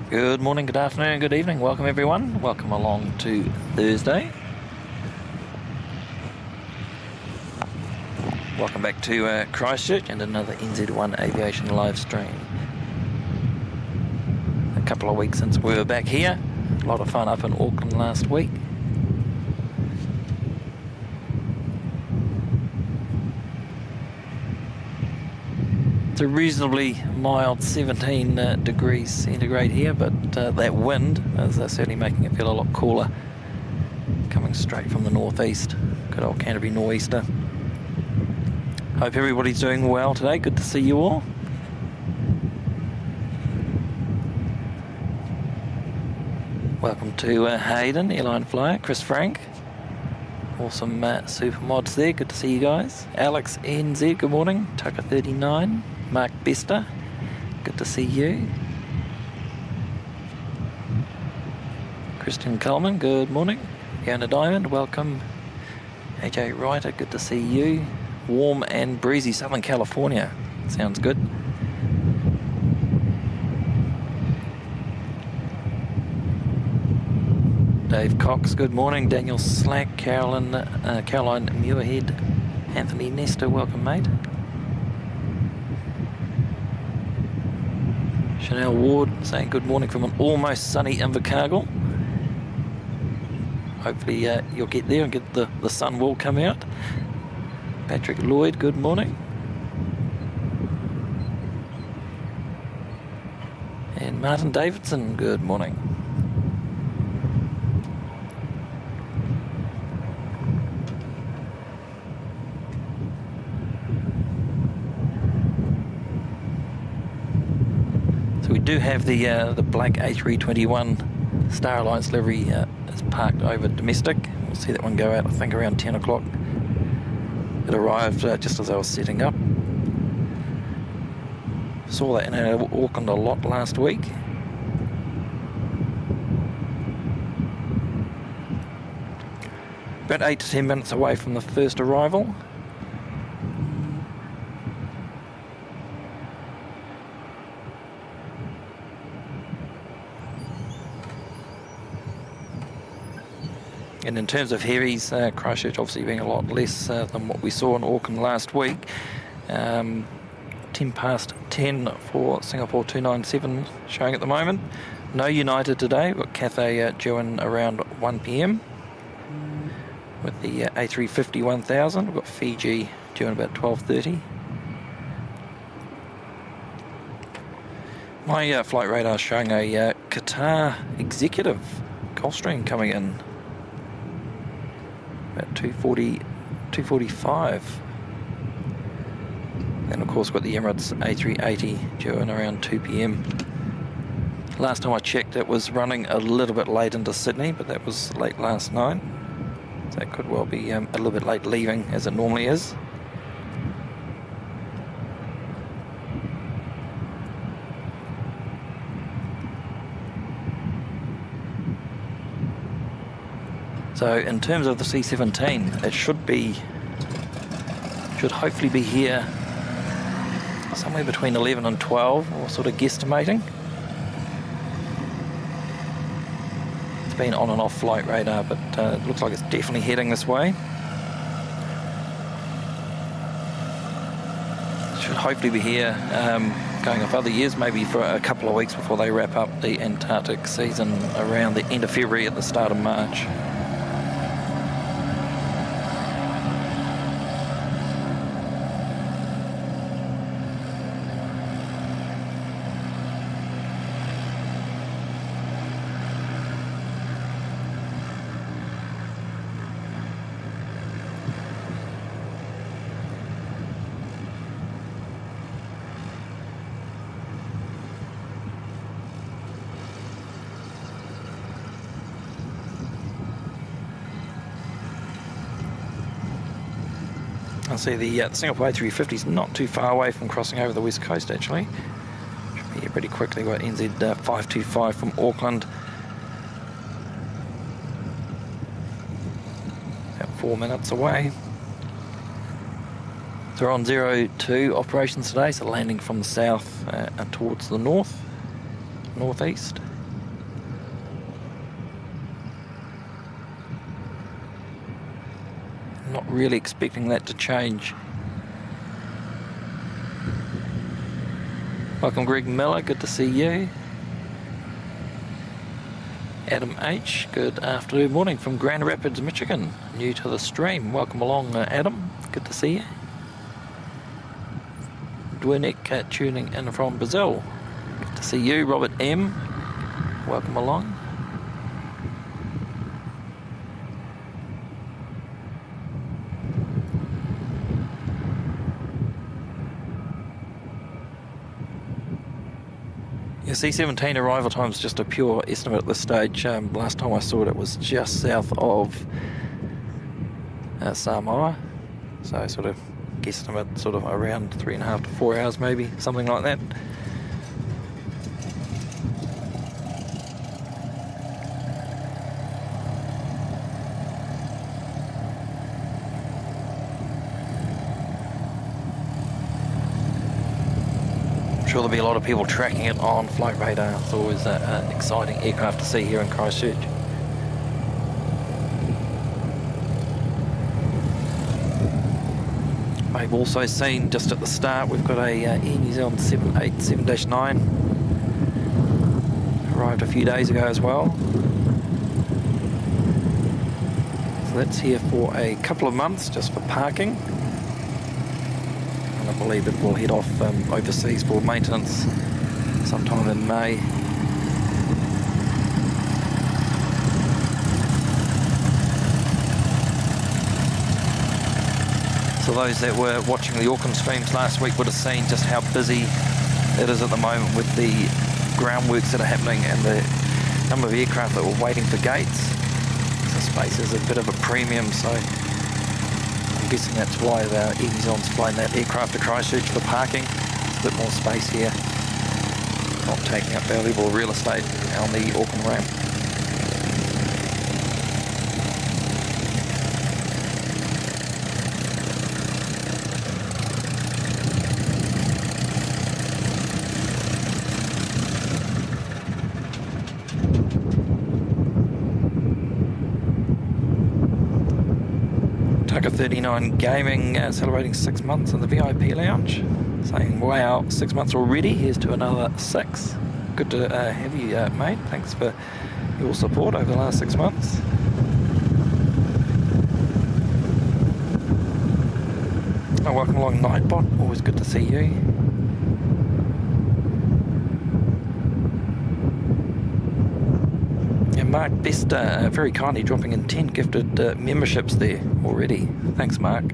Good morning, good afternoon, good evening. Welcome everyone. Welcome along to Thursday. Welcome back to Christchurch and another NZ1 Aviation live stream. A couple of weeks since we were back here. A lot of fun up in Auckland last week. It's a reasonably mild 17 degrees centigrade here, but that wind is certainly making it feel a lot cooler. Coming straight from the northeast. Good old Canterbury nor'easter. Hope everybody's doing well today. Good to see you all. Welcome to Hayden, Airline Flyer, Chris Frank. Awesome super mods there. Good to see you guys. Alex NZ, good morning. Tucker 39. Mark Bester, good to see you. Christian Coleman, good morning. Fiona Diamond, welcome. AJ Ryder, good to see you. Warm and breezy Southern California, sounds good. Dave Cox, good morning. Daniel Slack, Caroline Muirhead, Anthony Nestor, welcome mate. Chanel Ward saying good morning from an almost sunny Invercargill. Hopefully you'll get there and get the sun will come out. Patrick Lloyd, good morning. And Martin Davidson, good morning. We do have the black A321 Star Alliance livery is parked over domestic. We'll see that one go out I think around 10 o'clock. It arrived just as I was setting up. Saw that in Auckland a lot last week. About 8 to 10 minutes away from the first arrival. And in terms of heavies, Christchurch obviously being a lot less than what we saw in Auckland last week. 10 past 10 for Singapore 297 showing at the moment. No United today. We've got Cathay due in around 1 p.m. with the A350 1000. We've got Fiji due in about 12:30. My flight radar is showing a Qatar Executive Gulfstream coming in. At 2:45. And of course got the Emirates A380 due in around 2 p.m. Last time I checked it was running a little bit late into Sydney, but that was late last night. So it could well be a little bit late leaving as it normally is. So in terms of the C-17, it should hopefully be here somewhere between 11 and 12, or sort of guesstimating. It's been on and off flight radar, but it looks like it's definitely heading this way. Should hopefully be here, going off other years, maybe for a couple of weeks before they wrap up the Antarctic season around the end of February at the start of March. I see the Singapore A350 is not too far away from crossing over the west coast actually. Should be here pretty quickly. We've got NZ 525 from Auckland. About 4 minutes away. So we're on 02 operations today, so landing from the south and towards the northeast. really expecting that to change. Welcome Greg Miller, good to see you. Adam H, good afternoon, morning from Grand Rapids, Michigan, new to the stream. Welcome along, Adam, good to see you. Dwinek tuning in from Brazil, good to see you. Robert M, welcome along. Yeah, C-17 arrival time is just a pure estimate at this stage. Last time I saw it, it was just south of Samoa, so sort of guesstimate sort of around 3.5 to 4 hours, maybe something like that. Sure, there'll be a lot of people tracking it on flight radar. It's always an exciting aircraft to see here in Christchurch. I've also seen just at the start we've got a Air New Zealand 787-9 arrived a few days ago as well. So that's here for a couple of months just for parking. I believe it will head off overseas for maintenance sometime in May. So those that were watching the Auckland streams last week would have seen just how busy it is at the moment with the groundworks that are happening and the number of aircraft that were waiting for gates. So space is a bit of a premium, so I'm guessing that's why Air New Zealand's flying that aircraft to Christchurch for parking. It's a bit more space here, not taking up valuable real estate on the Auckland ramp. Tucker 39 Gaming celebrating 6 months in the VIP lounge, saying wow, 6 months already, here's to another 6. Good to have you, mate. Thanks for your support over the last 6 months. Oh, welcome along Nightbot, always good to see you. Mark Best very kindly dropping in 10 gifted memberships there already. Thanks, Mark.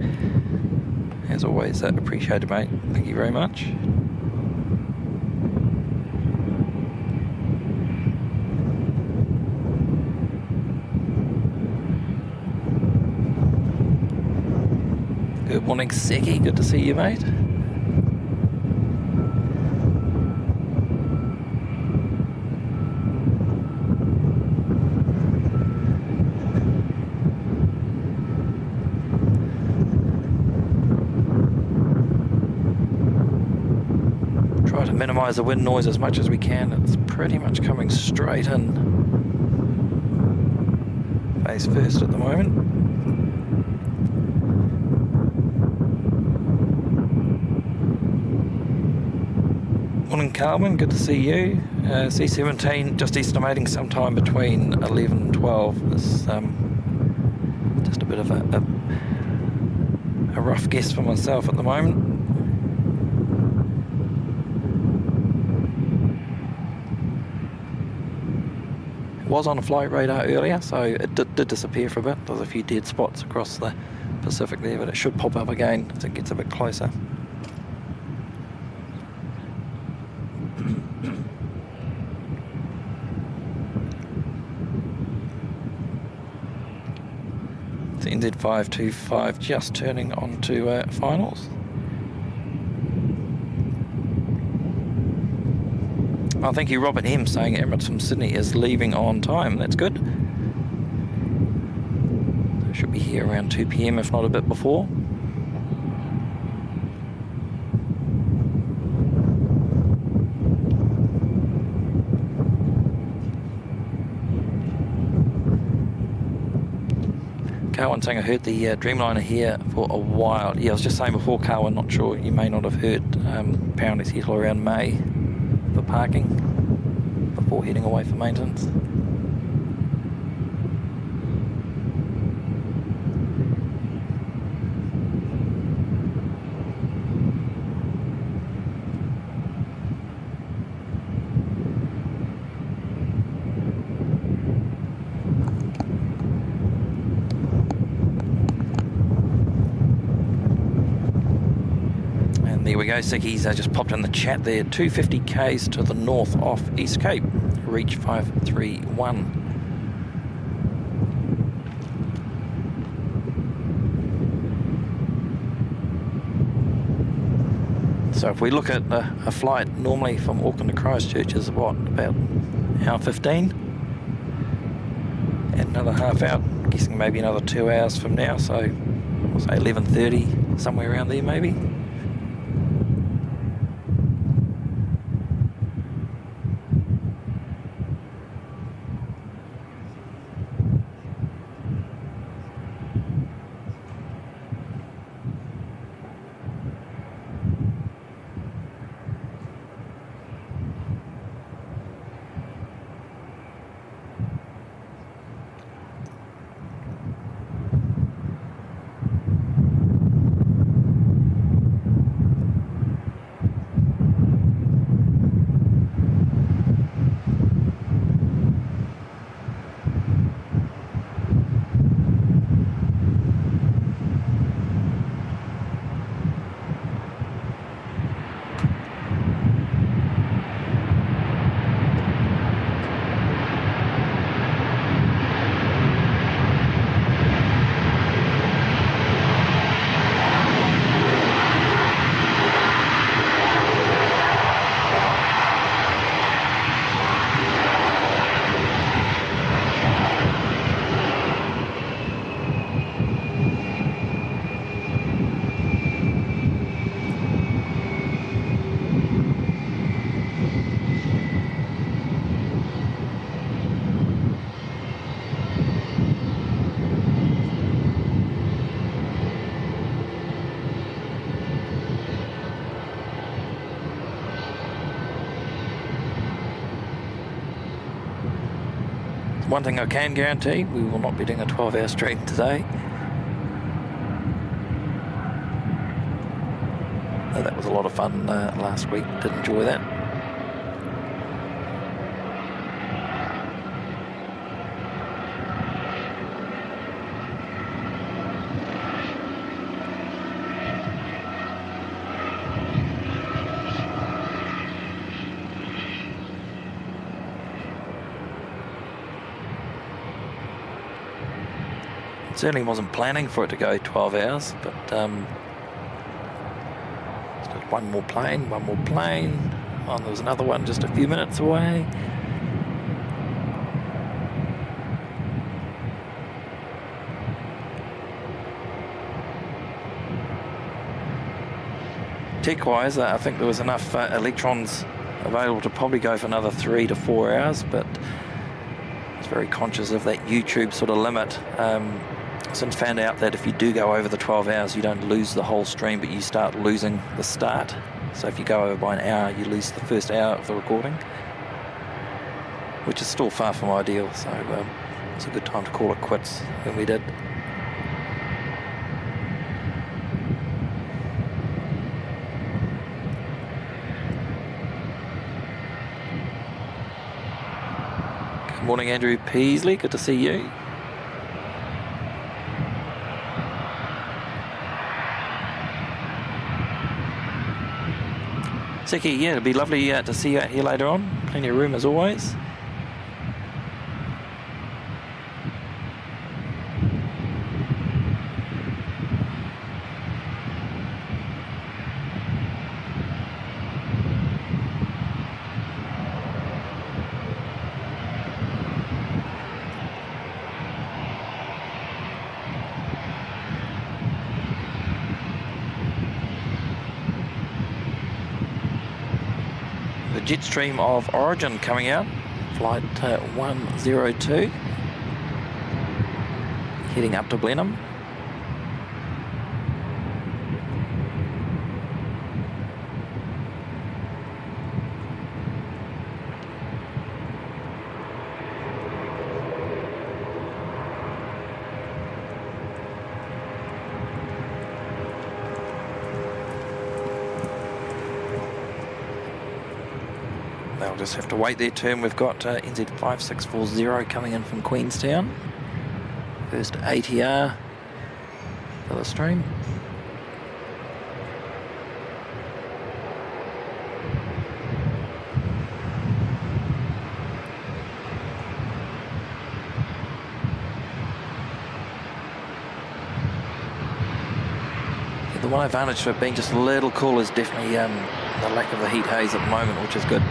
As always, appreciated, mate. Thank you very much. Good morning, Seki. Good to see you, mate. Minimise the wind noise as much as we can. It's pretty much coming straight in face first at the moment. Morning Carmen, good to see you. C-17 just estimating sometime between 11 and 12. It's just a bit of a rough guess for myself at the moment. Was on a flight radar earlier, so it did disappear for a bit. There's a few dead spots across the Pacific there, but it should pop up again as it gets a bit closer. It's NZ525 just turning onto finals. Oh, thank you, Robert M, saying Emirates from Sydney is leaving on time. That's good. Should be here around 2 PM, if not a bit before. Carwyn saying I heard the Dreamliner here for a while. Yeah, I was just saying before, Carwyn, not sure, you may not have heard. Apparently it's here around May for parking before heading away for maintenance. There we go, Sickies just popped in the chat there. 250 k's to the north off East Cape, reach 531. So if we look at a flight normally from Auckland to Christchurch is what, about hour 15? And another half hour, guessing maybe another 2 hours from now, so I'll say 11:30, somewhere around there maybe. One thing I can guarantee, we will not be doing a 12-hour stream today. That was a lot of fun last week, did enjoy that. Certainly wasn't planning for it to go 12 hours, but one more plane. Oh, there was another one just a few minutes away. Tech-wise, I think there was enough electrons available to probably go for another 3 to 4 hours, but I was very conscious of that YouTube sort of limit. Since found out that if you do go over the 12 hours, you don't lose the whole stream, but you start losing the start. So if you go over by an hour, you lose the first hour of the recording, which is still far from ideal. So it's a good time to call it quits when we did. Good morning, Andrew Peasley. Good to see you. Siki, yeah, it'll be lovely to see you out here later on. Plenty of room as always. Jet stream of Origin coming out, flight 102, heading up to Blenheim. They'll just have to wait their turn. We've got NZ5640 coming in from Queenstown. First ATR for the stream. The one advantage for it being just a little cool is definitely the lack of the heat haze at the moment, which is good.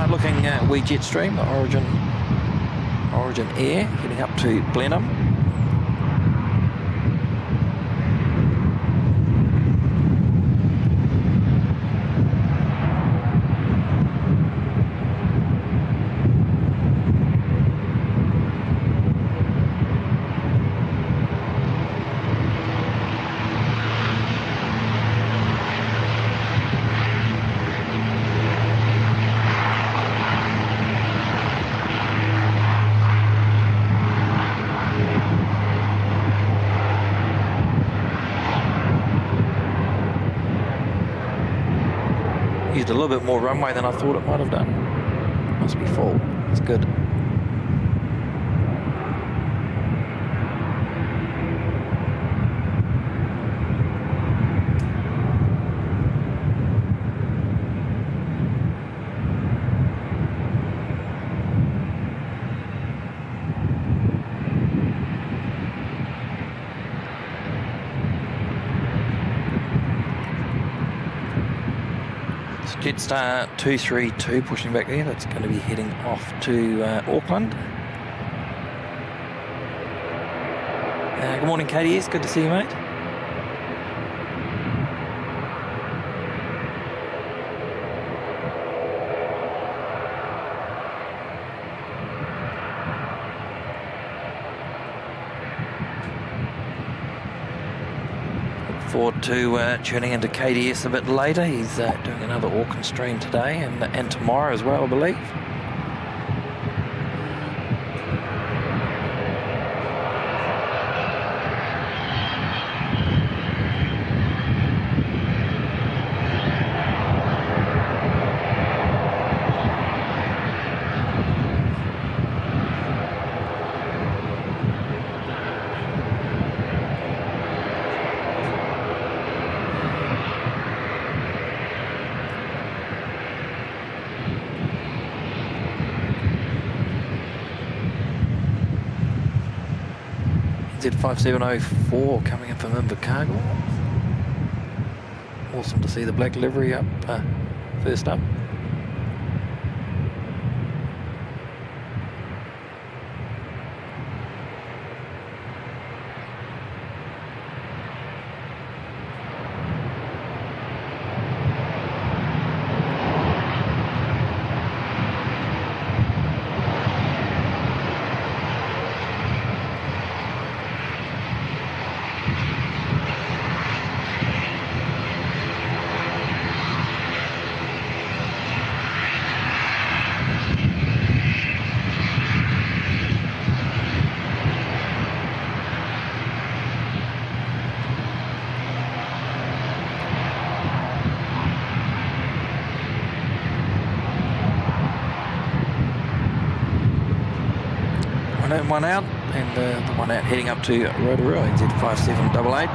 Looking wee jet stream, the Origin Air, heading up to Blenheim. Used a little bit more runway than I thought it might have done. Must be full. It's good. Jetstar 232 pushing back there. That's going to be heading off to Auckland. Good morning, KDS. Good to see you, mate. Forward to tuning into KDS a bit later. He's doing another Auckland stream today and tomorrow as well, I believe. Z5704 coming in from Invercargill. Awesome to see the black livery up first up. One out, and the one out heading up to Rotorua, NZ5788.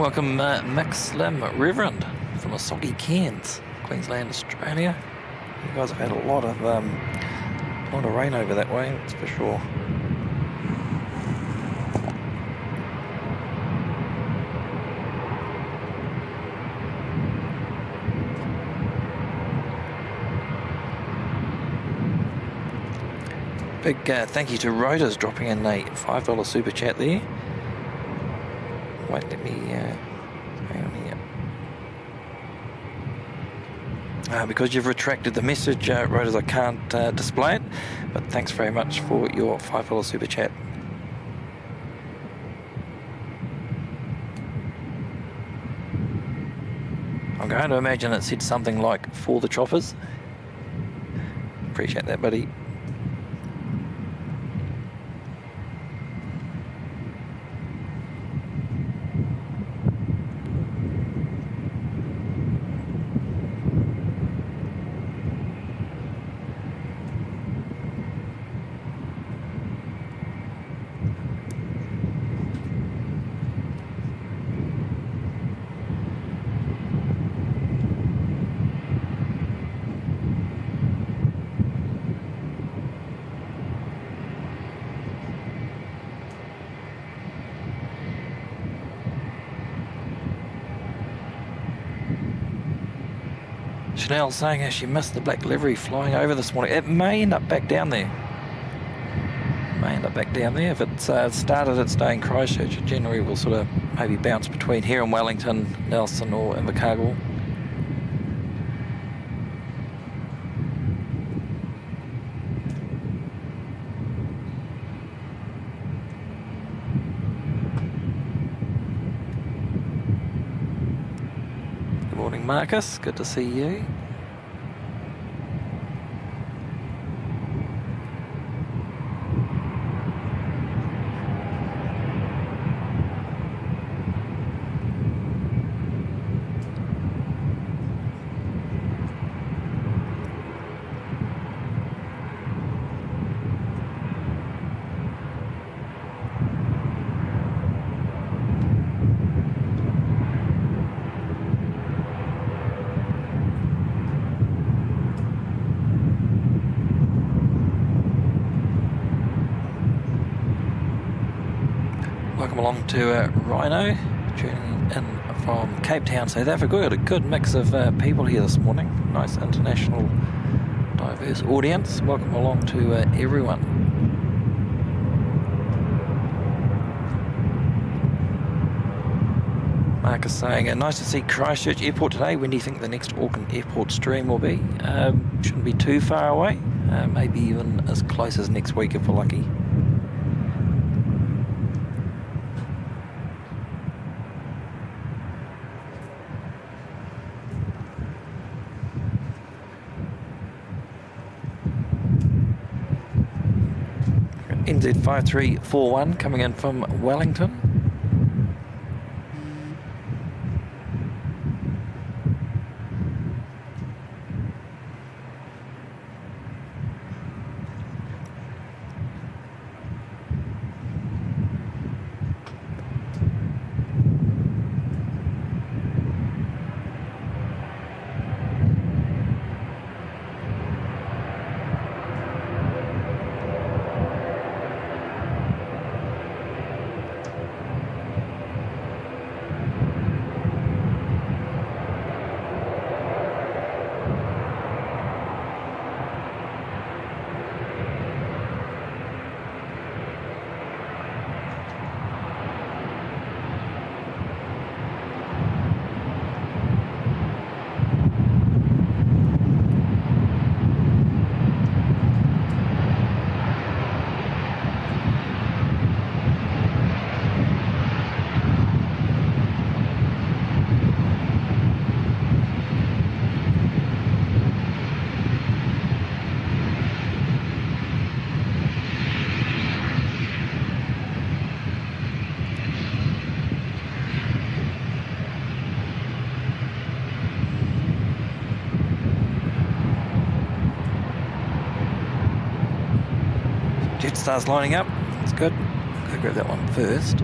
Welcome, Mick Slim, Reverend from Osoggy, Cairns, Queensland, Australia. You guys have had a lot of rain over that way, that's for sure. Big thank you to Rotors dropping in a $5 super chat there. Wait, let me hang on here. Because you've retracted the message, Rotors, I can't display it, but thanks very much for your $5 super chat. I'm going to imagine it said something like, for the choppers. Appreciate that, buddy. Chanel saying how she missed the black livery flying over this morning. It may end up back down there. If it started its day in Christchurch, it generally will sort of maybe bounce between here and Wellington, Nelson or Invercargill. Good morning, Marcus. Good to see you. Welcome along to Rhino, tuning in from Cape Town, South Africa. We've got a good mix of people here this morning. Nice international, diverse audience. Welcome along to everyone. Marcus saying, nice to see Christchurch Airport today. When do you think the next Auckland Airport stream will be? Shouldn't be too far away. Maybe even as close as next week if we're lucky. NZ5341 coming in from Wellington. Jetstar's lining up. That's good. Go grab that one first.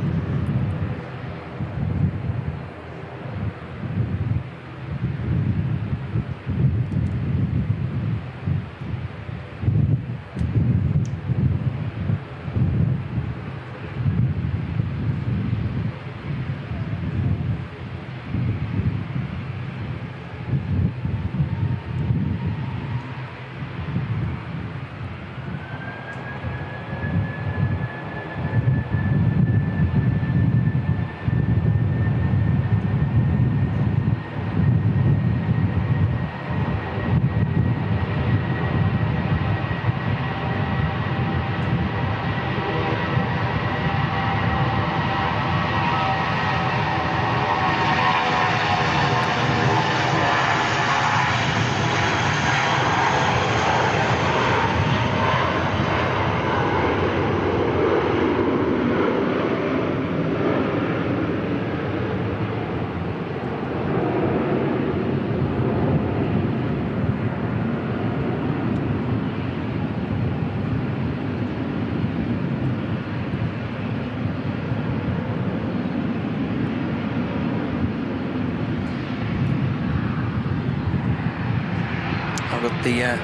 the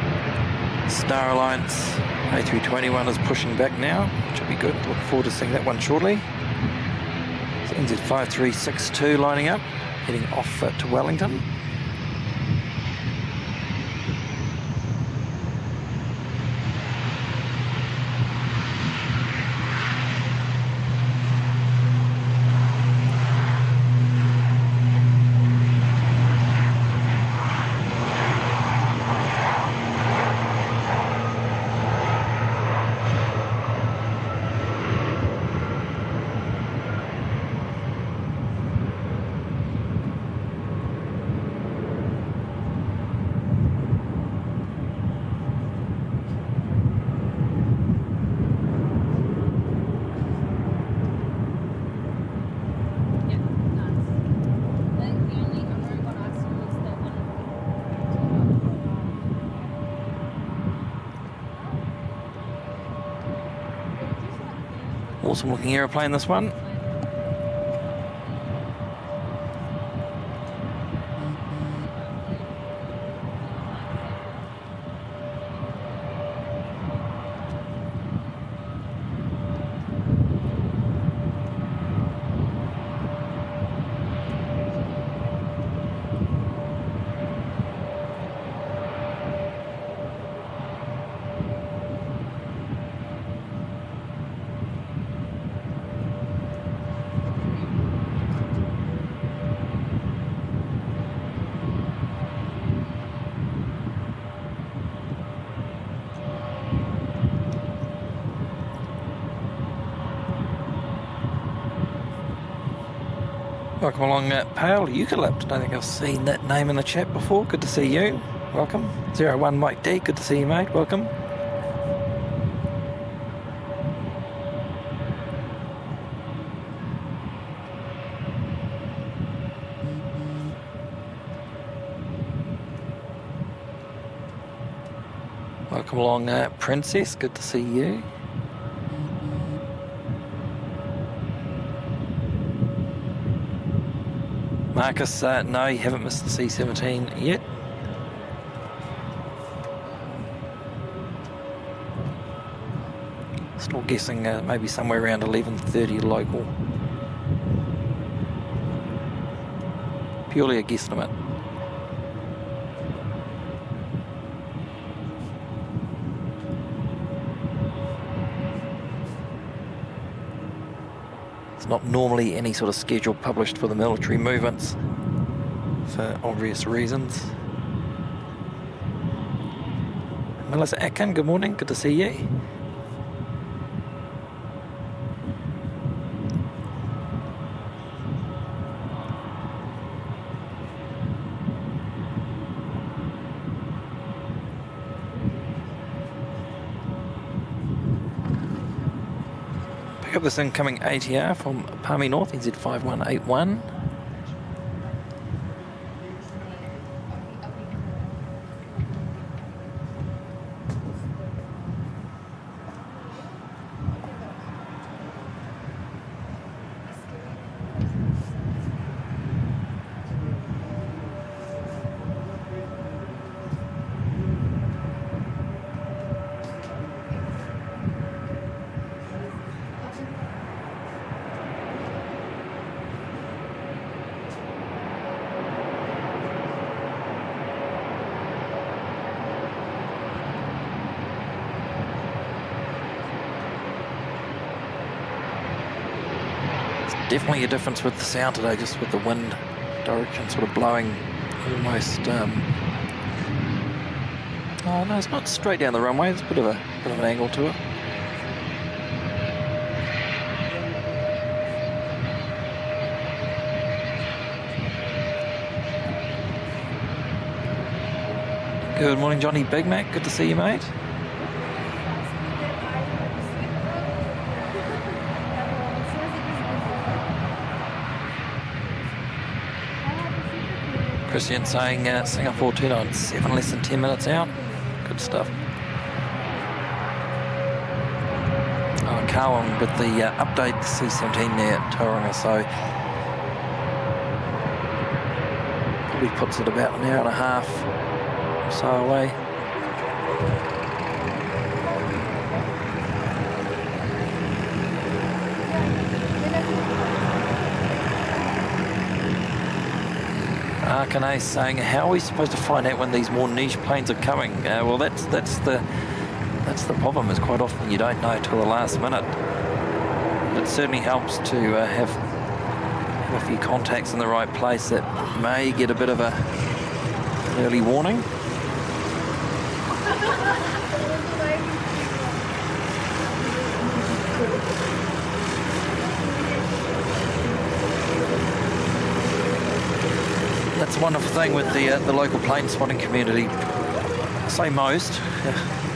Star Alliance A321 is pushing back now. Should be good. Look forward to seeing that one shortly. So NZ5362 lining up, heading off to Wellington. Awesome looking aeroplane, this one. Welcome along, Pale Eucalypt. I don't think I've seen that name in the chat before. Good to see you. Welcome. 01 Mike D. Good to see you, mate. Welcome. Welcome along, Princess. Good to see you. Marcus, no, you haven't missed the C-17 yet. Still guessing maybe somewhere around 11:30 local. Purely a guesstimate. Not normally any sort of schedule published for the military movements for obvious reasons. Melissa Atkin, good morning, good to see you. Pick up this incoming ATR from Palmy North, NZ5181. Definitely a difference with the sound today, just with the wind direction sort of blowing almost. Oh no, it's not straight down the runway. There's a bit of an angle to it. Good morning, Johnny Big Mac. Good to see you, mate. Christian saying Singapore 297, less than 10 minutes out. Good stuff. Oh, Carwin with the update, the C-17 there at Tauranga, so probably puts it about an hour and a half or so away. Arkane saying, how are we supposed to find out when these more niche planes are coming? Well, that's the problem, is quite often you don't know till the last minute. It certainly helps to have a few contacts in the right place that may get a bit of an early warning. That's a wonderful thing with the local plane spotting community. I say most.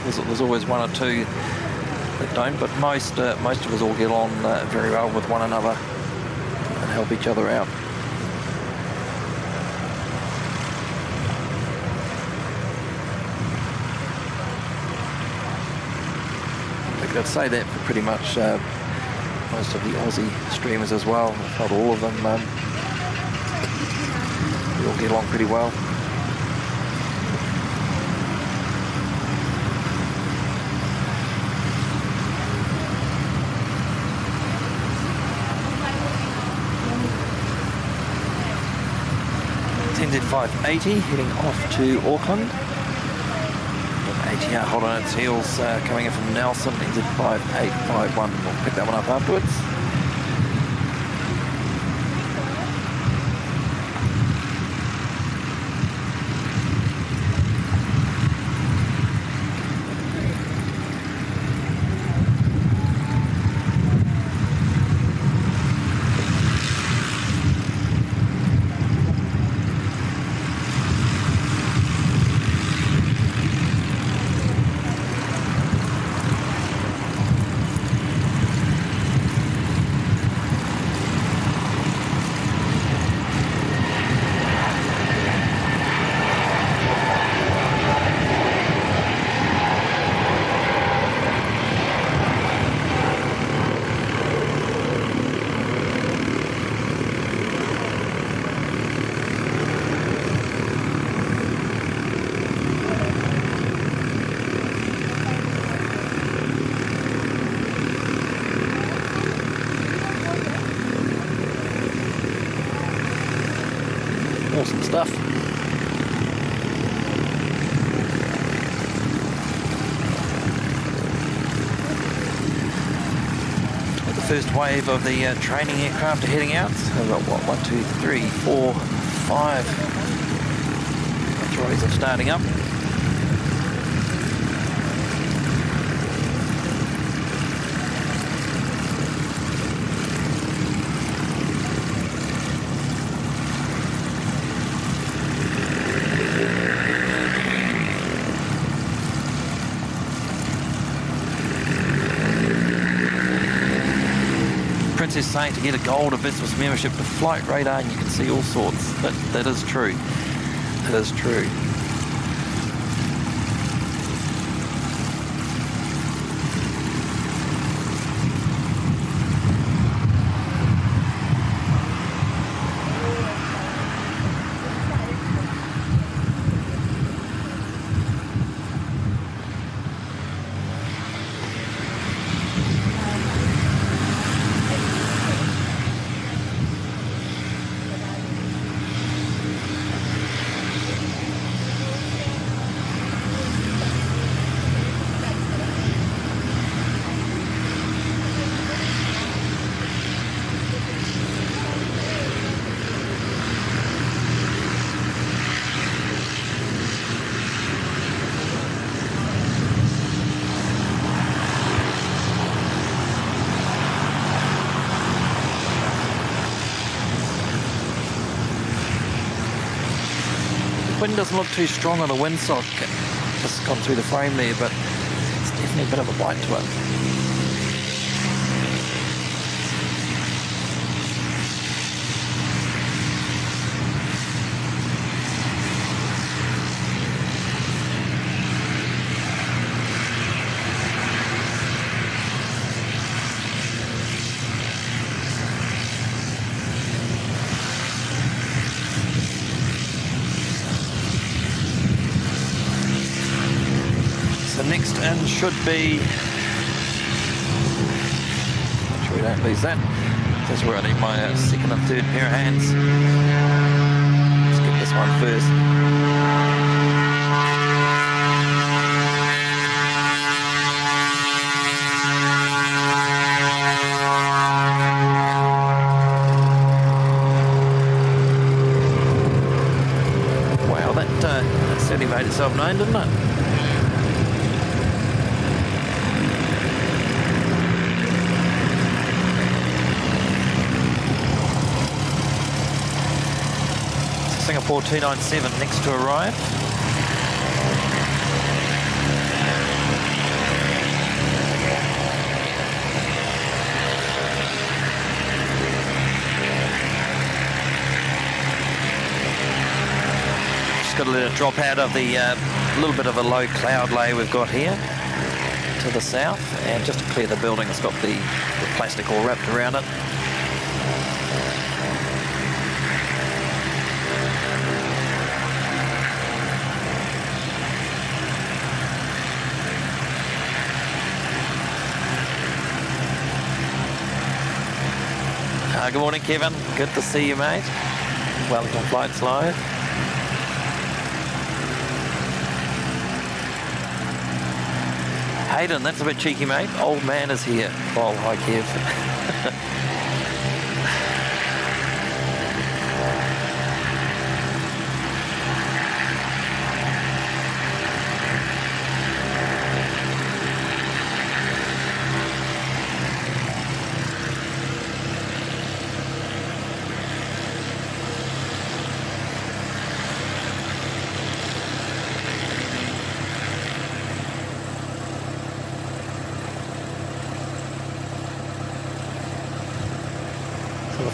There's always one or two that don't, but most of us all get on very well with one another and help each other out. I think I'd say that for pretty much most of the Aussie streamers as well, if not all of them. We all get along pretty well. NZ580 heading off to Auckland. ATR hot on its heels coming in from Nelson. NZ5851. We'll pick that one up afterwards. Awesome stuff. The first wave of the training aircraft are heading out. So we've got what, 1, 2, 3, 4, 5 trolleys are starting up. Is saying to get a gold or business membership to Flight Radar, and you can see all sorts. That is true. That is true. Wind doesn't look too strong on the windsock, just gone through the frame there, but it's definitely a bit of a bite to it. next in should be, make sure we don't lose that. That's where I need my second and third pair of hands. Let's get this one first. Wow, that certainly made itself known, didn't it? Singapore 297 next to arrive. Just got to let it drop out of the little bit of a low cloud layer we've got here to the south, and just to clear the building, it's got the plastic all wrapped around it. Good morning, Kevin. Good to see you, mate. Wellington Flights Live. Hayden, that's a bit cheeky, mate. Old man is here. Oh, hi, Kev.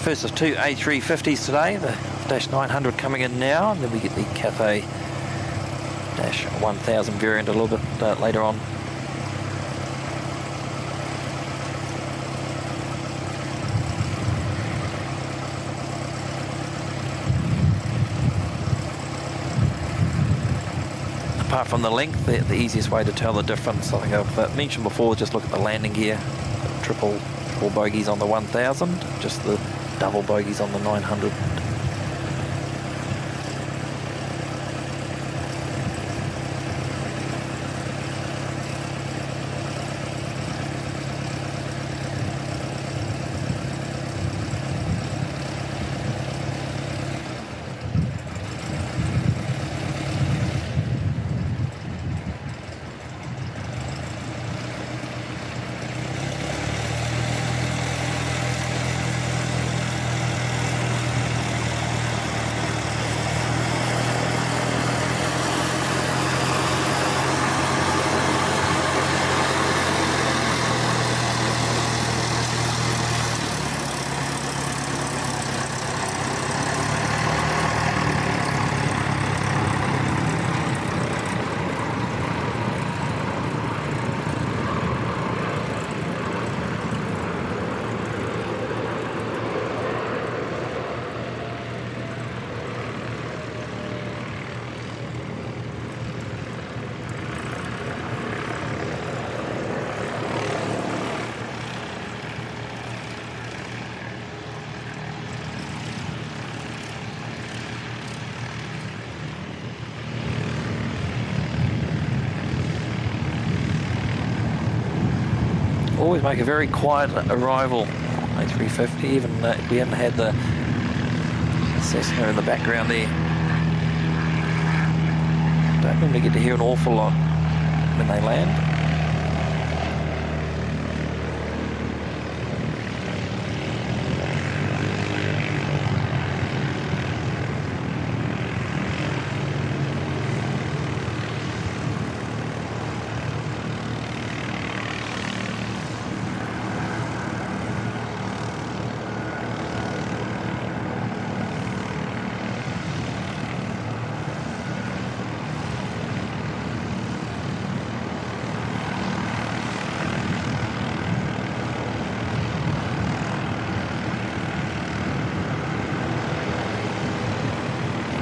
First of two A350s today, the Dash 900 coming in now, and then we get the Cathay Dash 1000 variant a little bit later on. Apart from the length, the easiest way to tell the difference, I think I've mentioned before, just look at the landing gear, triple bogies on the 1000, just the double bogies on the 900. Always make a very quiet arrival, A350, even if we haven't had the Cessna in the background there. Don't normally get to hear an awful lot when they land.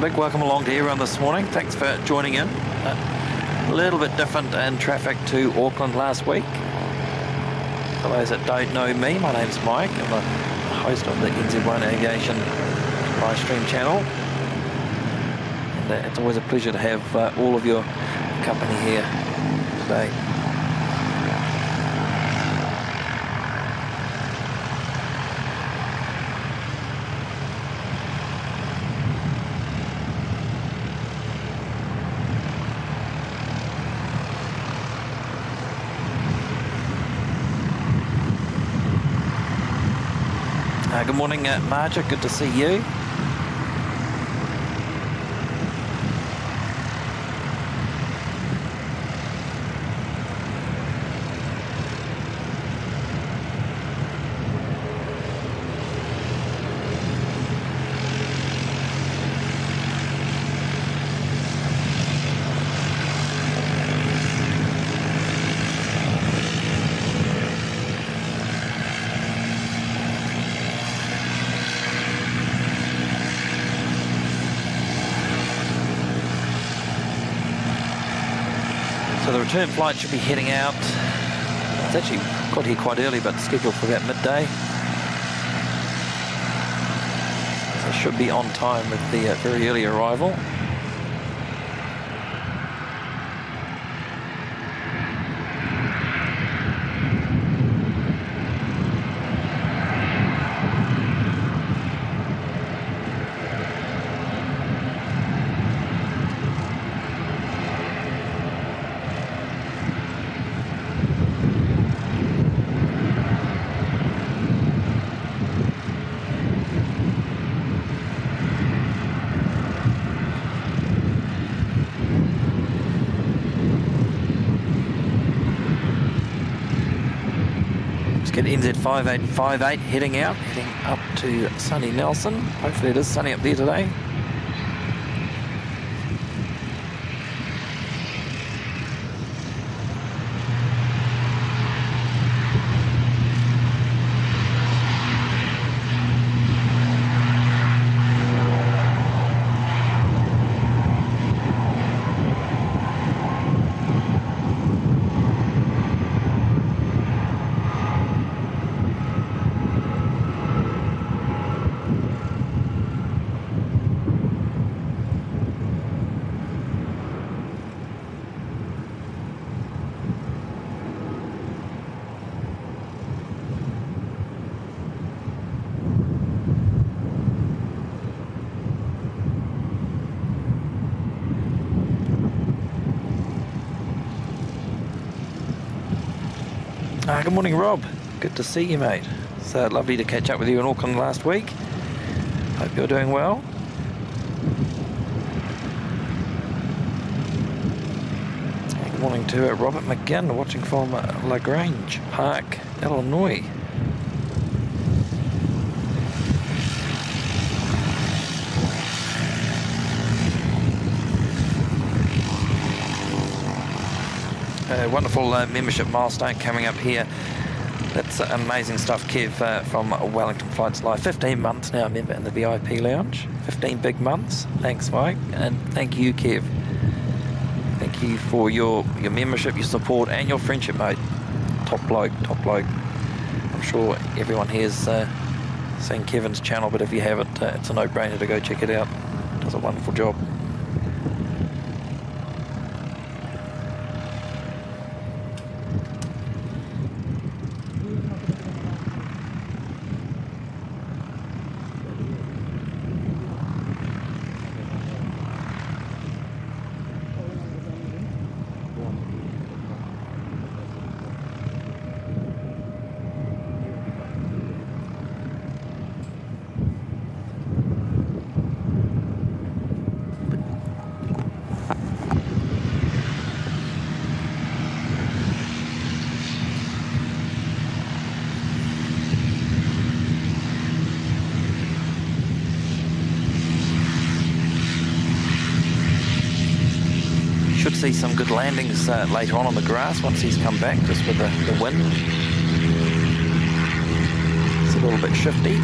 Big welcome along to everyone this morning. Thanks for joining in. A little bit different in traffic to Auckland last week. For those that don't know me, my name's Mike. I'm the host of the NZ1 Aviation livestream channel. And it's always a pleasure to have all of your company here today. Good morning, Marja. Good to see you. So the return flight should be heading out. It's actually got here quite early, but scheduled for about midday. So should be on time with the very early arrival. Get NZ5858 heading out, heading up to sunny Nelson. Hopefully it is sunny up there today. Good morning, Rob. Good to see you, mate. It's lovely to catch up with you in Auckland last week. Hope you're doing well. Good morning to Robert McGinn, watching from LaGrange Park, Illinois. Wonderful membership milestone coming up here. That's amazing stuff, Kev, from Wellington Flights Live. 15 months now, a member in the VIP lounge. 15 big months. Thanks, Mike. And thank you, Kev. Thank you for your membership, your support, and your friendship, mate. Top bloke, top bloke. I'm sure everyone here's seen Kevin's channel, but if you haven't, it's a no-brainer to go check it out. Does a wonderful job. Should see some good landings later on the grass once he's come back, just with the wind. It's a little bit shifty.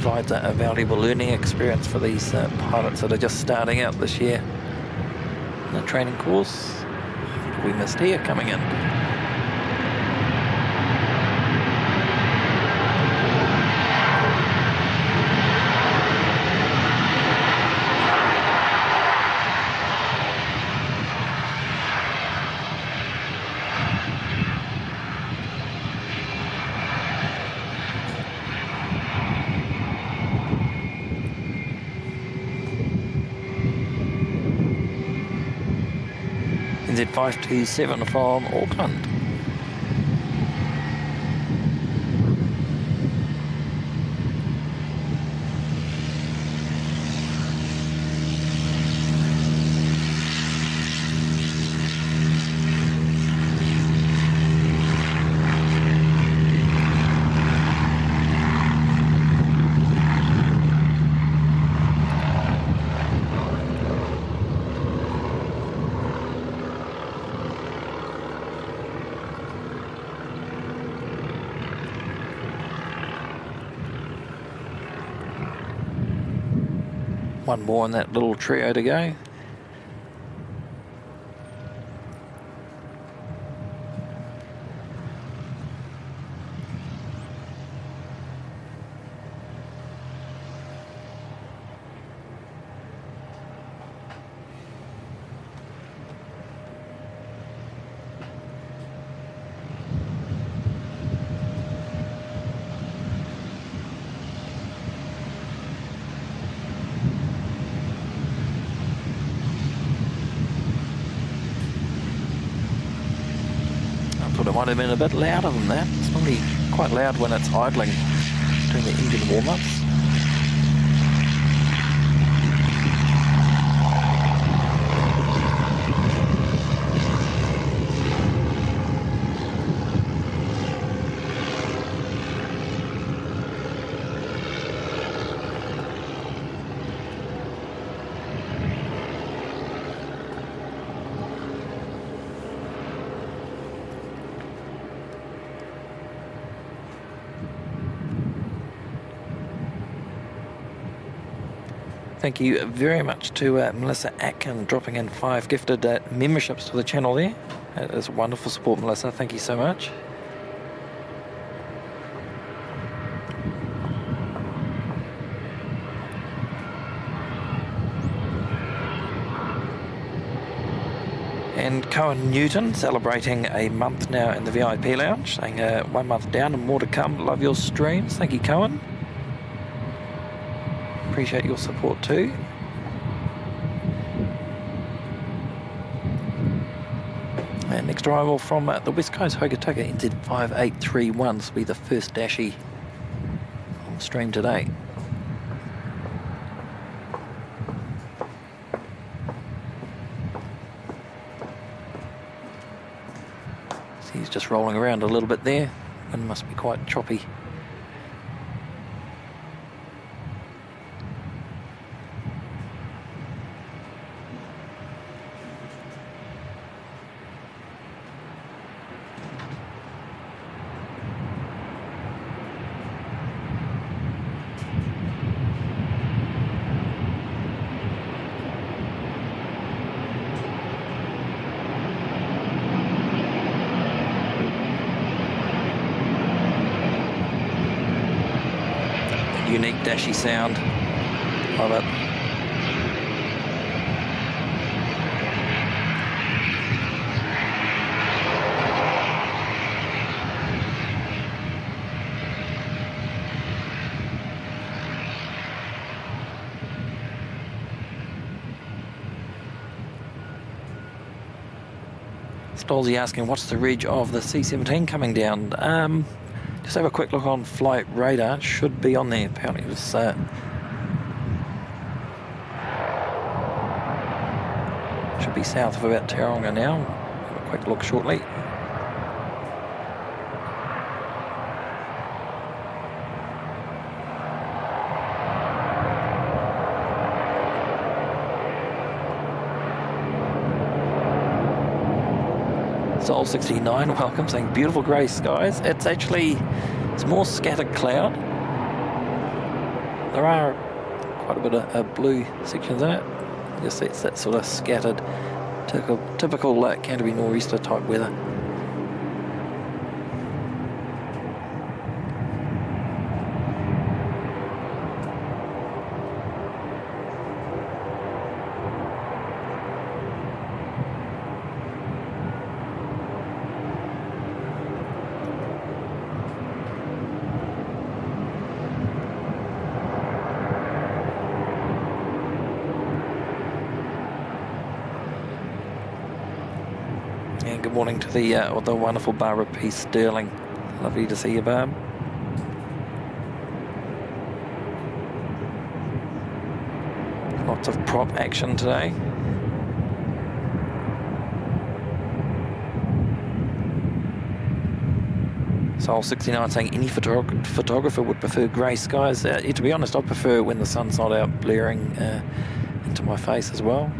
provides a valuable learning experience for these pilots that are just starting out this year in the training course. We missed here coming in. NZ527 from Auckland. One more in that little trio to go. It might have been a bit louder than that. It's normally quite loud when it's idling during the engine warm-ups. Thank you very much to Melissa Atkin dropping in 5 gifted memberships to the channel there. That is wonderful support, Melissa. Thank you so much. And Cohen Newton celebrating a month now in the VIP lounge, saying 1 month down and more to come. Love your streams. Thank you, Cohen. Appreciate your support too. And next arrival from the West Coast, Hokitika, NZ5831. This will be the first Dashi on the stream today. See, he's just rolling around a little bit there. Wind must be quite choppy. Unique Dashi sound. Love it. Stolzy asking what's the ridge of the C-17 coming down. Just have a quick look on flight radar. It should be on there. Apparently it was should be south of about Tauranga now. Have a quick look shortly. Soul69, welcome, saying beautiful grey skies. It's more scattered cloud. there are quite a bit of blue sections in it. Just it's that sort of scattered, typical Canterbury nor'easter type weather. And good morning to the wonderful Barbara P. Sterling. Lovely to see you, Barb. Lots of prop action today. Soul69 saying any photographer would prefer grey skies. To be honest, I prefer when the sun's not out blaring into my face as well.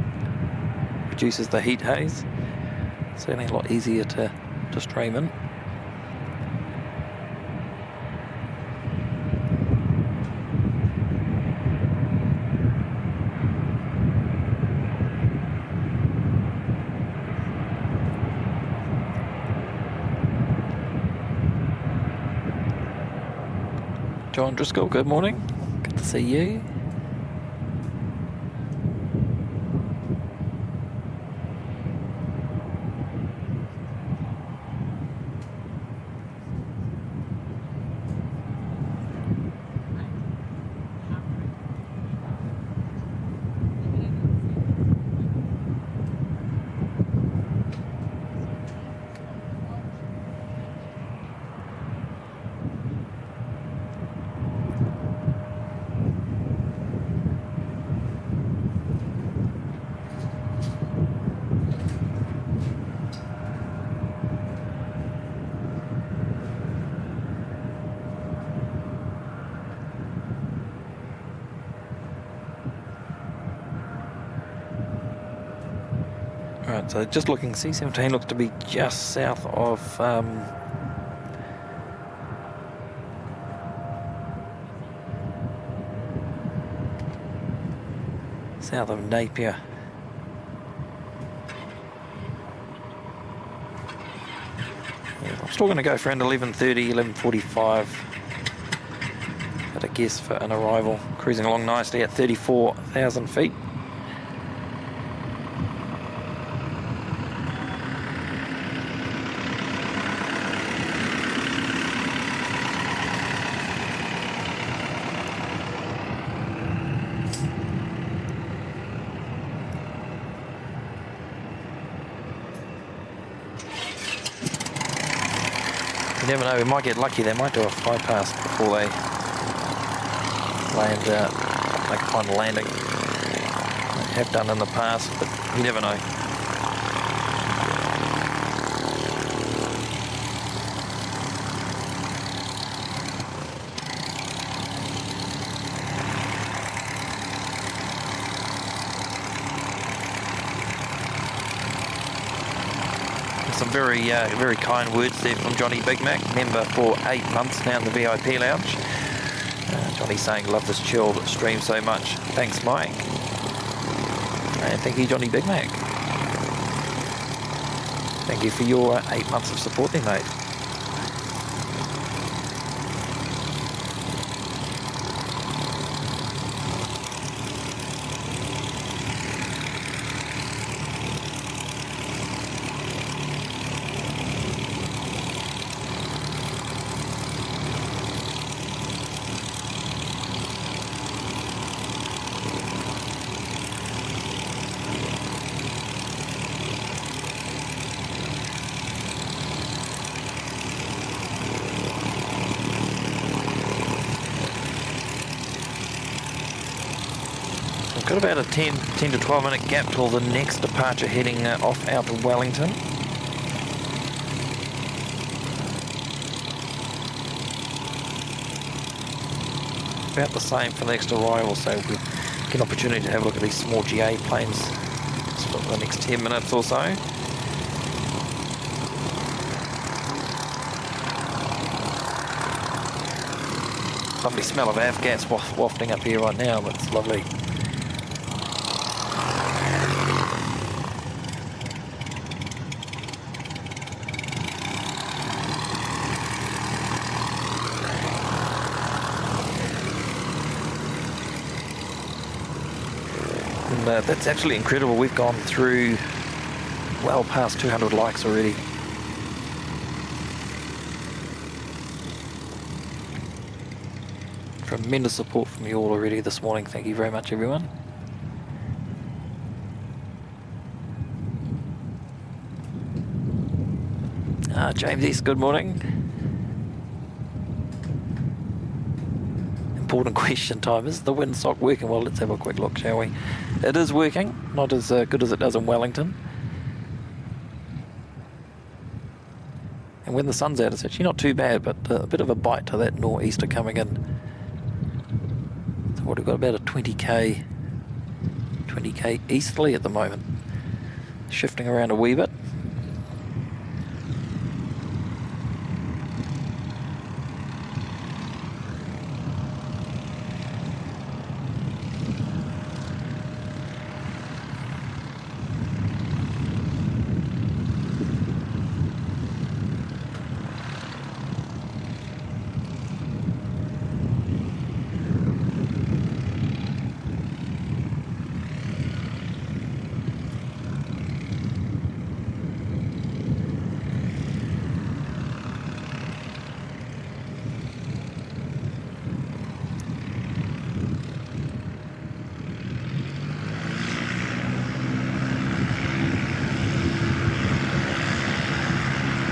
Reduces the heat haze. Certainly a lot easier to stream in. John Driscoll, good morning. Good to see you. Right, so just looking, C-17 looks to be just south of Napier. Yeah, I'm still going to go for around 11:30, 11:45 at a guess for an arrival. Cruising along nicely at 34,000 feet. You never know, we might get lucky. They might do a fly past before they land, make a final landing. They have done in the past, but you never know. Some very kind words there from Johnny Big Mac, member for 8 months now in the VIP lounge. Johnny saying, love this chilled stream so much. Thanks, Mike. And thank you, Johnny Big Mac. Thank you for your 8 months of support there, mate. Got about a 10 to 12 minute gap till the next departure heading off out of Wellington. About the same for the next arrival, so we get an opportunity to have a look at these small GA planes for the next 10 minutes or so. Lovely smell of avgas wafting up here right now. That's lovely. And that's absolutely incredible. We've gone through well past 200 likes already. Tremendous support from you all already this morning. Thank you very much, everyone. James S., good morning. Important question time. Is the windsock working? Well, let's have a quick look, shall we? It is working. Not as good as it does in Wellington. And when the sun's out, it's actually not too bad, but a bit of a bite to that nor'easter coming in. So we've got about a 20k easterly at the moment. Shifting around a wee bit.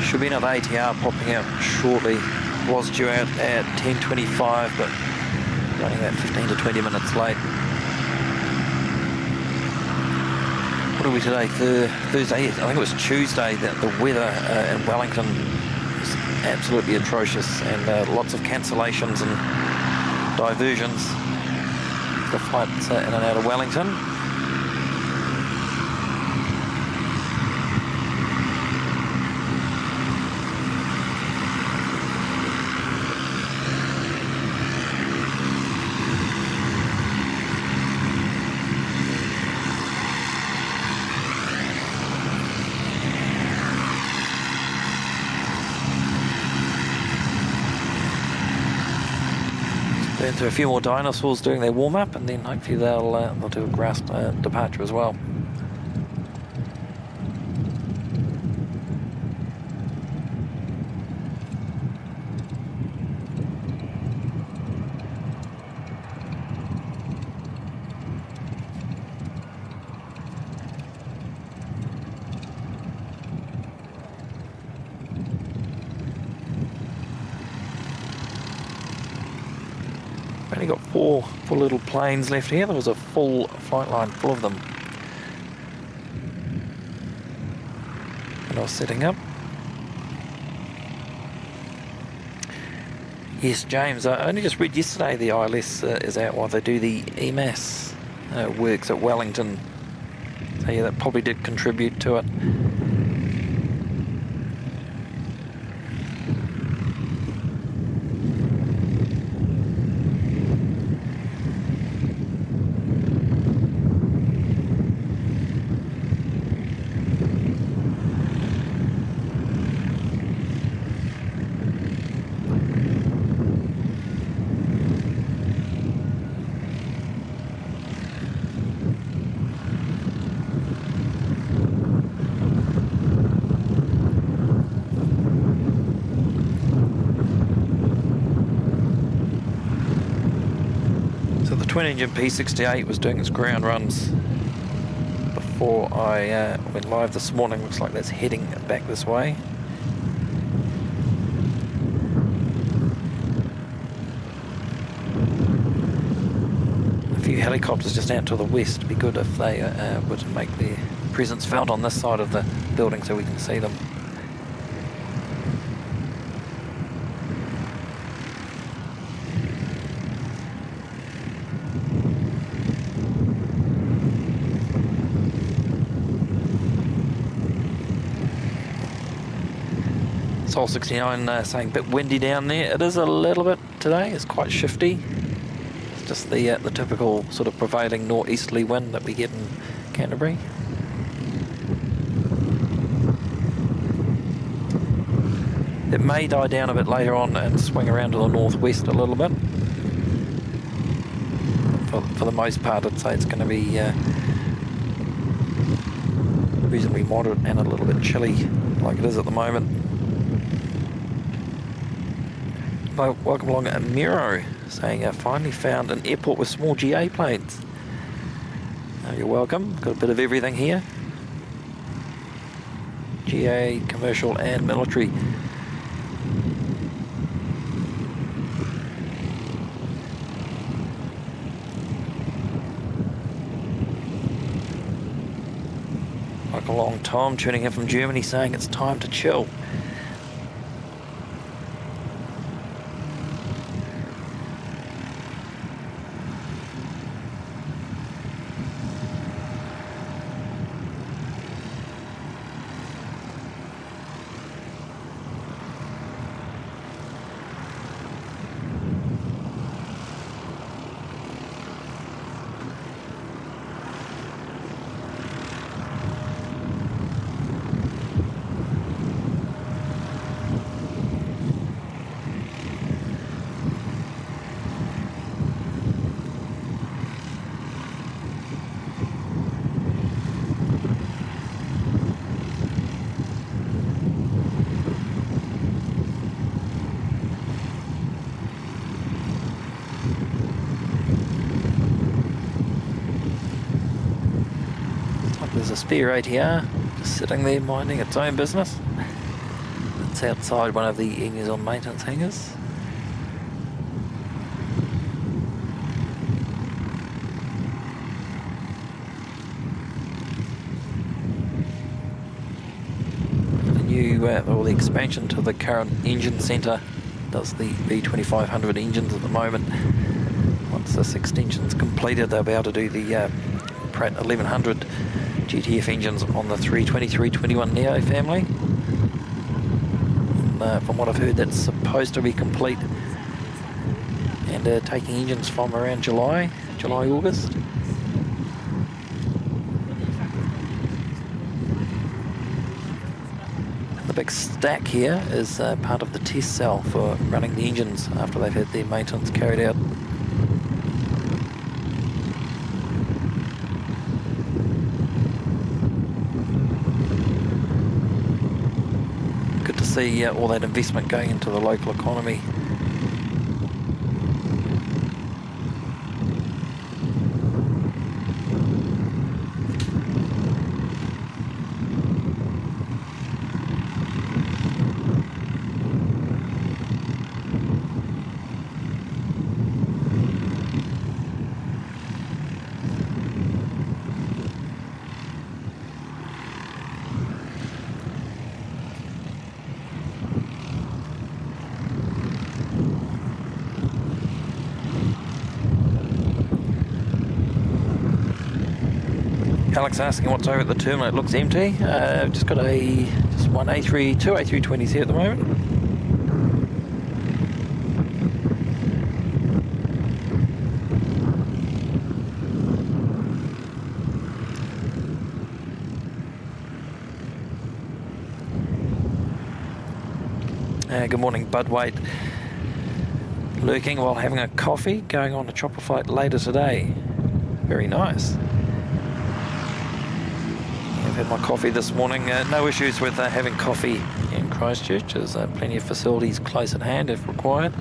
Should be another ATR popping out shortly. Was due out at 10:25, but running about 15 to 20 minutes late. What are we today? Thursday? I think it was Tuesday that the weather in Wellington was absolutely atrocious, and lots of cancellations and diversions for flights in and out of Wellington. Burn through a few more dinosaurs doing their warm-up, and then hopefully they'll do a grass departure as well. Only got four little planes left here. There was a full flight line full of them. And I was setting up. Yes, James, I only just read yesterday the ILS is out while they do the EMAS works at Wellington. So yeah, that probably did contribute to it. Twin-engine P68 was doing its ground runs before I went live this morning. Looks like that's heading back this way. A few helicopters just out to the west. It'd be good if they were to make their presence felt on this side of the building so we can see them. Soul 69 saying a bit windy down there. It is a little bit today. It's quite shifty. It's just the typical sort of prevailing northeasterly wind that we get in Canterbury. It may die down a bit later on and swing around to the northwest a little bit. For the most part, I'd say it's going to be reasonably moderate and a little bit chilly like it is at the moment. Welcome along Miro, saying I finally found an airport with small GA planes. You're welcome. Got a bit of everything here. GA, commercial and military. Welcome along Tom, tuning in from Germany, saying it's time to chill. There's a spare ATR just sitting there minding its own business. It's outside one of the New Zealand maintenance hangars. The new, or the expansion to the current engine centre does the V2500 engines at the moment. Once this extension's completed, they'll be able to do the Pratt 1100 GTF engines on the 320-321 Neo family. And, from what I've heard, that's supposed to be complete and taking engines from around July, August. The big stack here is part of the test cell for running the engines after they've had their maintenance carried out. See all that investment going into the local economy. Alex asking what's over at the terminal. It looks empty. Just got just one A3, two A320s here at the moment. Good morning, Budweight. Lurking while having a coffee, going on a chopper flight later today. Very nice. I've had my coffee this morning. No issues with having coffee in Christchurch. There's plenty of facilities close at hand if required.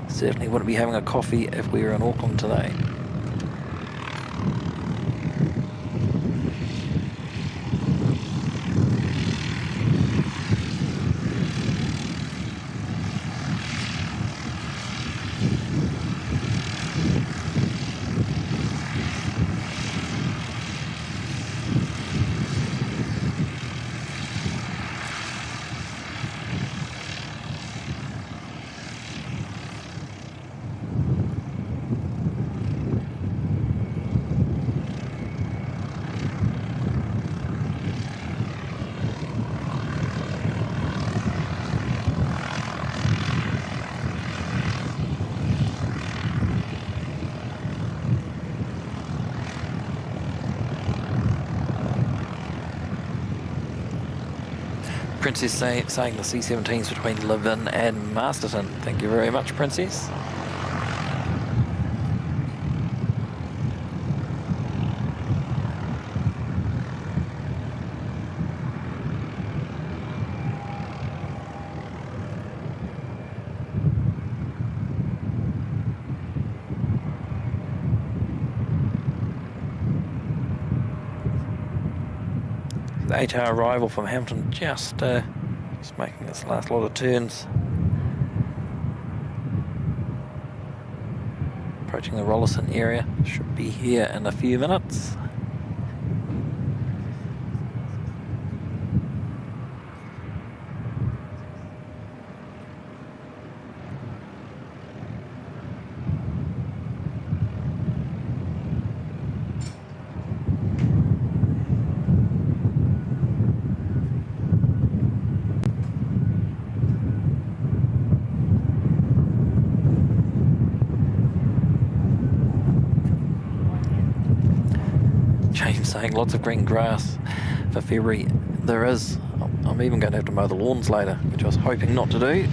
Certainly wouldn't be having a coffee if we were in Auckland today. Princess saying the C-17 is between Levin and Masterton. Thank you very much, Princess. The 8-hour arrival from Hamilton, just making its last lot of turns. Approaching the Rollison area, should be here in a few minutes. Saying lots of green grass for February. There is. I'm even going to have to mow the lawns later, which I was hoping not to do.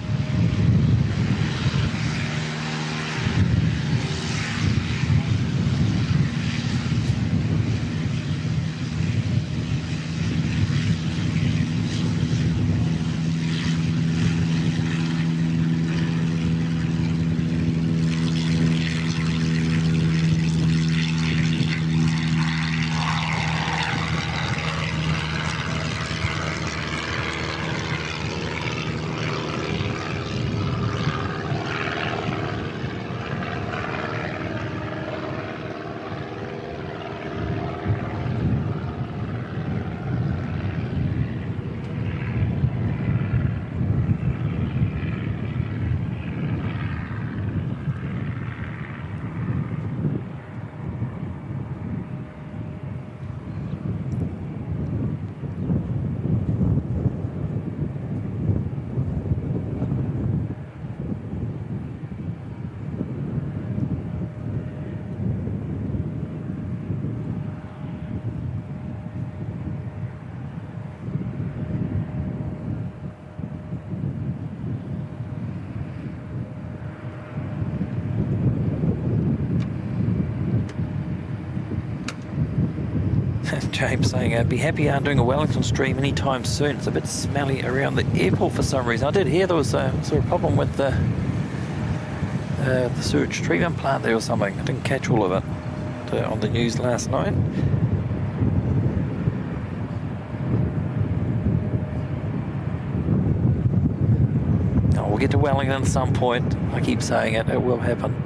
James saying, I'd be happy doing a Wellington stream anytime soon. It's a bit smelly around the airport for some reason. I did hear there was a sort of problem with the sewage treatment plant there or something. I didn't catch all of it on the news last night. Oh, we'll get to Wellington at some point. I keep saying it. It will happen.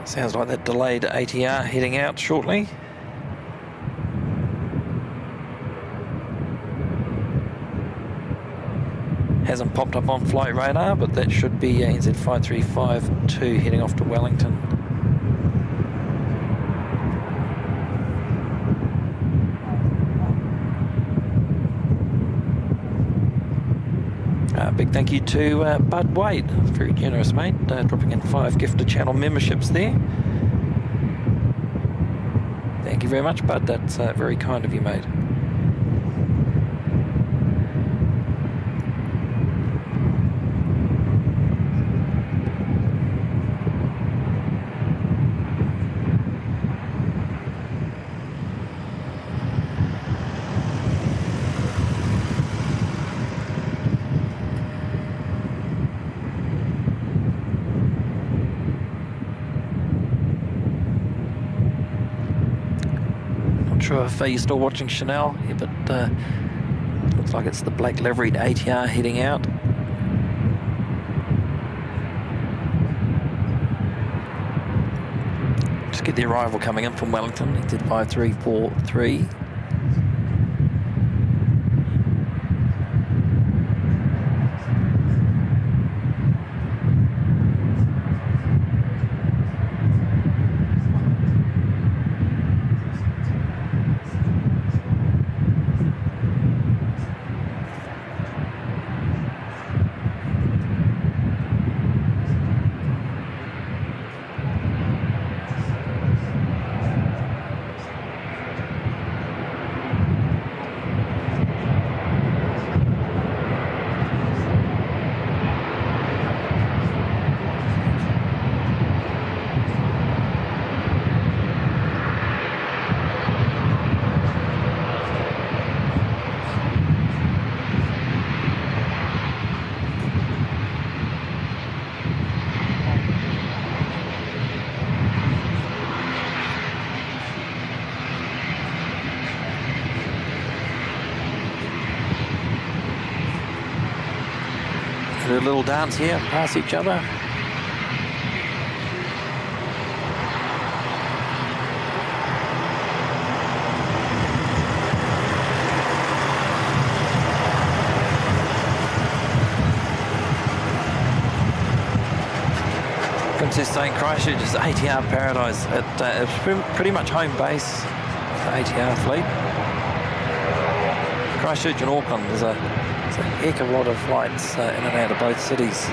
Sounds like that delayed ATR heading out shortly. Hasn't popped up on flight radar, but that should be NZ 5352 heading off to Wellington. Big thank you to Bud Wade, very generous mate, dropping in 5 gifted channel memberships there. Thank you very much, Bud, that's very kind of you, mate. Sure if you're still watching Chanel, yeah, but looks like it's the black liveried ATR heading out. Just get the arrival coming in from Wellington, NZ 5343. do a little dance here, pass each other. Princess saying Christchurch is ATR paradise. It's pretty much home base for ATR fleet. Christchurch and Auckland, there's a heck of a lot of flights in and out of both cities.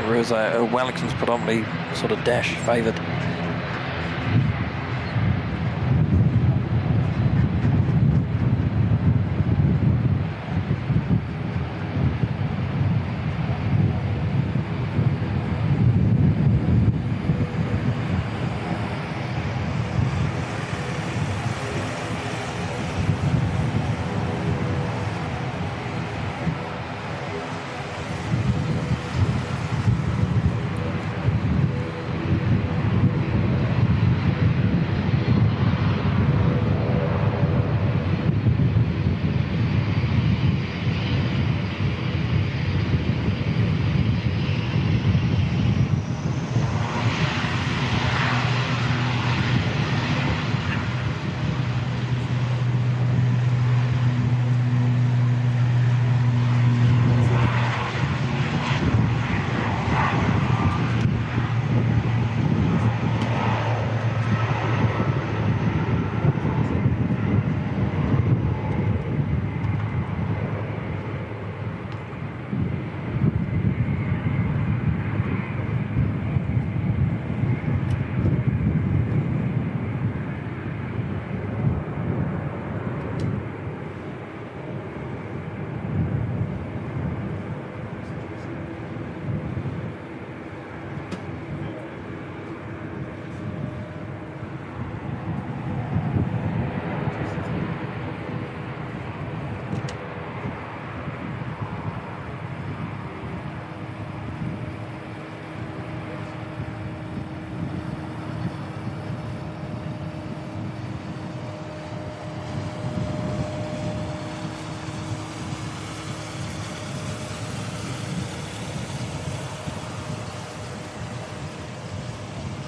Whereas Wellington's predominantly sort of dash favoured.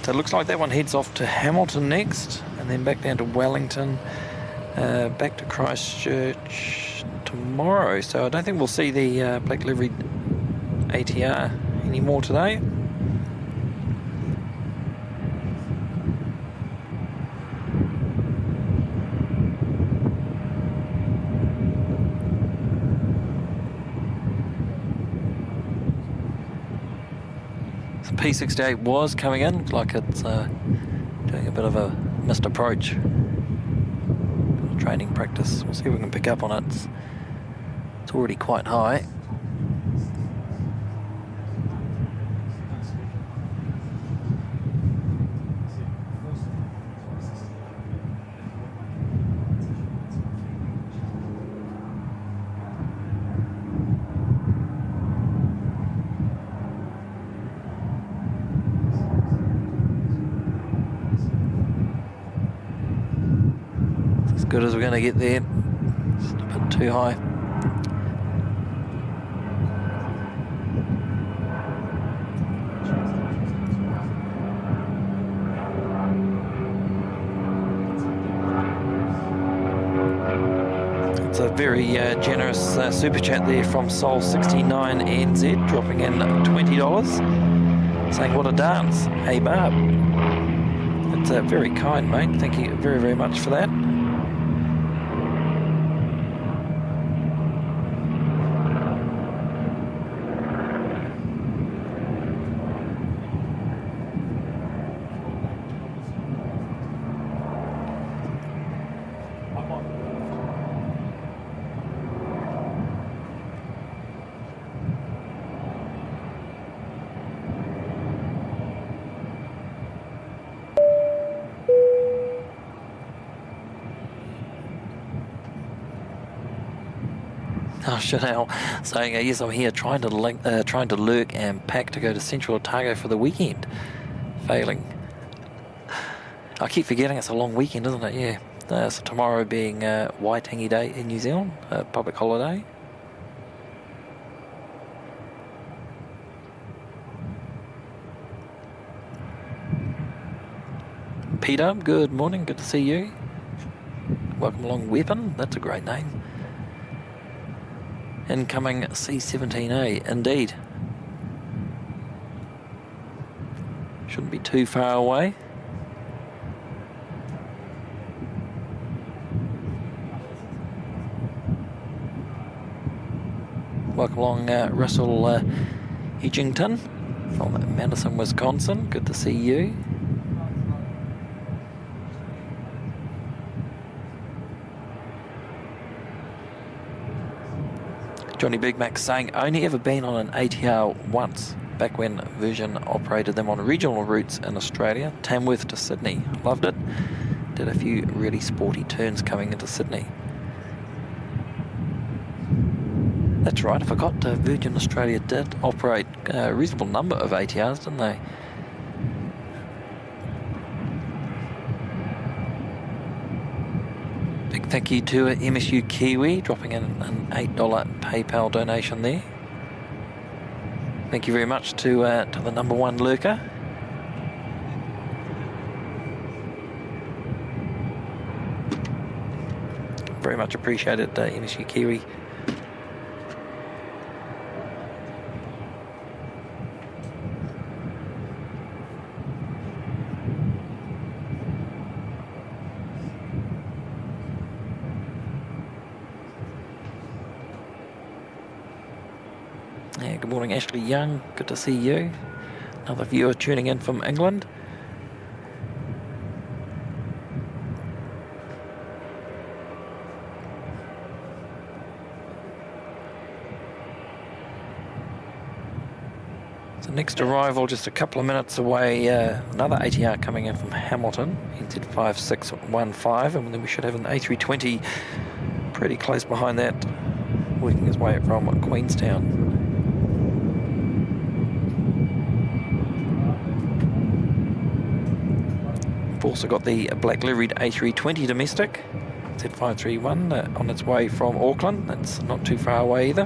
So it looks like that one heads off to Hamilton next, and then back down to Wellington, back to Christchurch tomorrow. So I don't think we'll see the black livery ATR anymore today. P68 was coming in, looks like it's doing a bit of a missed approach. Training practice, we'll see if we can pick up on it. It's already quite high. Good as we're going to get there. Just a bit too high. It's a very generous super chat there from Soul69NZ, dropping in $20, saying what a dance. Hey Barb. It's very kind, mate. Thank you very, very much for that. Oh, Chanel saying, yes, I'm here trying to lurk and pack to go to Central Otago for the weekend. Failing. I keep forgetting it's a long weekend, isn't it? Yeah. So tomorrow being Waitangi Day in New Zealand, a public holiday. Peter, good morning, good to see you. Welcome along, Weapon, that's a great name. Incoming C-17A, indeed. Shouldn't be too far away. Welcome along, Russell Edgington from Madison, Wisconsin. Good to see you. Johnny Big Mac saying, only ever been on an ATR once, back when Virgin operated them on regional routes in Australia, Tamworth to Sydney. Loved it. Did a few really sporty turns coming into Sydney. That's right, I forgot Virgin Australia did operate a reasonable number of ATRs, didn't they? Big thank you to MSU Kiwi, dropping in an $8 PayPal donation there. Thank you very much to the number one lurker. Very much appreciated, MSU Kiwi. Yeah, good morning, Ashley Young. Good to see you. Another viewer tuning in from England. So next arrival just a couple of minutes away, another ATR coming in from Hamilton, NZ5615, and then we should have an A320 pretty close behind that, working his way from Queenstown. We've also got the black liveried A320 domestic, Z531, on its way from Auckland. That's not too far away either.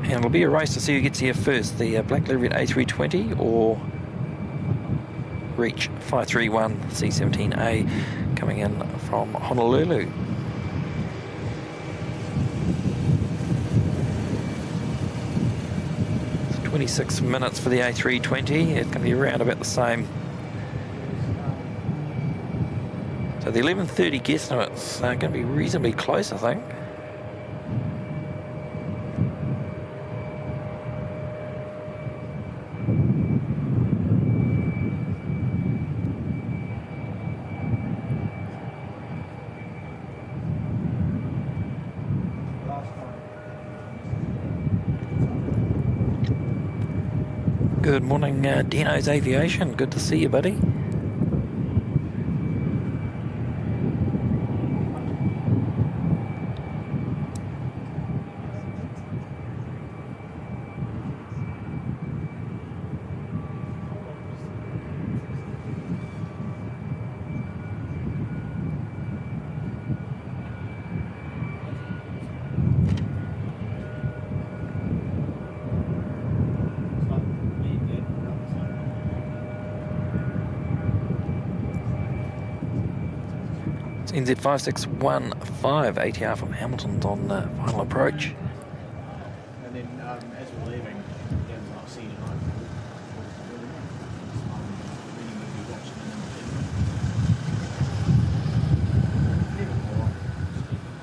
And it'll be a race to see who gets here first, the black liveried A320 or Reach 531 C-17A coming in from Honolulu. 26 minutes for the A320. It's going to be around about the same. So the 11:30 guess note's going to be reasonably close, I think. Good morning, Dino's Aviation. Good to see you, buddy. NZ5615 ATR from Hamilton's on final approach. And then as we're leaving, I'll see you tonight.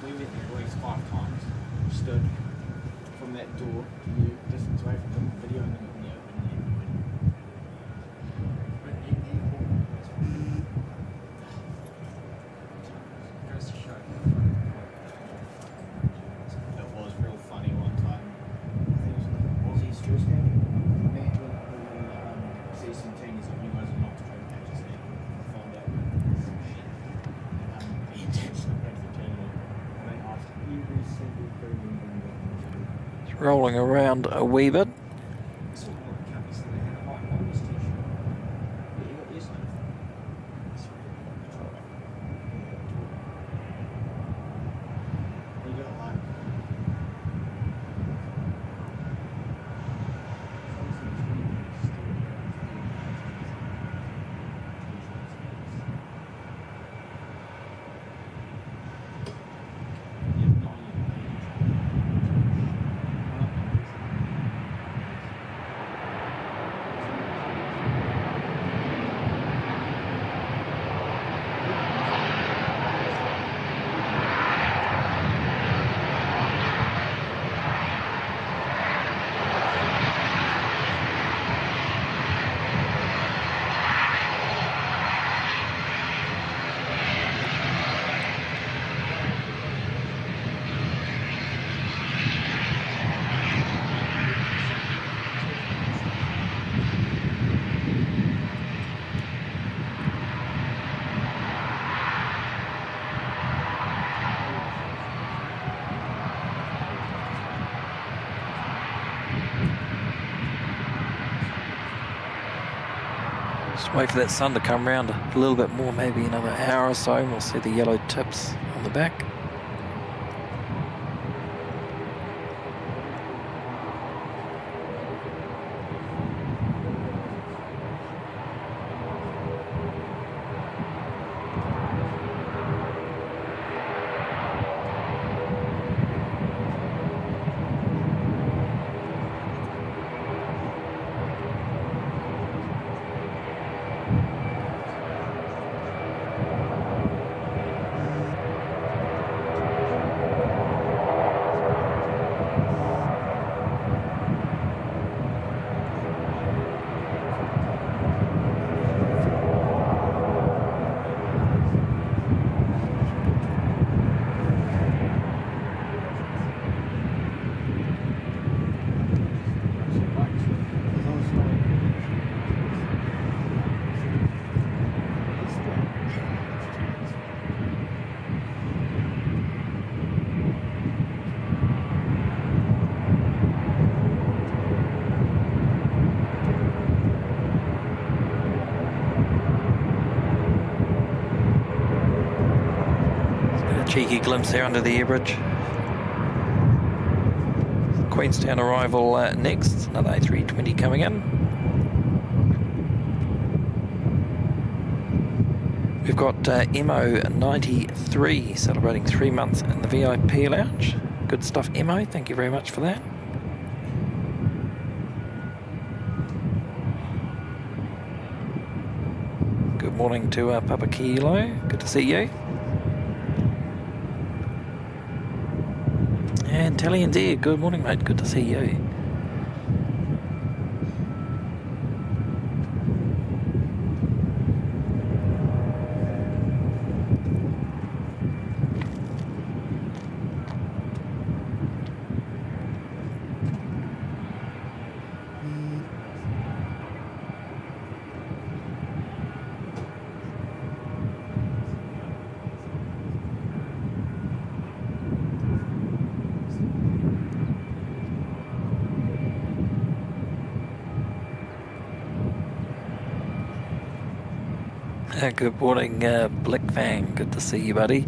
We met there at least 5 times. Stood from that door to you, distance away from them, videoing them in the open. Rolling around a wee bit. Just wait for that sun to come round a little bit more, maybe another hour or so, and we'll see the yellow tips on the back. Cheeky glimpse there under the air bridge. Queenstown arrival next, another A320 coming in. We've got MO93 celebrating 3 months in the VIP lounge. Good stuff, Mo, thank you very much for that. Good morning to Papa Kilo, good to see you. And Talian's here. Good morning, mate. Good to see you. Good morning, Blick Fang. Good to see you, buddy.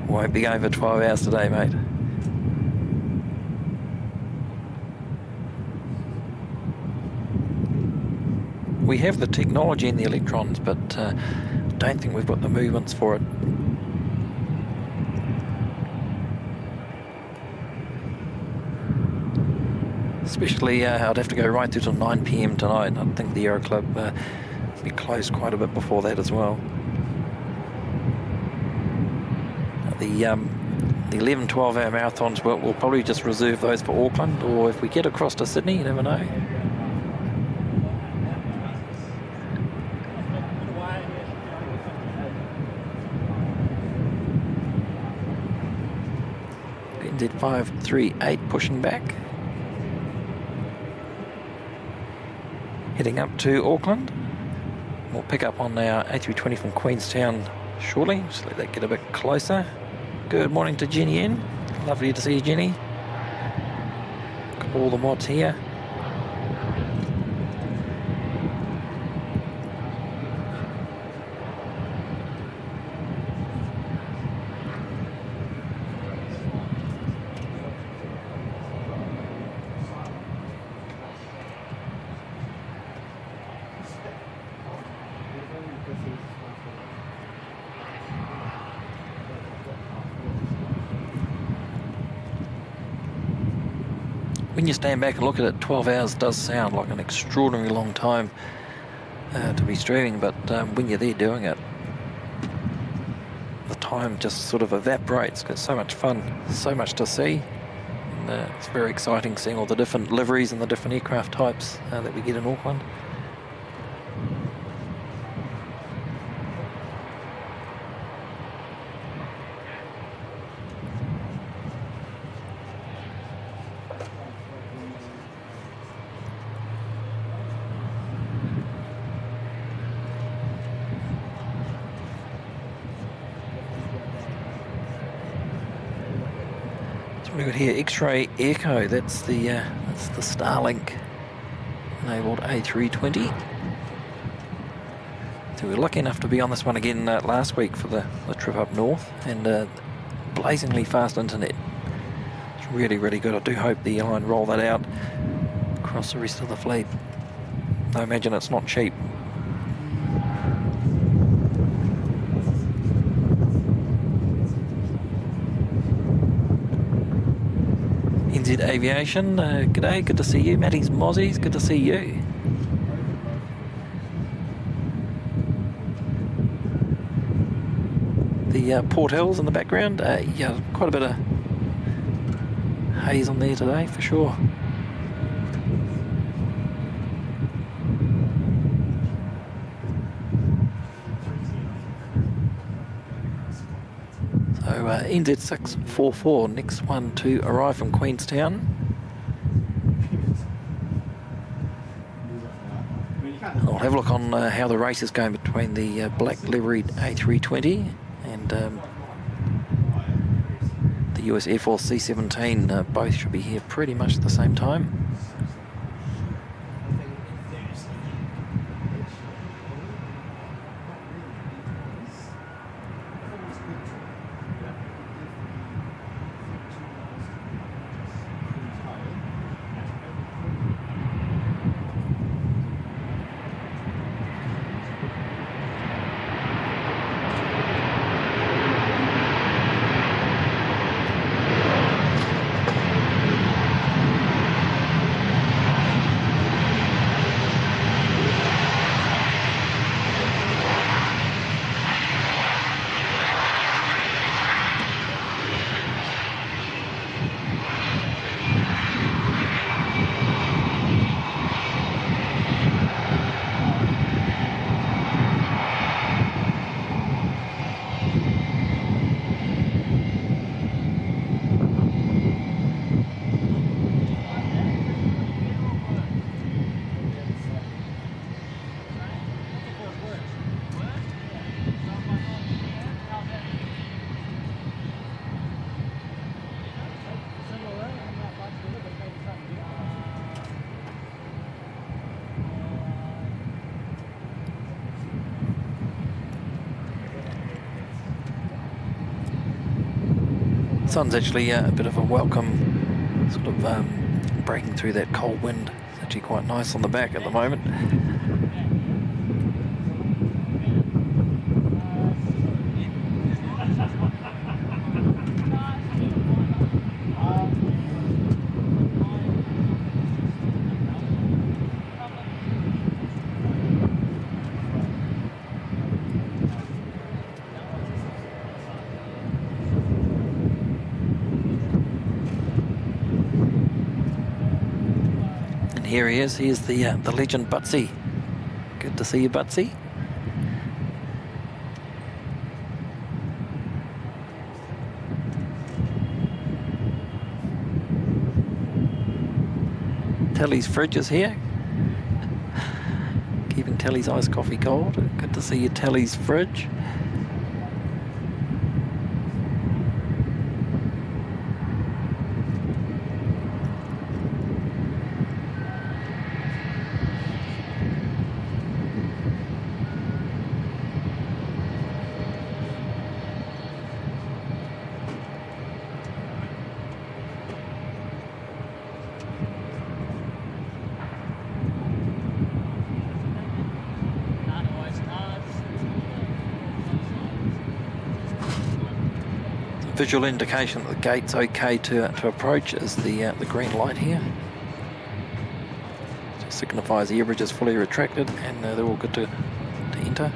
Won't be going for 12 hours today, mate. We have the technology and the electrons, but don't think we've got the movements for it. Especially, I'd have to go right through till 9 PM tonight. I think the Aero Club be closed quite a bit before that as well. The 11, 12-hour marathons, we'll probably just reserve those for Auckland, or if we get across to Sydney, you never know. NZ538 pushing back. Heading up to Auckland. We'll pick up on our A320 from Queenstown shortly. Just let that get a bit closer. Good morning to Jenny N. Lovely to see you, Jenny. Got all the mods here. When you stand back and look at it, 12 hours does sound like an extraordinarily long time to be streaming, but when you're there doing it, the time just sort of evaporates. It's so much fun, so much to see, and it's very exciting seeing all the different liveries and the different aircraft types that we get in Auckland. We've got here X-Ray Echo. That's the Starlink enabled A320. So we were lucky enough to be on this one again last week for the trip up north, and blazingly fast internet. It's really, really good. I do hope the airline roll that out across the rest of the fleet. I imagine it's not cheap. NZ Aviation, g'day, good to see you. Matty's Mozzies, good to see you. The Port Hills in the background, yeah, quite a bit of haze on there today for sure. So NZ644, next one to arrive from Queenstown. I'll have a look on how the race is going between the black liveried A320 and the US Air Force C-17. Both should be here pretty much at the same time. Sun's actually a bit of a welcome sort of breaking through that cold wind. It's actually quite nice on the back at the moment. Here he is. Here's the legend Butsy. Good to see you, Butsy. Telly's fridge is here. Keeping Telly's iced coffee cold. Good to see you, Telly's fridge. Visual indication that the gate's okay to approach is the green light here. It signifies the air bridge is fully retracted and they're all good to enter.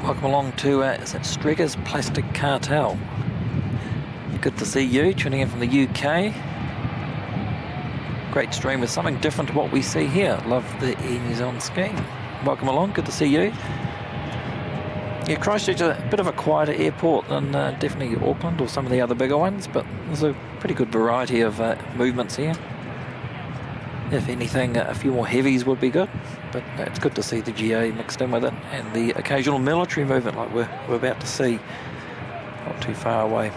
Welcome along to is it Streggers Plastic Cartel. Good to see you tuning in from the UK. Great stream with something different to what we see here. Love the Air New Zealand scheme. Welcome along, good to see you. Yeah, Christchurch is a bit of a quieter airport than definitely Auckland or some of the other bigger ones, but there's a pretty good variety of movements here. If anything, a few more heavies would be good, but it's good to see the GA mixed in with it, and the occasional military movement like we're about to see, not too far away.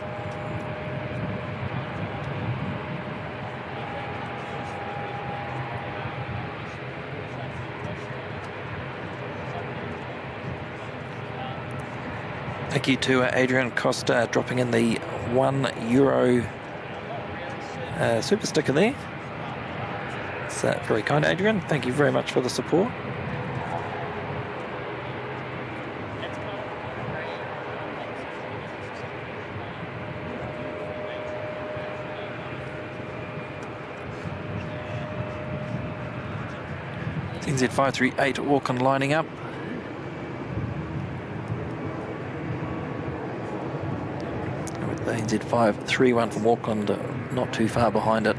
Thank you to Adrian Costa dropping in the €1 super sticker there. It's very kind, Adrian. Thank you very much for the support. NZ538 Auckland lining up. With the NZ531 from Auckland not too far behind it.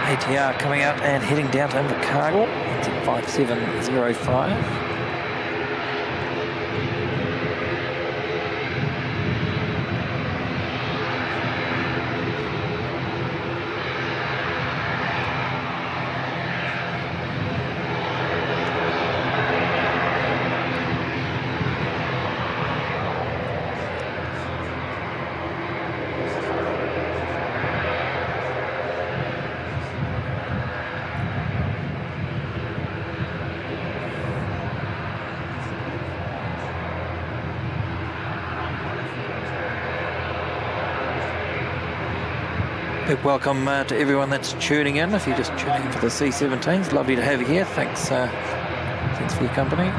ATR coming out and heading down to Invercargill. It's at 5705. Big welcome to everyone that's tuning in. If you're just tuning in for the C-17, it's lovely to have you here. Thanks for your company.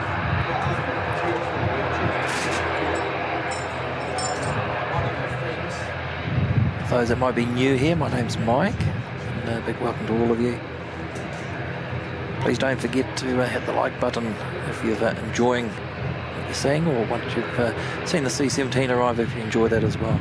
For those that might be new here, my name's Mike, and a big welcome to all of you. Please don't forget to hit the like button if you're enjoying what you're seeing, or once you've seen the C-17 arrive, if you enjoy that as well.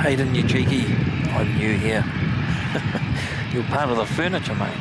Hayden, you cheeky. I'm new here. You're part of the furniture, mate.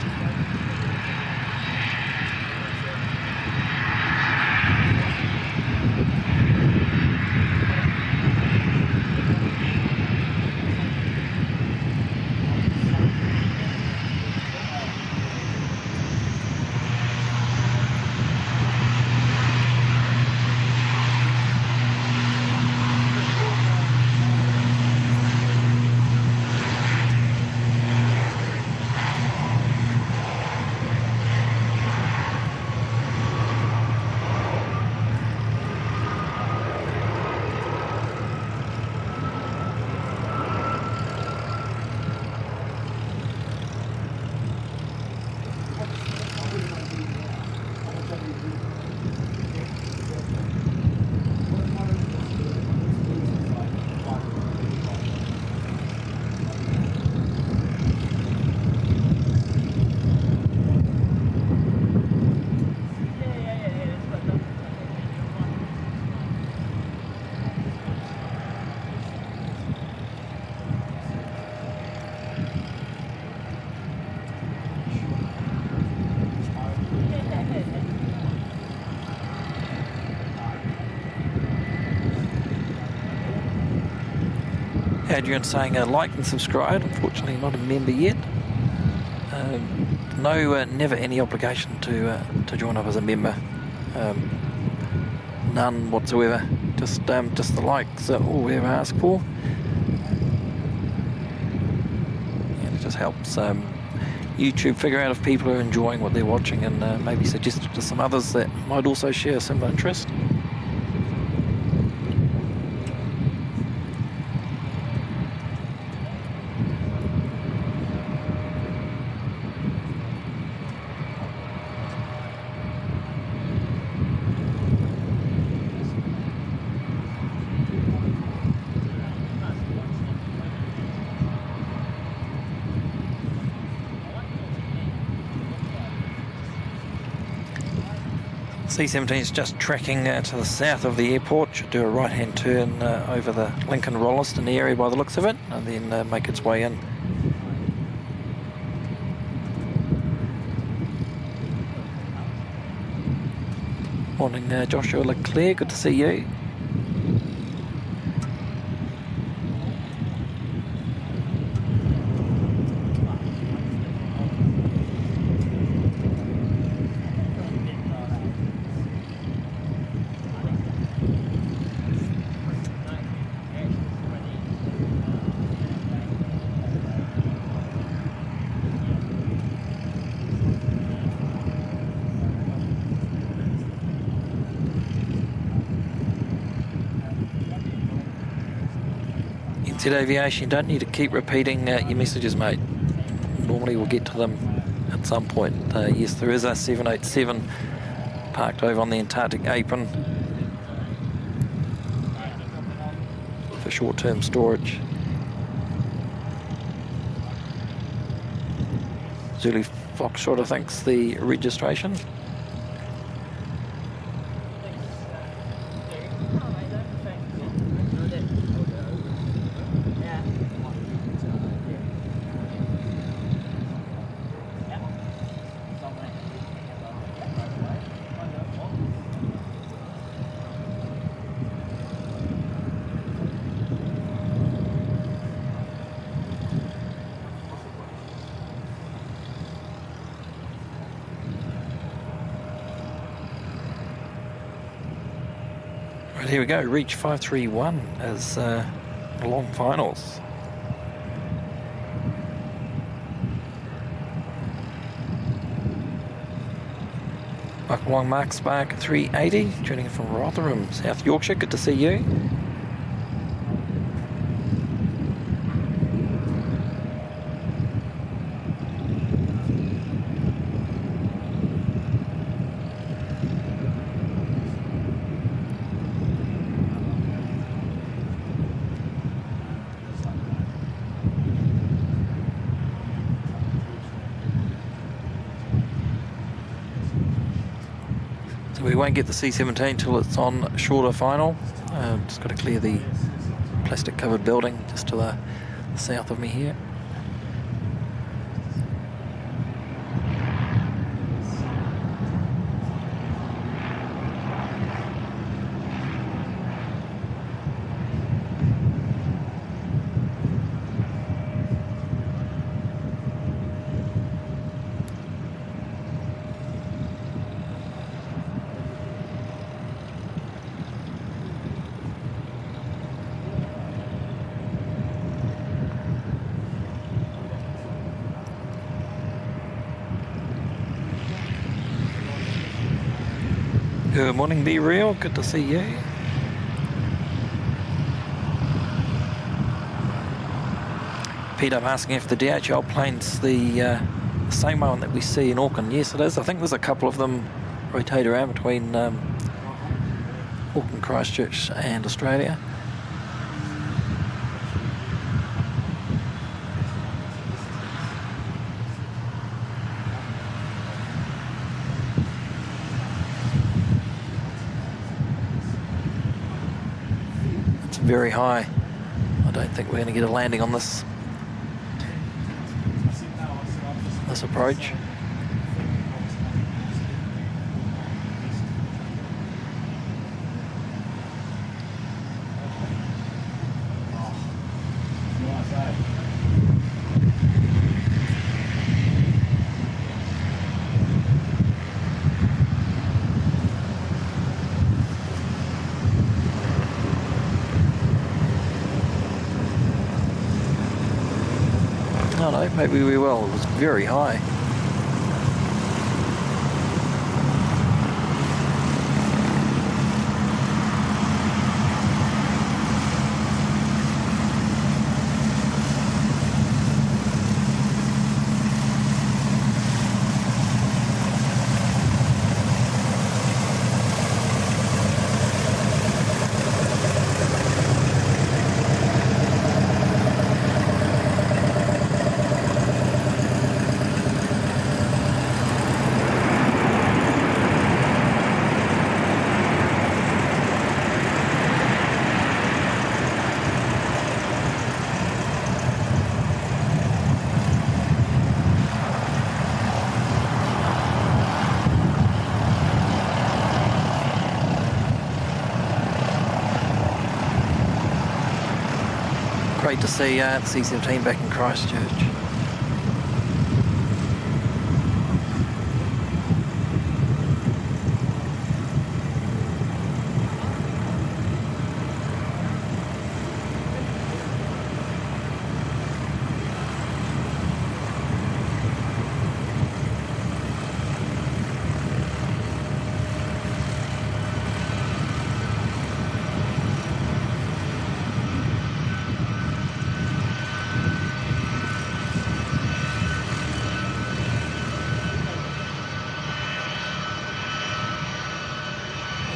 Adrian saying like and subscribe. Unfortunately, not a member yet. No, never any obligation to join up as a member. None whatsoever. Just the likes are all we ever ask for. And it just helps YouTube figure out if people are enjoying what they're watching, and maybe suggest it to some others that might also share a similar interest. C-17 is just tracking to the south of the airport. Should do a right-hand turn over the Lincoln-Rolleston area by the looks of it, and then make its way in. Morning, Joshua Leclerc. Good to see you. Aviation, you don't need to keep repeating your messages, mate. Normally we'll get to them at some point. Yes, there is a 787 parked over on the Antarctic apron for short-term storage. Zulu Foxtrot, I think's the registration. Right, here we go. Reach 531 as long finals. Welcome along, Mark Spark 380, tuning in from Rotherham, South Yorkshire. Good to see you. We won't get the C-17 till it's on shorter final. Just got to clear the plastic covered building just to the south of me here. Good morning, Be Real. Good to see you. Pete, I'm asking if the DHL plane's the same one that we see in Auckland. Yes, it is. I think there's a couple of them rotate around between Auckland, Christchurch and Australia. Very high. I don't think we're going to get a landing on this approach. So maybe we will. It was very high. Great to see the C-17 back in Christchurch.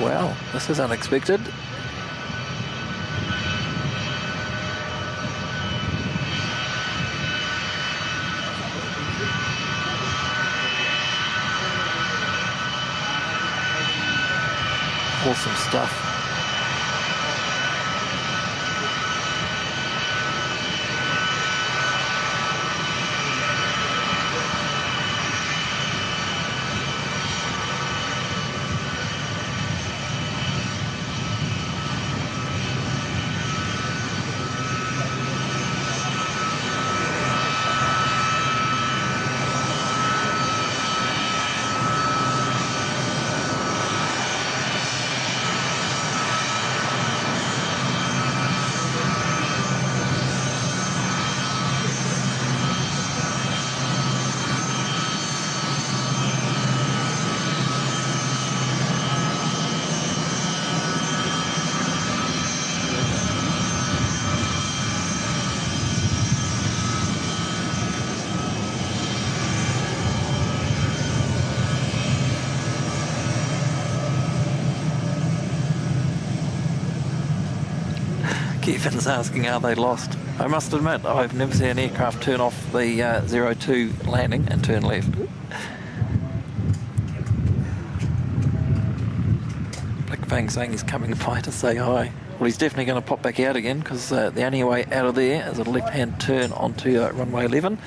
Wow, this is unexpected. Awesome stuff. Kevin's asking, are they lost? I must admit, I've never seen an aircraft turn off the 02 landing and turn left. Black Fang saying he's coming by to say hi. Well, he's definitely going to pop back out again because the only way out of there is a left-hand turn onto runway 11.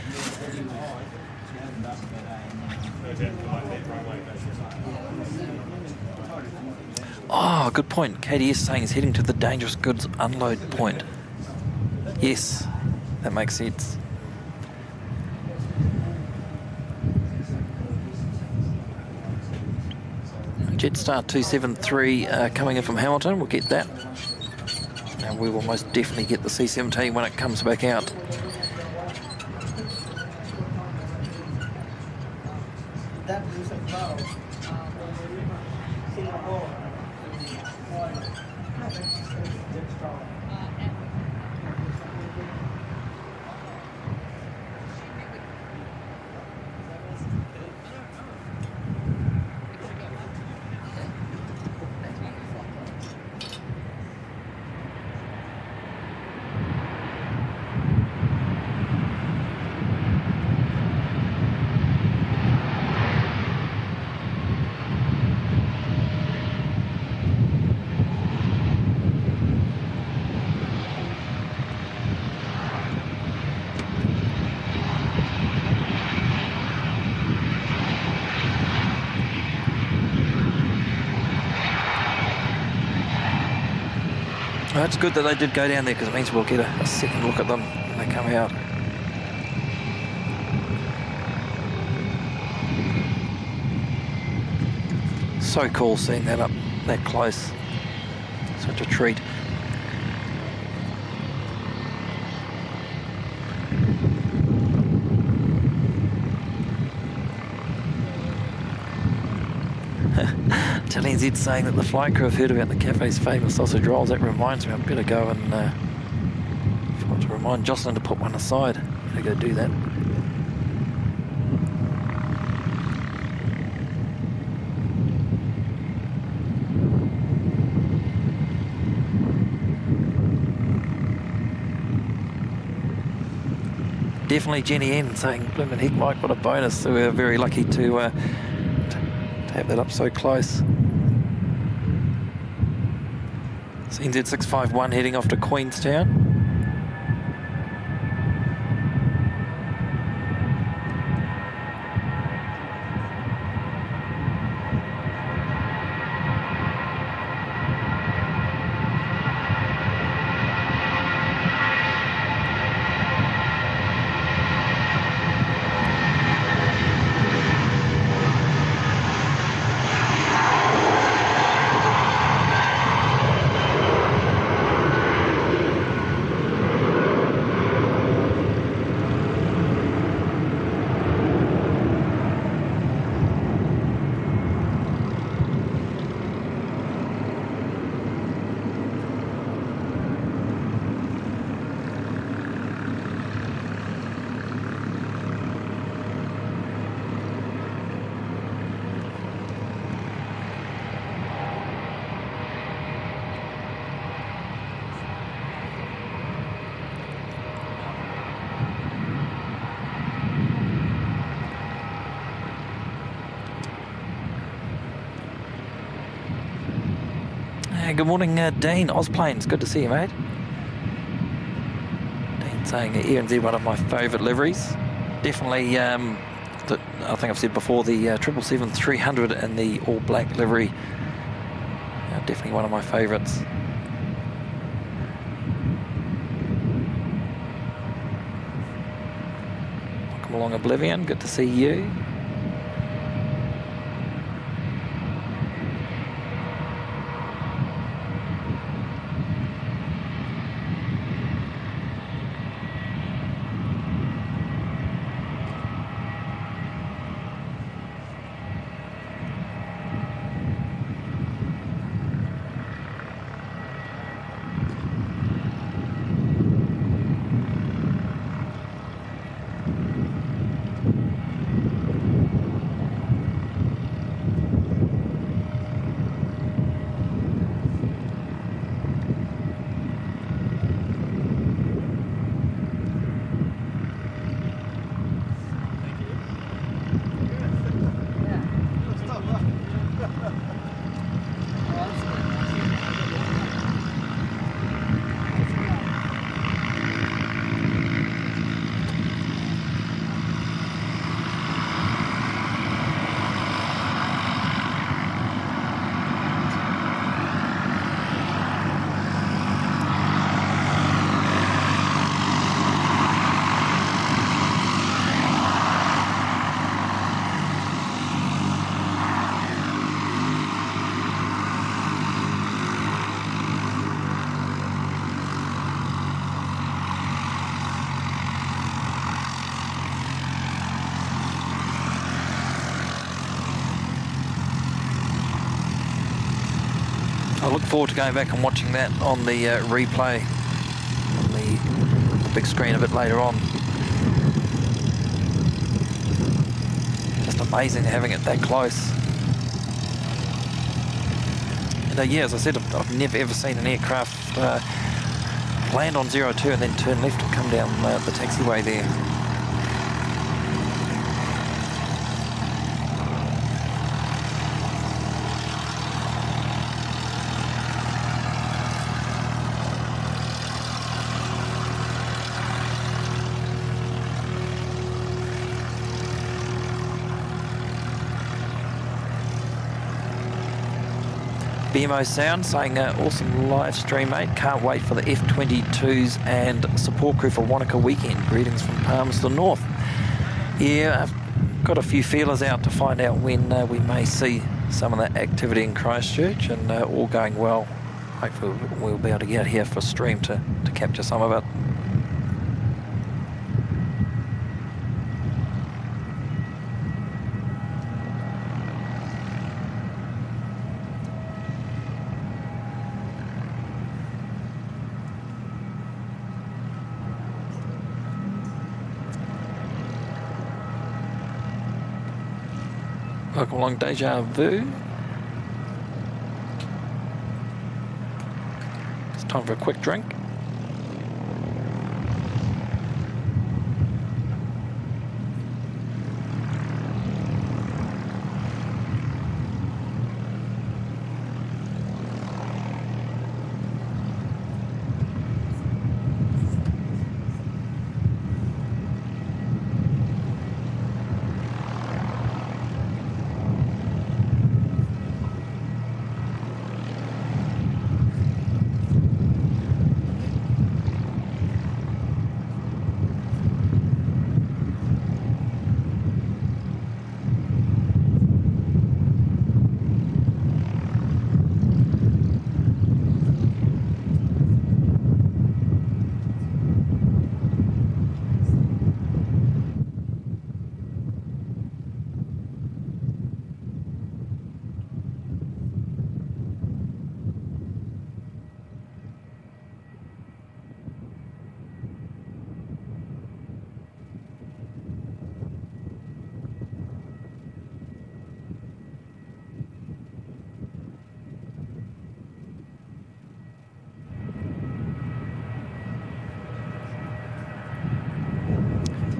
Oh, good point. KDS saying he's heading to the dangerous goods unload point. Yes, that makes sense. Jetstar 273 coming in from Hamilton. We'll get that. And we will most definitely get the C-17 when it comes back out. Well, it's good that they did go down there because it means we'll get a second look at them when they come out. So cool seeing that up that close. Such a treat. Italian Z saying that the flight crew have heard about the cafe's famous sausage rolls. That reminds me, I better go and forgot to remind Jocelyn to put one aside. Better go do that. Definitely Jenny N saying, "Blimmin' heck, Mike, what a bonus." So we're very lucky to have that up so close. So NZ651 heading off to Queenstown. Good morning, Dean Ozplanes. Good to see you, mate. Dean saying ENZ, one of my favourite liveries. Definitely, I think I've said before, the 777-300 and the all black livery. Definitely one of my favourites. Welcome along, Oblivion. Good to see you. I look forward to going back and watching that on the replay, on the big screen a bit later on. Just amazing having it that close. And yeah, as I said, I've never ever seen an aircraft land on 02 and then turn left and come down the taxiway there. BMO Sound saying awesome live stream, mate. Can't wait for the F-22s and support crew for Wanaka weekend. Greetings from Palmerston North. Yeah, I've got a few feelers out to find out when we may see some of that activity in Christchurch, and all going well. Hopefully we'll be able to get here for stream to capture some of it. Welcome along, Deja Vu. It's time for a quick drink.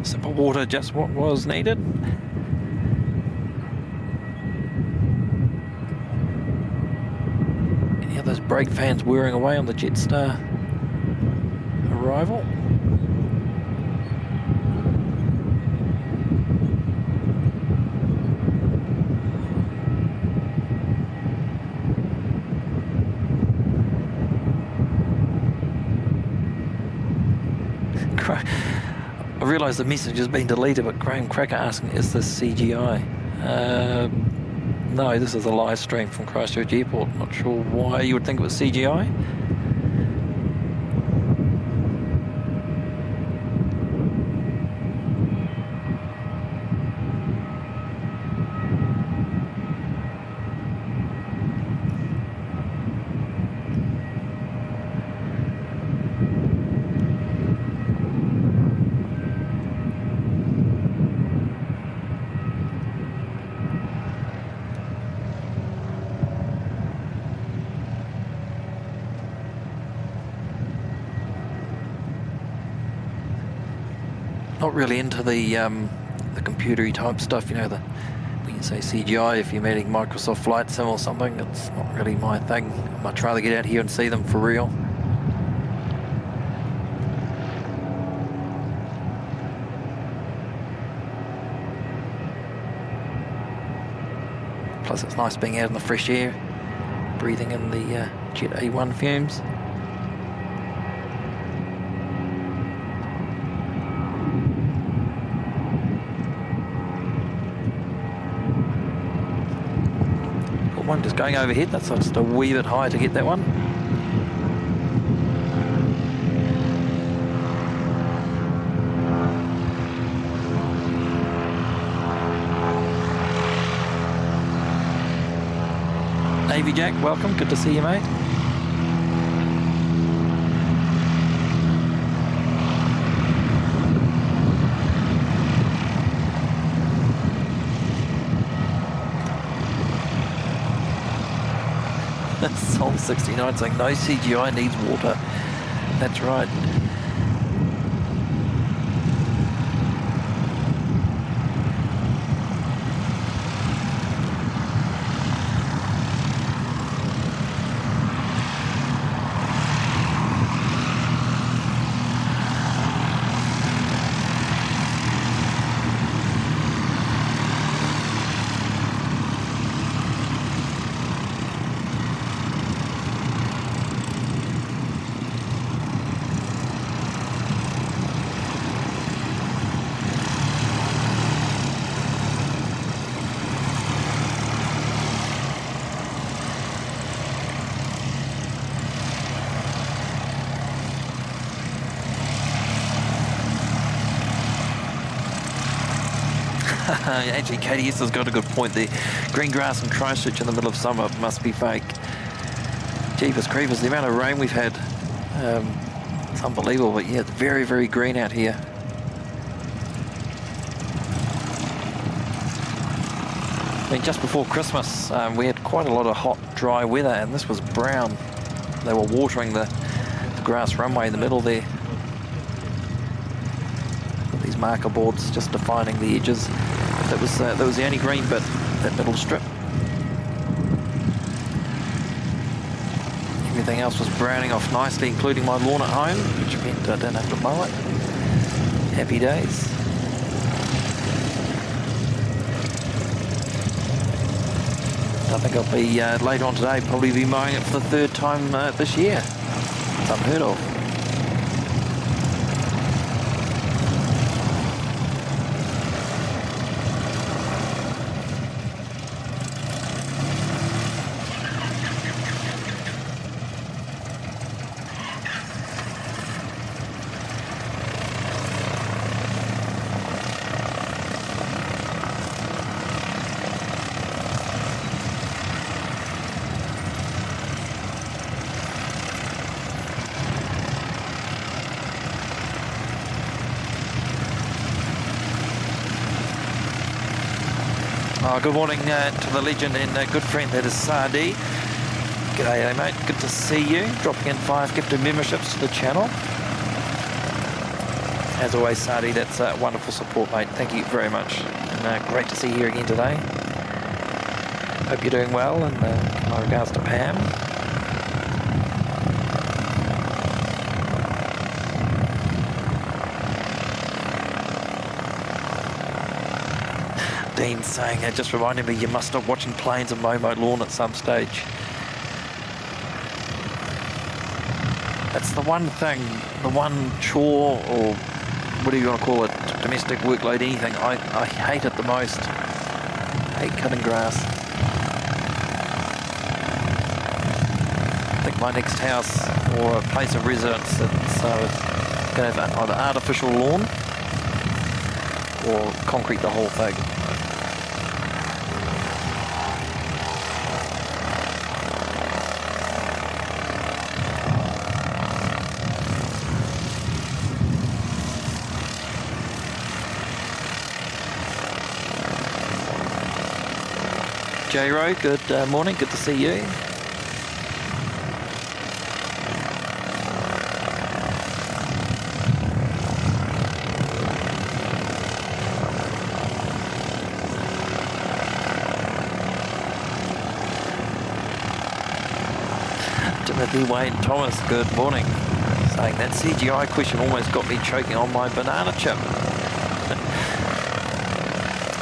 Sip of water, just what was needed. Any of those brake fans whirring away on the Jetstar arrival? I realise the message has been deleted, but Graham Cracker asking, is this CGI? No, this is a live stream from Christchurch Airport. Not sure why you would think it was CGI. Not really into the computery type stuff, you know, when you say CGI, if you're meeting Microsoft Flight Sim or something, it's not really my thing. I'd much rather get out here and see them for real. Plus it's nice being out in the fresh air, breathing in the Jet A1 fumes. One just going overhead, that's just a wee bit high to get that one. Navy Jack, welcome, good to see you, mate. Soul 69 saying no CGI needs water. That's right. Actually, Katie has got a good point there. Green grass and Christchurch in the middle of summer must be fake. Jeepers creepers, the amount of rain we've had, it's unbelievable, but yeah, it's very, very green out here. I mean, just before Christmas, we had quite a lot of hot, dry weather, and this was brown. They were watering the grass runway in the middle there. With these marker boards just defining the edges. That was the only green bit, that middle strip. Everything else was browning off nicely, including my lawn at home, which meant I didn't have to mow it. Happy days. I think I'll be later on today, probably be mowing it for the third time this year. It's unheard of. Good morning to the legend and good friend that is Sadi. G'day mate, good to see you. Dropping in 5 gifted memberships to the channel. As always Sadi, that's wonderful support mate, thank you very much. And great to see you here again today. Hope you're doing well, and my regards to Pam. Dean saying, it just reminded me you must stop watching planes and mow my lawn at some stage. That's the one thing, the one chore, or whatever you want to call it, domestic workload, anything, I hate it the most. I hate cutting grass. I think my next house, or a place of residence, it's going to have either artificial lawn, or concrete the whole thing. J-Ro, good morning, good to see you. Timothy Wayne Thomas, good morning. Saying that CGI question almost got me choking on my banana chip.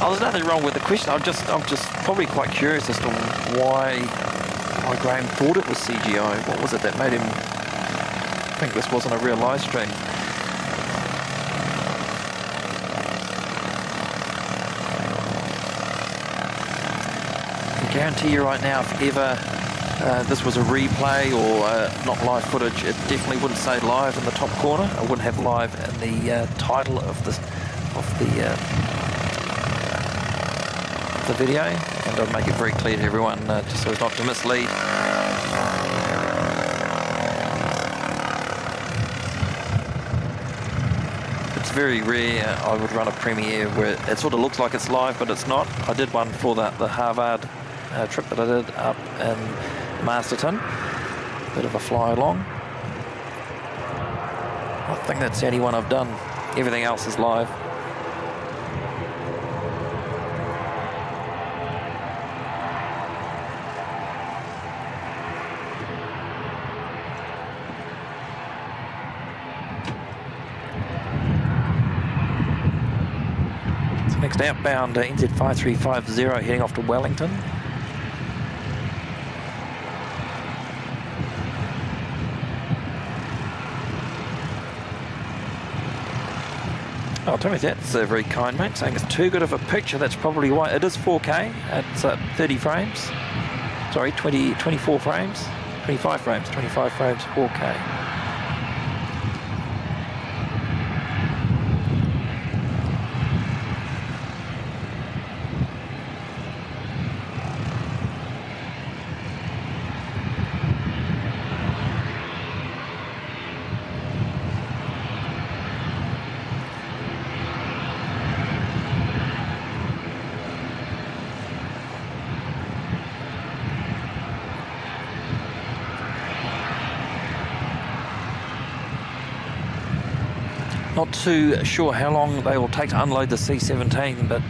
Oh, there's nothing wrong with the question. I'm just probably quite curious as to why Graham thought it was CGI. What was it that made him think this wasn't a real live stream? I can guarantee you right now, if ever this was a replay or not live footage, it definitely wouldn't say live in the top corner. I wouldn't have live in the title of the video, and I'll make it very clear to everyone just so as not to mislead. It's very rare I would run a premiere where it sort of looks like it's live but it's not. I did one for the Harvard trip that I did up in Masterton, bit of a fly along. I think that's the only one I've done. Everything else is live. Next outbound NZ5350 heading off to Wellington. Oh, Timmy, that's very kind, mate, saying it's too good of a picture. That's probably why. It is 4K. It's 30 frames. Sorry, 24 frames. 25 frames. 25 frames, 4K. Not too sure how long they will take to unload the C-17, but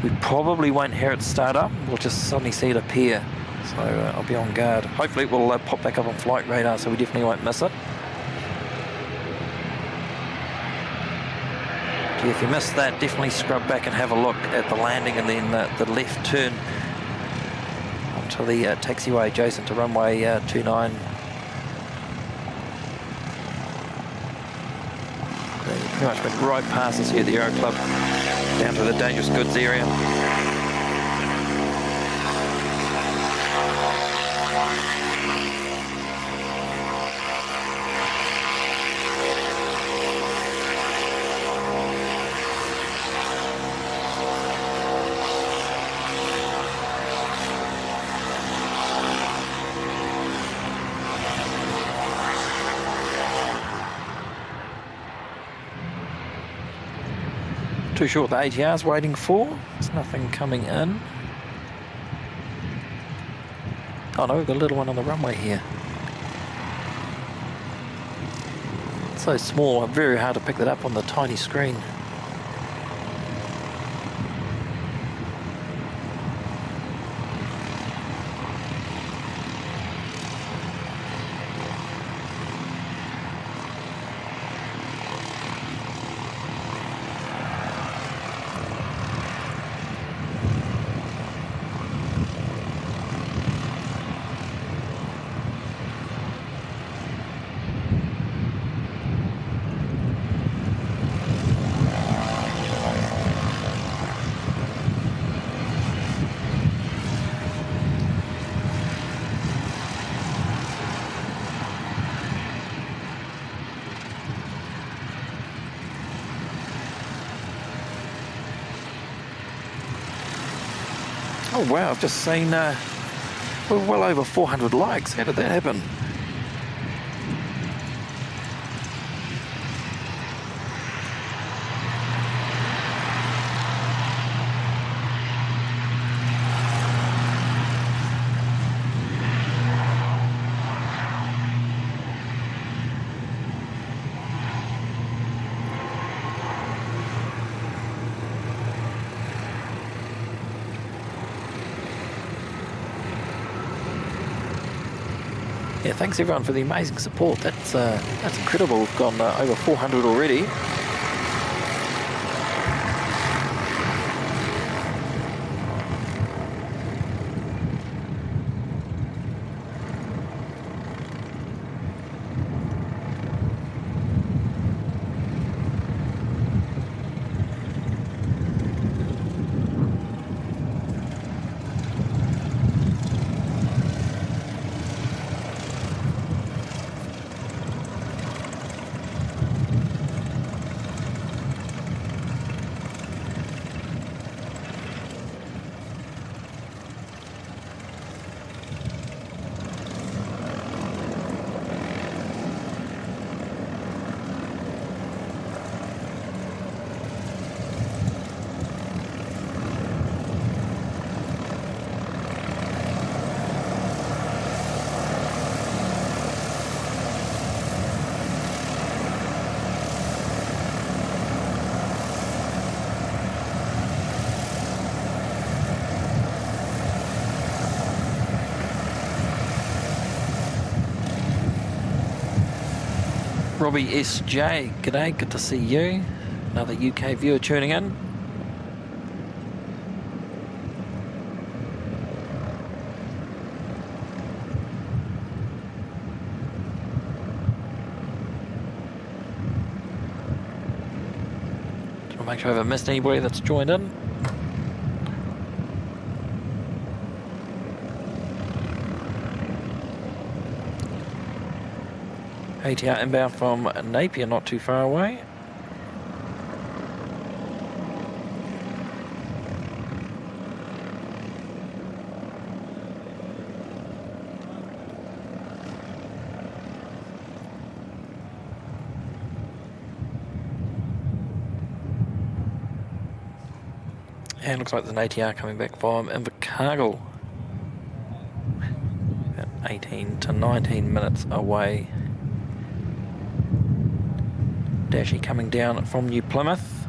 we probably won't hear it start up. We'll just suddenly see it appear. So I'll be on guard. Hopefully it will pop back up on flight radar, so we definitely won't miss it. Gee, if you missed that, definitely scrub back and have a look at the landing and then the left turn onto the taxiway adjacent to runway 29. Pretty much went right past us here at the Aero Club, down to the dangerous goods area. Too sure what the ATR's waiting for. There's nothing coming in. Oh no, we've got a little one on the runway here. It's so small, very hard to pick that up on the tiny screen. Oh wow, I've just seen we're well over 400 likes. How did that happen? Yeah, thanks everyone for the amazing support. That's incredible. We've gone over 400 already. Robbie SJ, g'day, good to see you. Another UK viewer tuning in. Just want to make sure I haven't missed anybody that's joined in. ATR inbound from Napier, not too far away. And looks like there's an ATR coming back from Invercargill. About 18 to 19 minutes away. Dashy coming down from New Plymouth.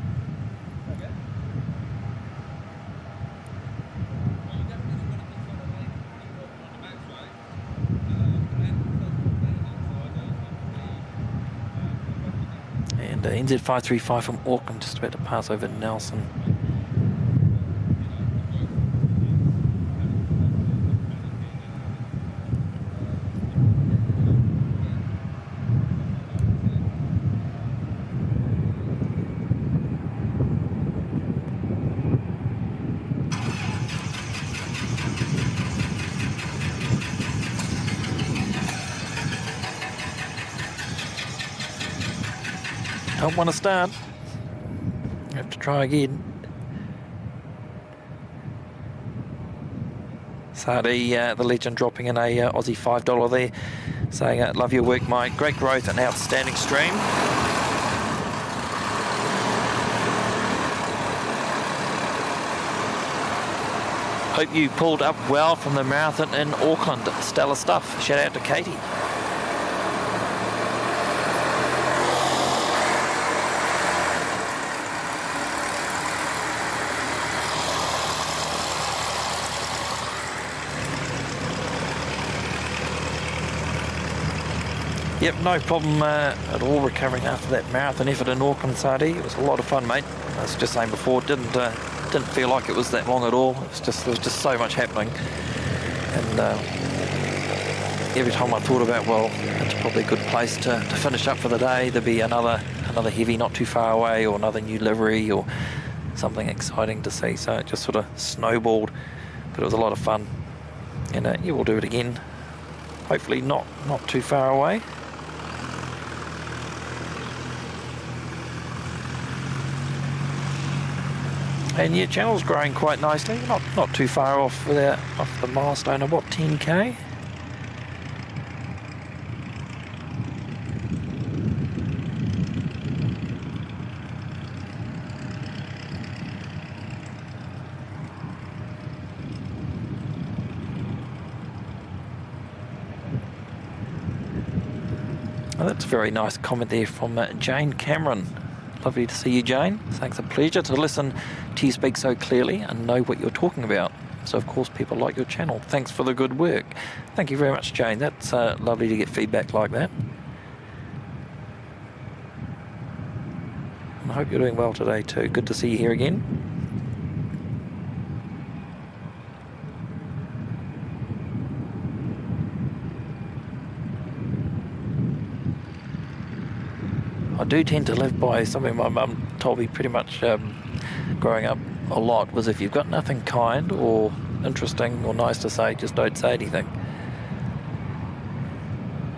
And NZ535 from Auckland just about to pass over Nelson. Don't want to start. Have to try again. Sadi, the legend, dropping in a Aussie $5 there, saying, love your work, Mike. Great growth and outstanding stream. Hope you pulled up well from the marathon in Auckland. Stellar stuff. Shout out to Katie. Yep, no problem at all recovering after that marathon effort in Auckland, Sadi. It was a lot of fun, mate. I was just saying before, didn't feel like it was that long at all. There was just so much happening, and every time I thought about, well, it's probably a good place to finish up for the day. There'd be another heavy not too far away, or another new livery, or something exciting to see. So it just sort of snowballed, but it was a lot of fun, and yeah, we'll do it again. Hopefully not too far away. And yeah, channel's growing quite nicely, not too far off the milestone of what, 10k? Oh, that's a very nice comment there from Jane Cameron. Lovely to see you, Jane. Thanks, a pleasure to listen to you speak so clearly and know what you're talking about. So, of course, people like your channel. Thanks for the good work. Thank you very much, Jane. That's lovely to get feedback like that. And I hope you're doing well today too. Good to see you here again. I do tend to live by something my mum told me pretty much growing up a lot, was if you've got nothing kind or interesting or nice to say, just don't say anything.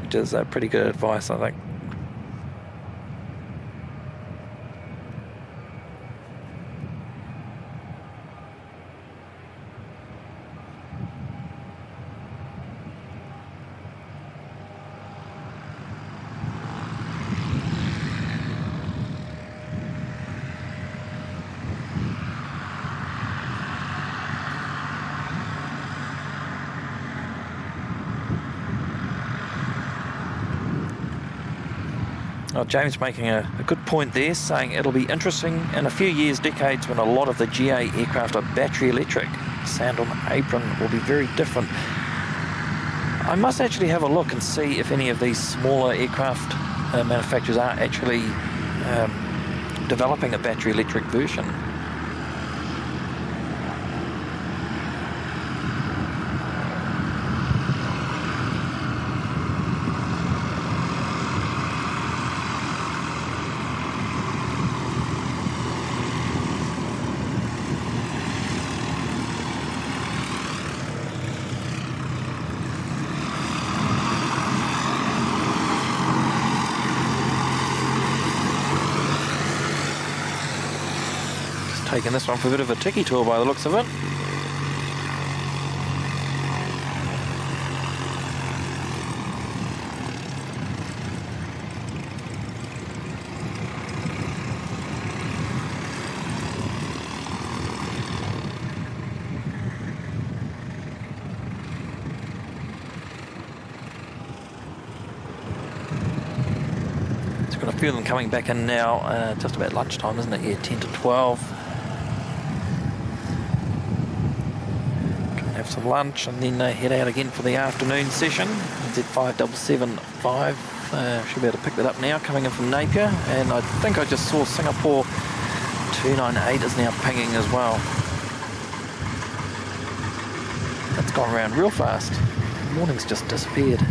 Which is pretty good advice, I think. Well, James making a good point there, saying it'll be interesting in a few years, decades, when a lot of the GA aircraft are battery electric. Sound on the apron will be very different. I must actually have a look and see if any of these smaller aircraft manufacturers are actually developing a battery electric version. Taking this one for a bit of a tiki tour by the looks of it. got a few of them coming back in now, just about lunchtime, isn't it? Yeah, 10 to 12. Can have some lunch and then head out again for the afternoon session. It's at 5775. Should be able to pick that up now, coming in from Napier. And I think I just saw Singapore 298 is now pinging as well. That's gone around real fast. The morning's just disappeared.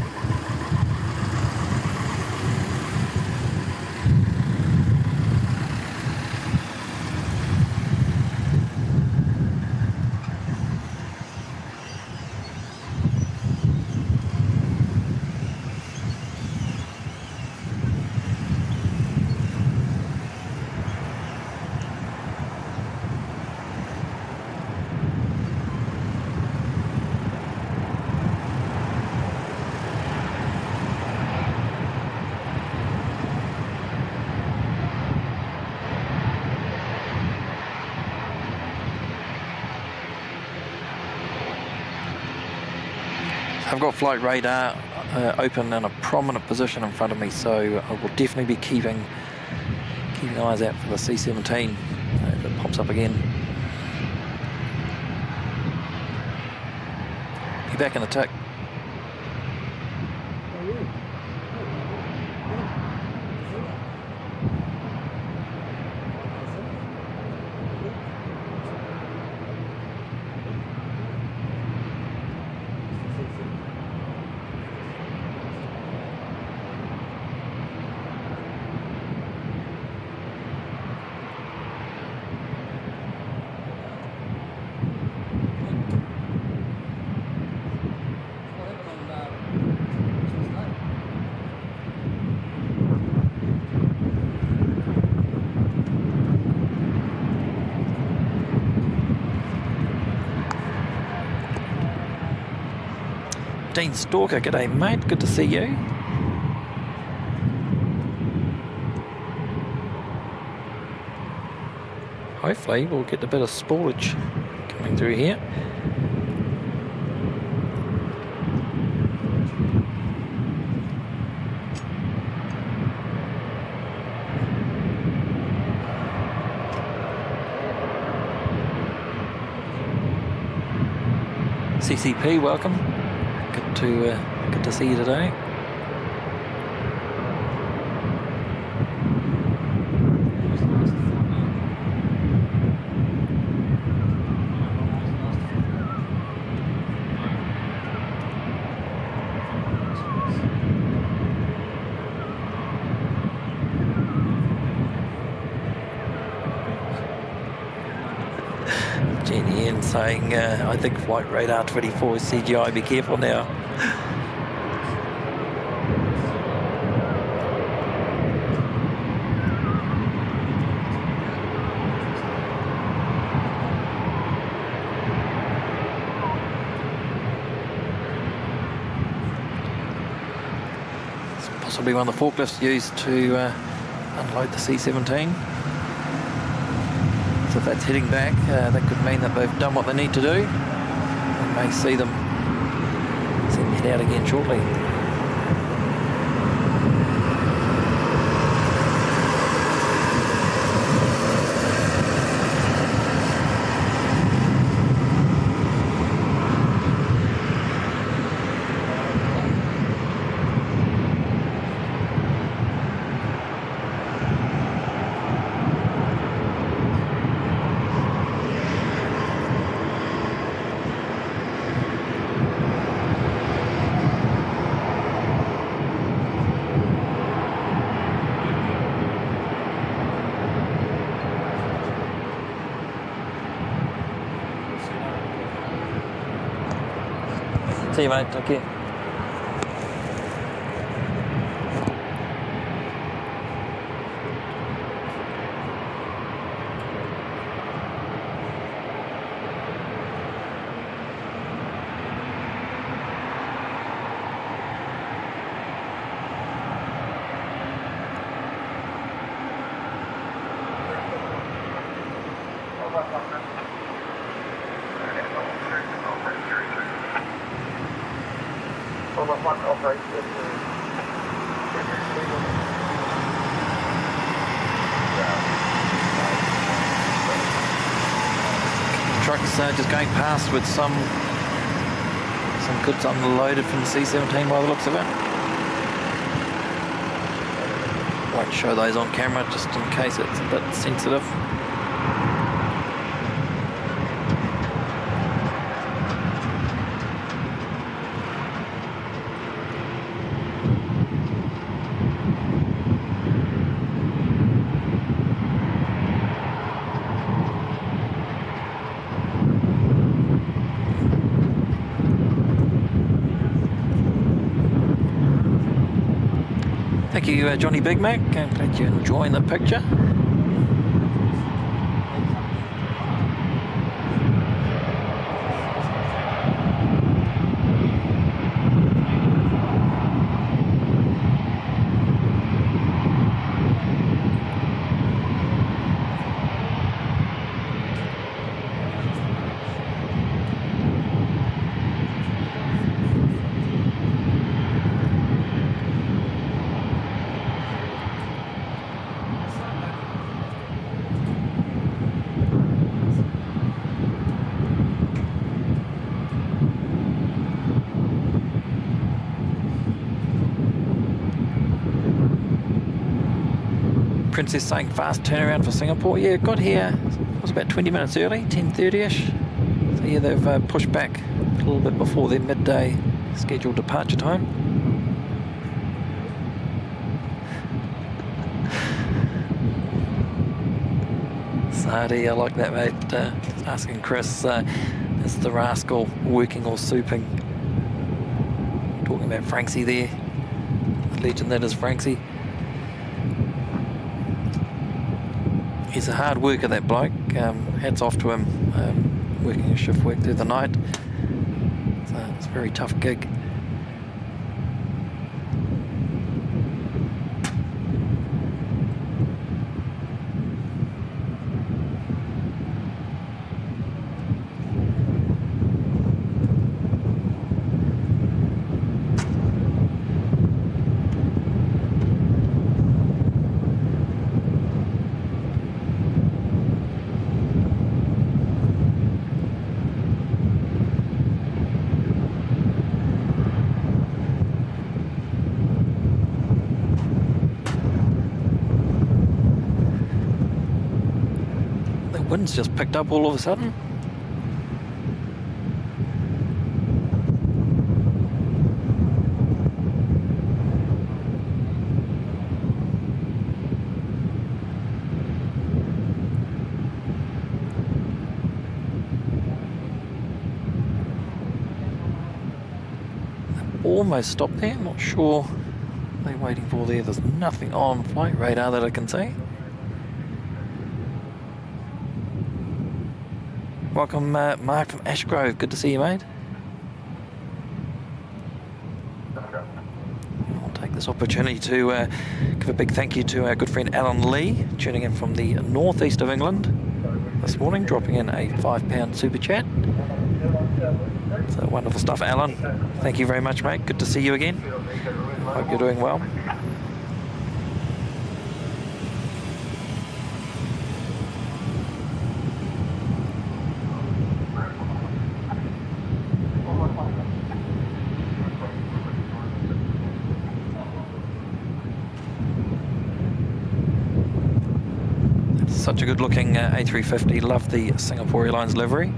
I've got flight radar open in a prominent position in front of me, so I will definitely be keeping eyes out for the C-17 if it pops up again. Be back in a tick. Dean Stalker, g'day mate, good to see you. Hopefully we'll get a bit of spoilage coming through here. CCP, welcome. Good to see you today. Jenny N saying, I think Flight Radar 24 is CGI, be careful now. It's possibly one of the forklifts used to unload the C-17. So if that's heading back, that could mean that they've done what they need to do. We may see them head out again shortly. See you, mate. Take care. trucks just going past with some goods unloaded from the C-17 by the looks of it. Won't show those on camera just in case it's a bit sensitive. Thank you, Johnny Big Mac. I'm glad you're enjoying the picture. Princess saying fast turnaround for Singapore. Yeah, got here, it was about 20 minutes early, 10:30ish. So yeah, they've pushed back a little bit before their midday scheduled departure time. Sardi, I like that, mate. Asking Chris, is the rascal working or souping? Talking about Franksy there, the legend that is Franksy. He's a hard worker, that bloke. Hats off to him, working a shift work through the night. So it's a very tough gig. Wind's just picked up all of a sudden. They've almost stopped there. I'm not sure what they're waiting for there. There's nothing on flight radar that I can see. Welcome, Mark from Ashgrove. Good to see you, mate. I'll take this opportunity to give a big thank you to our good friend Alan Lee, tuning in from the northeast of England this morning, dropping in a £5 super chat. So wonderful stuff, Alan. Thank you very much, mate. Good to see you again. Hope you're doing well. Such a good looking A350, love the Singapore Airlines livery.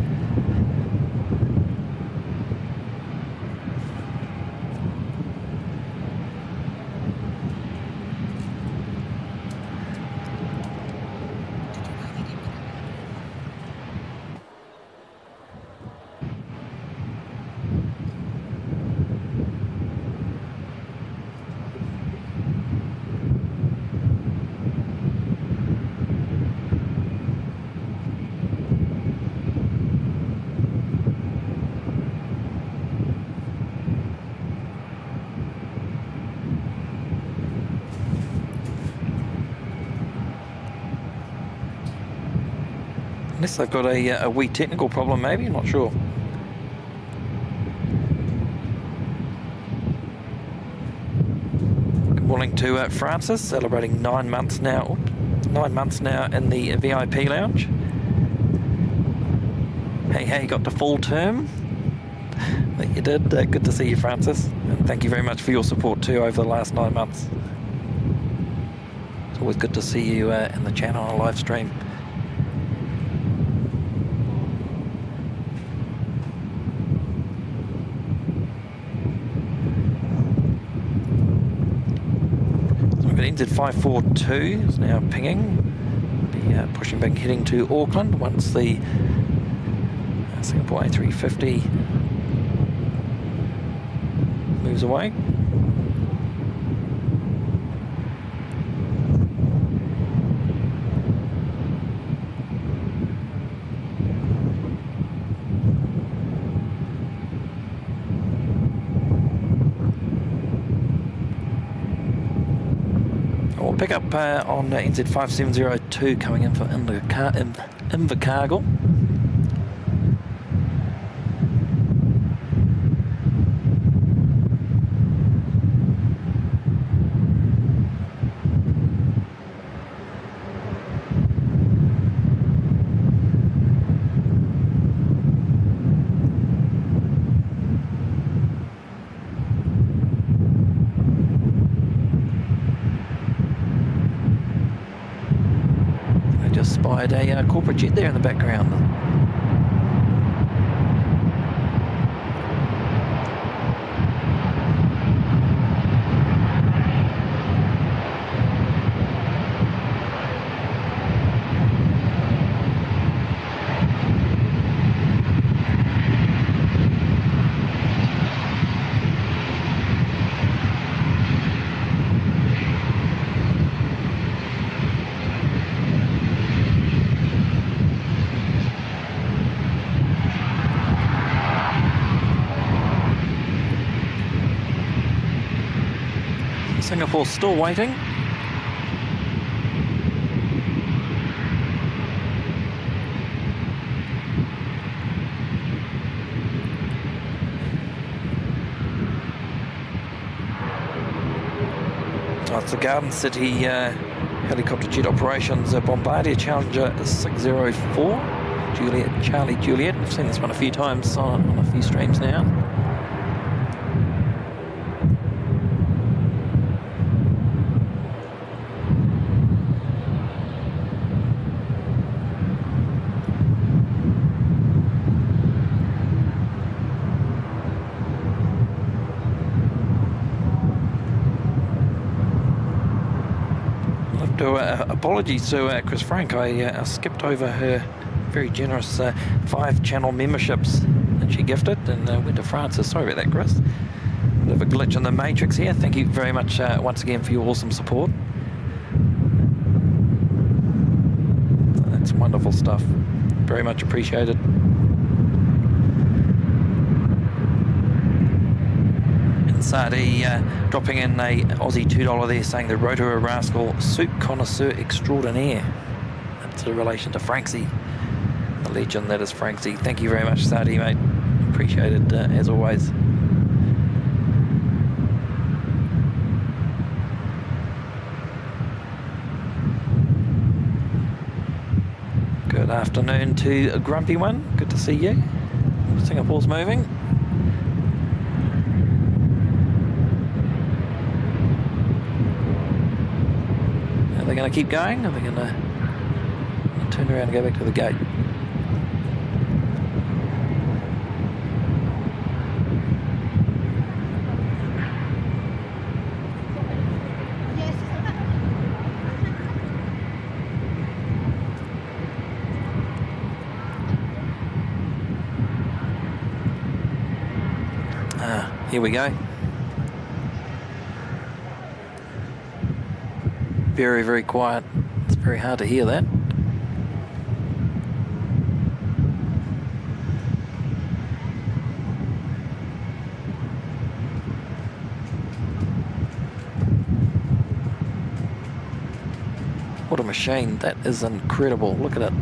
Unless they've got a wee technical problem, maybe, I'm not sure. Good morning to Francis, celebrating 9 months now. 9 months now in the VIP lounge. Hey, got to full term. But you did. Good to see you, Francis. And thank you very much for your support too over the last 9 months. It's always good to see you in the channel on a live stream. So we've got NZ542 is now pinging. Be pushing back, heading to Auckland once the Singapore A350 moves away. We'll pick up on NZ5702 coming in for Invercargill. Spied a corporate jet there in the background. Singapore still waiting. Oh, it's the Garden City helicopter jet operations Bombardier Challenger 604 Juliet Charlie Juliet. I've seen this one a few times on a few streams now. Apologies to Chris Frank, I skipped over her very generous 5-channel memberships that she gifted and went to Francis. Sorry about that, Chris. Bit of a glitch in the matrix here. Thank you very much once again for your awesome support. That's wonderful stuff. Very much appreciated. Sadi dropping in a Aussie $2 there, saying the Rotorua Rascal soup connoisseur extraordinaire. That's in relation to Franksy, the legend that is Franksy. Thank you very much, Sadi, mate. Appreciate it as always. Good afternoon to a Grumpy One. Good to see you. Singapore's moving. Are they going to keep going? Are they going to turn around and go back to the gate? Here we go. Very, very quiet. It's very hard to hear that. What a machine. That is incredible. Look at it.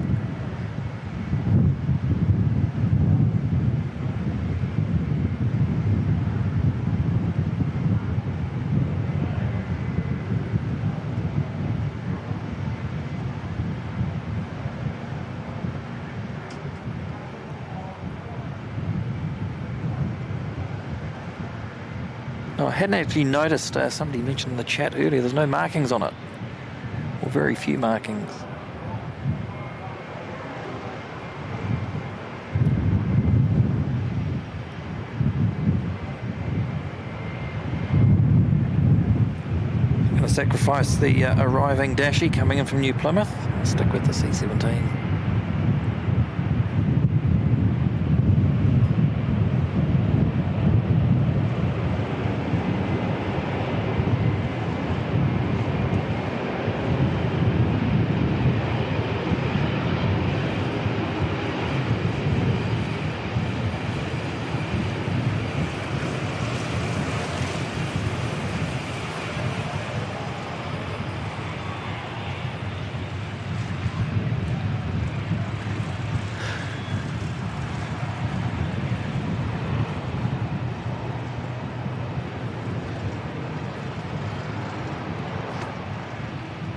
No, I hadn't actually noticed. Somebody mentioned in the chat earlier, there's no markings on it. Or very few markings. Going to sacrifice the arriving Dashi coming in from New Plymouth. Stick with the C-17.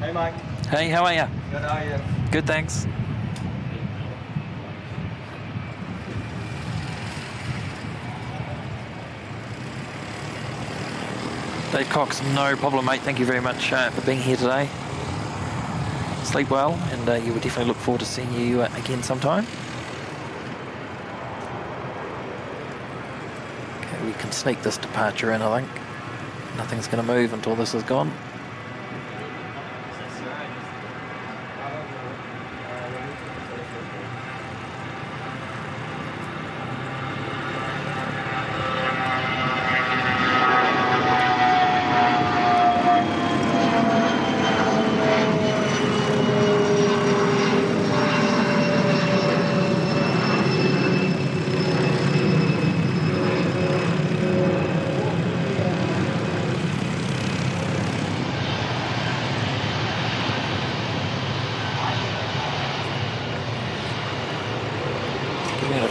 Hey Mike. Hey, how are you? Good, how are you? Good, thanks. Dave Cox, no problem, mate. Thank you very much for being here today. Sleep well, and you would definitely look forward to seeing you again sometime. Okay, we can sneak this departure in, I think. Nothing's going to move until this is gone.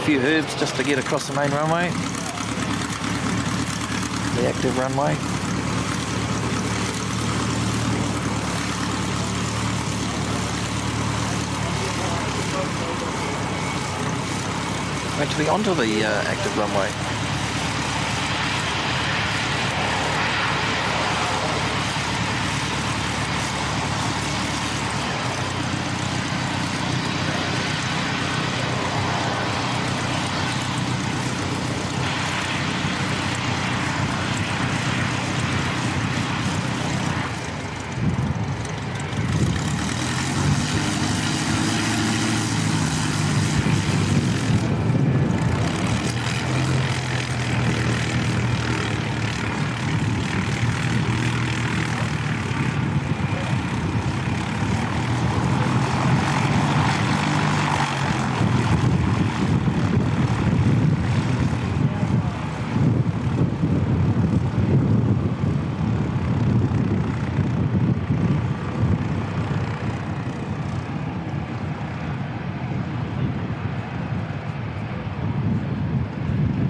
Few herbs just to get across the main runway, the active runway. Actually onto the active runway.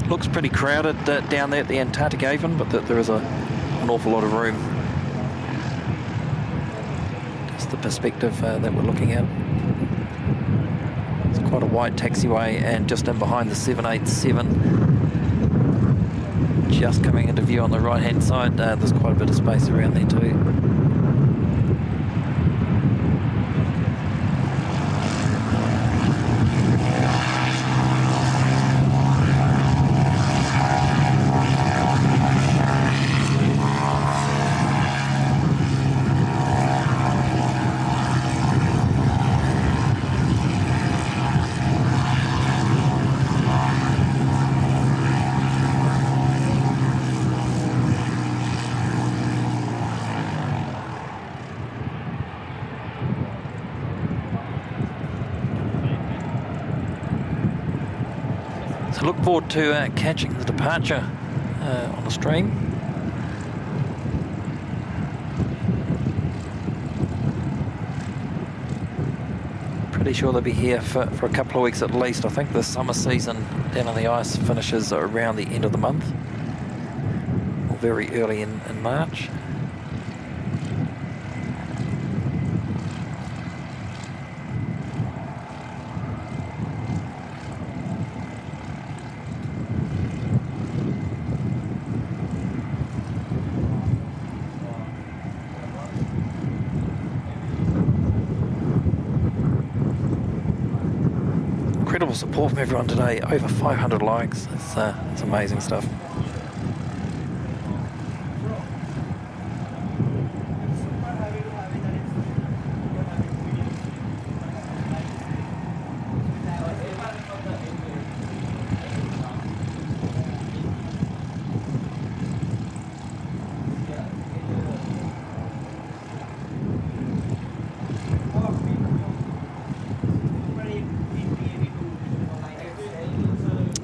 Looks pretty crowded down there at the Antarctic Haven, but there is an awful lot of room. Just the perspective that we're looking at. It's quite a wide taxiway, and just in behind the 787, just coming into view on the right-hand side, there's quite a bit of space around there too. So look forward to catching the departure on the stream. Pretty sure they'll be here for a couple of weeks at least. I think the summer season down on the ice finishes around the end of the month, or very early in March. support from everyone today. Over 500 likes. It's amazing stuff.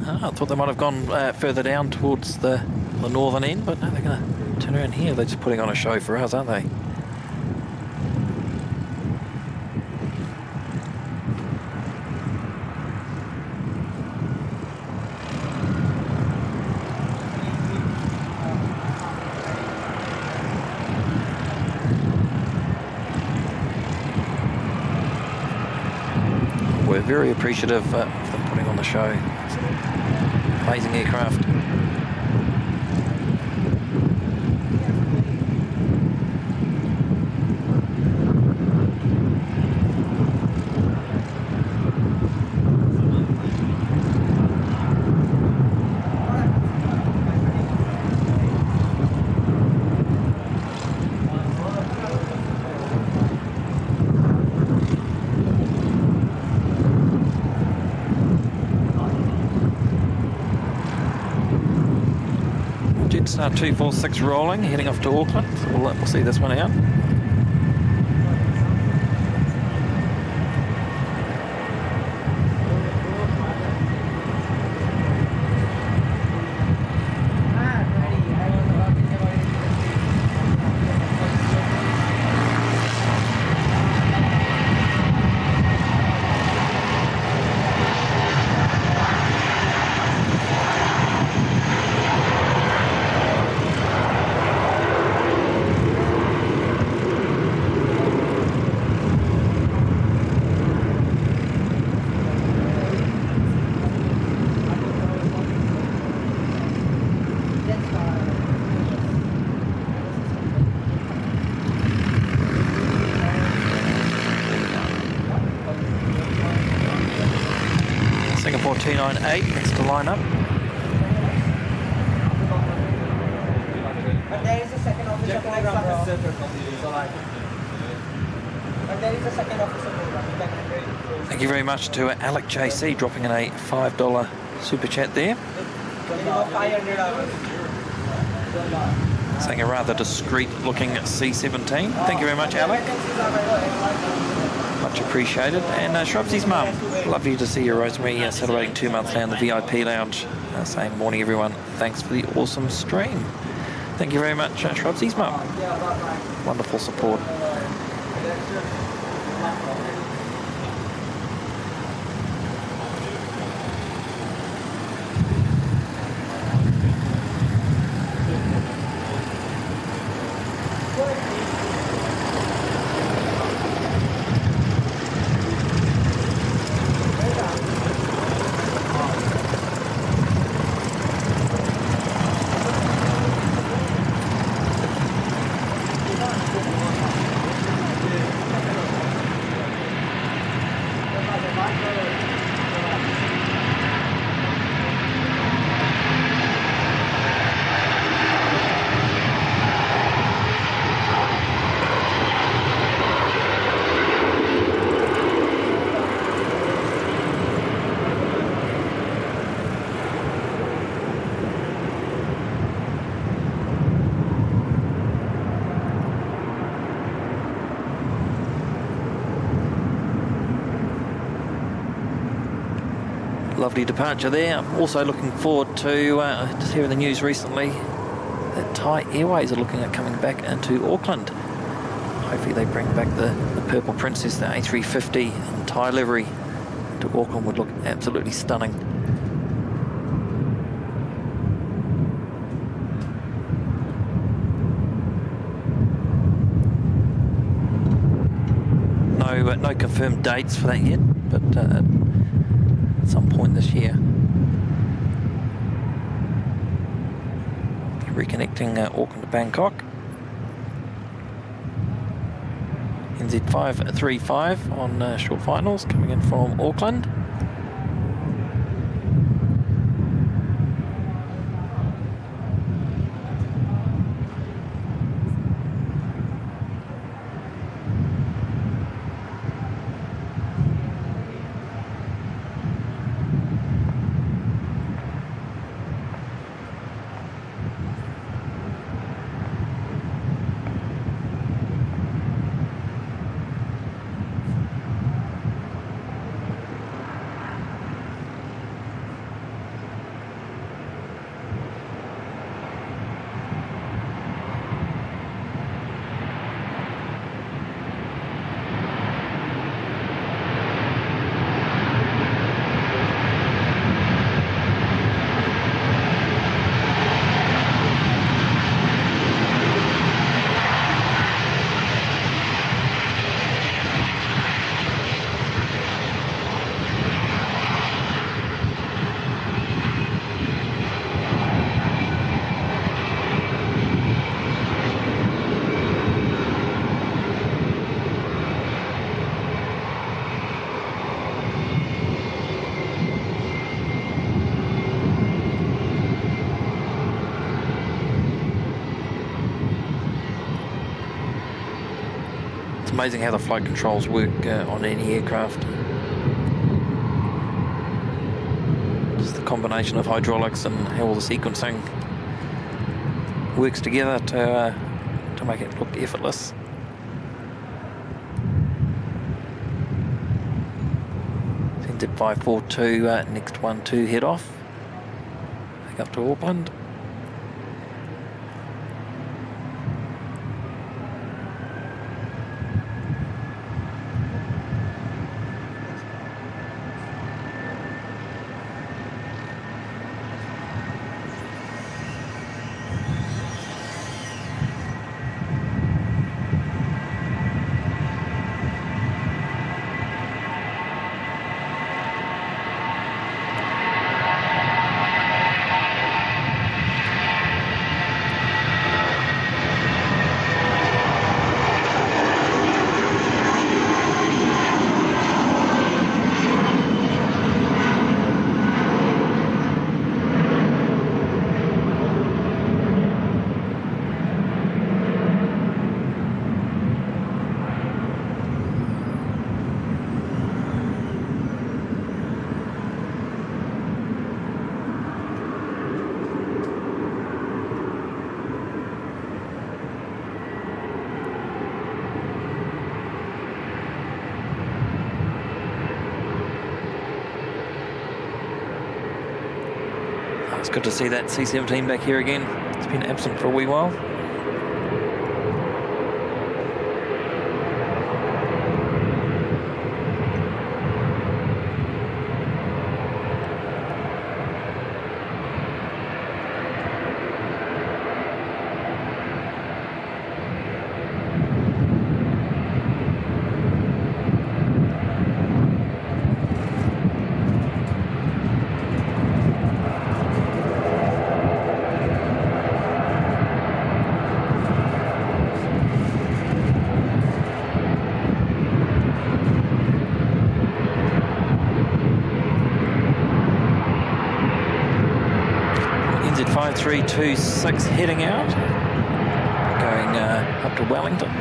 I thought they might have gone further down towards the northern end, but no, they're going to turn around here. They're just putting on a show for us, aren't they? We're very appreciative of them putting on the show. It's an amazing aircraft. Jetstar 246 rolling, heading off to Auckland. So we'll see this one out. Singapore 298 next to line up. But there is a second officer program. But there is a second officer program. Thank you very much to Alec JC dropping in a $5 super chat there. Saying a rather discreet looking C-17. Thank you very much, Alec. Much appreciated. And Shrubsy's mum, lovely to see you, Rosemary, celebrating 2 months now in the VIP lounge. Saying morning everyone, thanks for the awesome stream. Thank you very much, Shrubsy's mum. Wonderful support. Lovely departure there. I'm also looking forward to just hearing the news recently that Thai Airways are looking at coming back into Auckland. Hopefully they bring back the Purple Princess, the A350 in Thai livery to Auckland. Would look absolutely stunning. No confirmed dates for that yet, but at some point this year. Reconnecting Auckland to Bangkok. NZ535 on short finals coming in from Auckland. amazing how the flight controls work on any aircraft. Just the combination of hydraulics and how all the sequencing works together to make it look effortless. Sends it 542, next one to head off, back up to Auckland. It's good to see that C-17 back here again. It's been absent for a wee while. NZ 5326 heading out, going up to Wellington.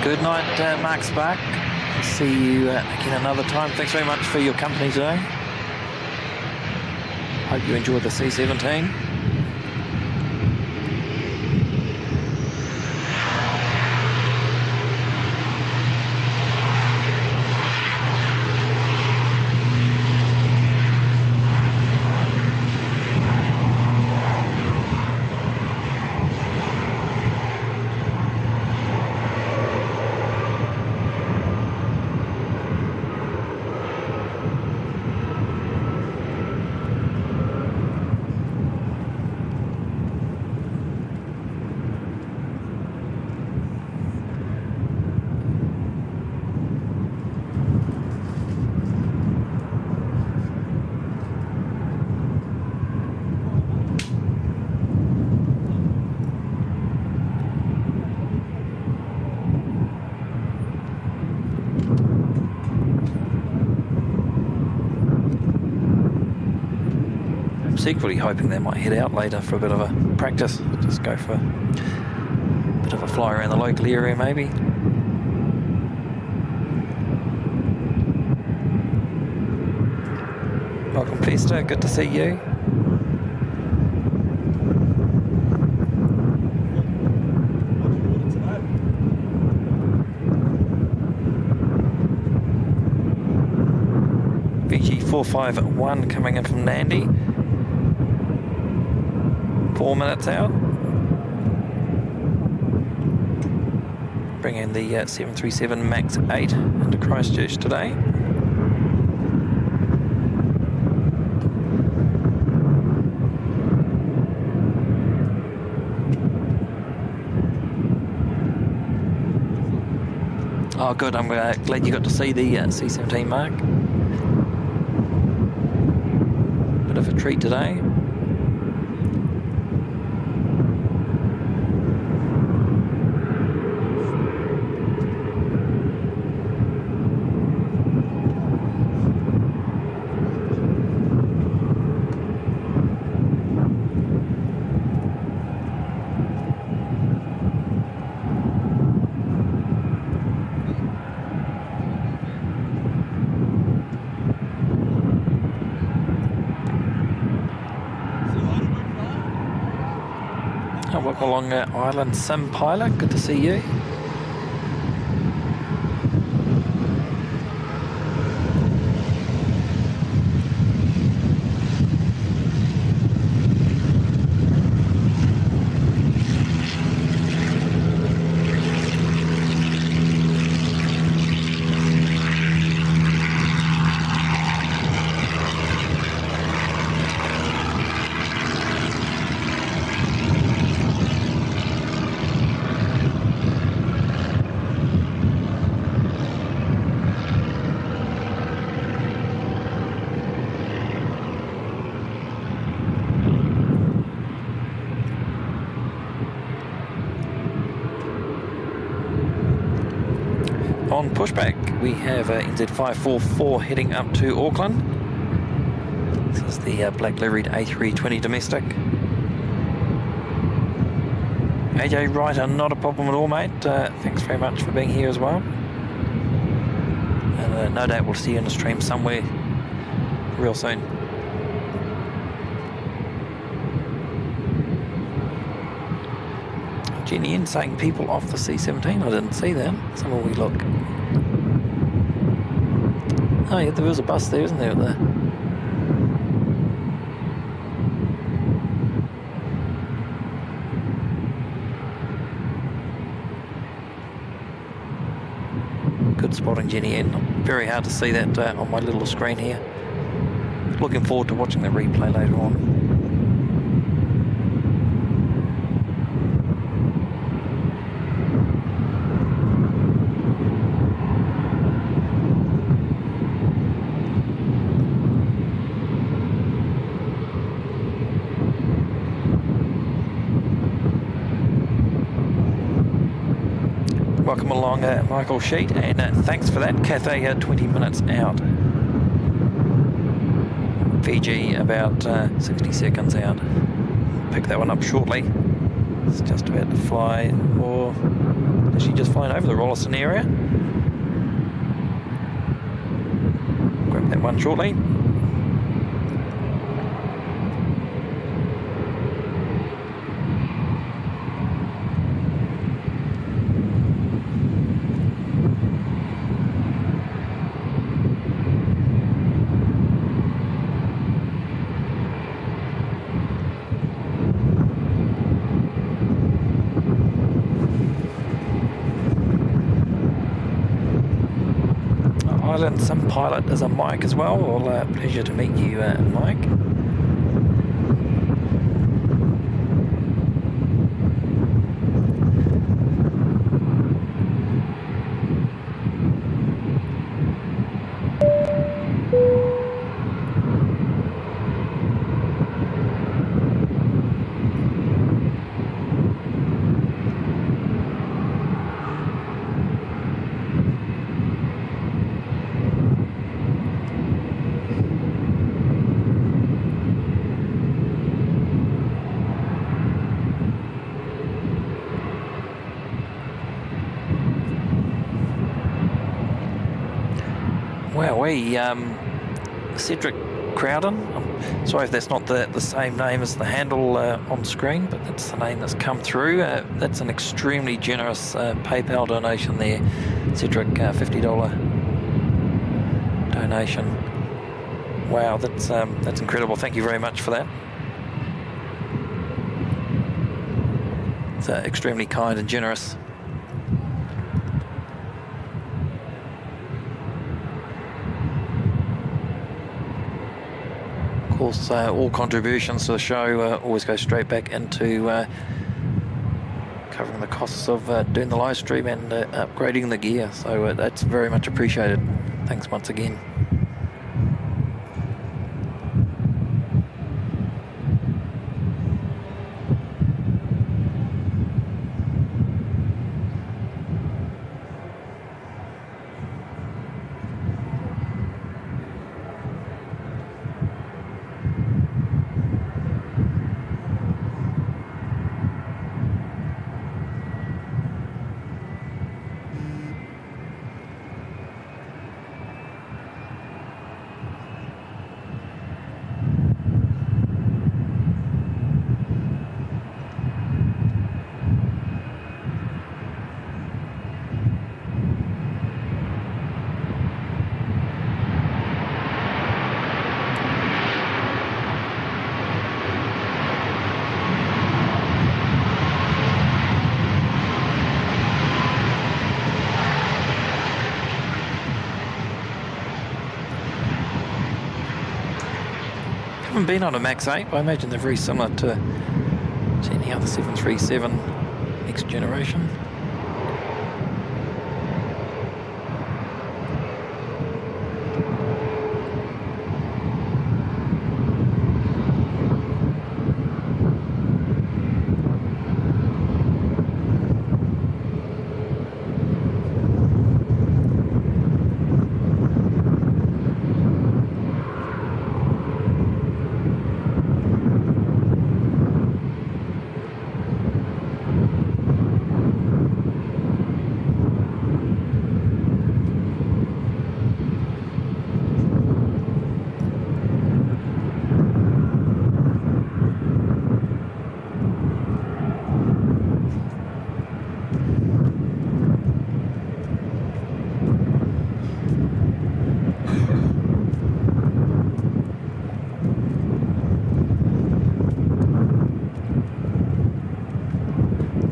Good night, Mark Spark. See you again another time. Thanks very much for your company today. Hope you enjoyed the C-17. Secretly hoping they might head out later for a bit of a practice. Just go for a bit of a fly around the local area maybe. Welcome Festa, good to see you. VG451 coming in from Nandi. 4 minutes out. Bring in the 737 MAX 8 into Christchurch today. Oh, good. I'm glad you got to see the C-17 mark. Bit of a treat today. Welcome along Island Sim Pilot, good to see you. On pushback, we have NZ544 heading up to Auckland. This is the black liveried A320 domestic. AJ Ryder, not a problem at all, mate. Thanks very much for being here as well. And no doubt we'll see you in the stream somewhere real soon. Jenny in saying people off the C-17. I didn't see that. Somewhere we look. Oh yeah, there was a bus there, isn't there? Good spotting, Jenny in. Very hard to see that on my little screen here. Looking forward to watching the replay later on. Welcome along, Michael Sheet, and thanks for that. Cathay 20 minutes out. Fiji about 60 seconds out. Pick that one up shortly. It's just about to fly, or is she just flying over the Rolleston area? Grab that one shortly. Island Sim Pilot is a Mike as well. Well, pleasure to meet you, Mike. Cedric Crowden. I'm sorry if that's not the same name as the handle on screen, but that's the name that's come through. That's an extremely generous PayPal donation there, Cedric. $50 donation. Wow, that's incredible. Thank you very much for that. It's extremely kind and generous. Of course, all contributions to the show always go straight back into covering the costs of doing the live stream and upgrading the gear. So that's very much appreciated. Thanks once again. Haven't been on a Max 8, but I imagine they're very similar to any other 737 next generation.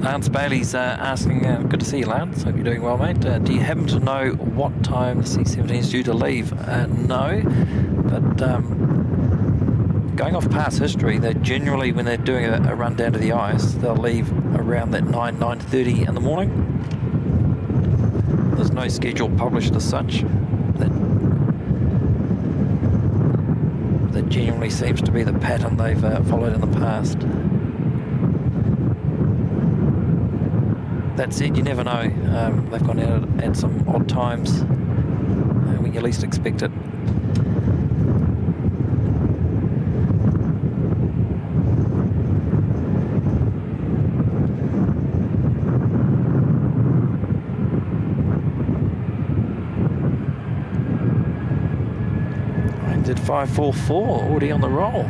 Lance Bailey's asking, good to see you, Lance. Hope you're doing well, mate. Do you happen to know what time the C-17 is due to leave? No, but going off past history, they generally, when they're doing a run down to the ice, they'll leave around that 9:30 in the morning. There's no schedule published as such. That generally seems to be the pattern they've followed in the past. That said, you never know. They've gone out at some odd times when you least expect it. I did 544 already on the roll.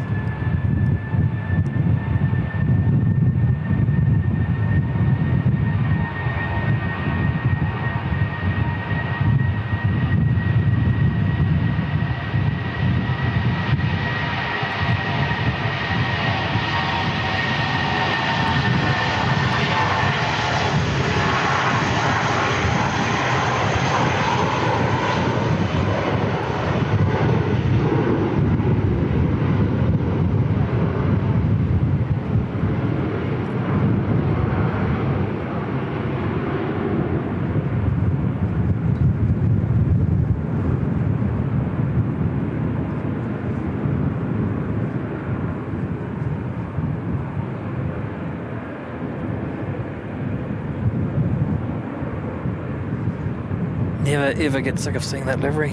Never ever get sick of seeing that livery.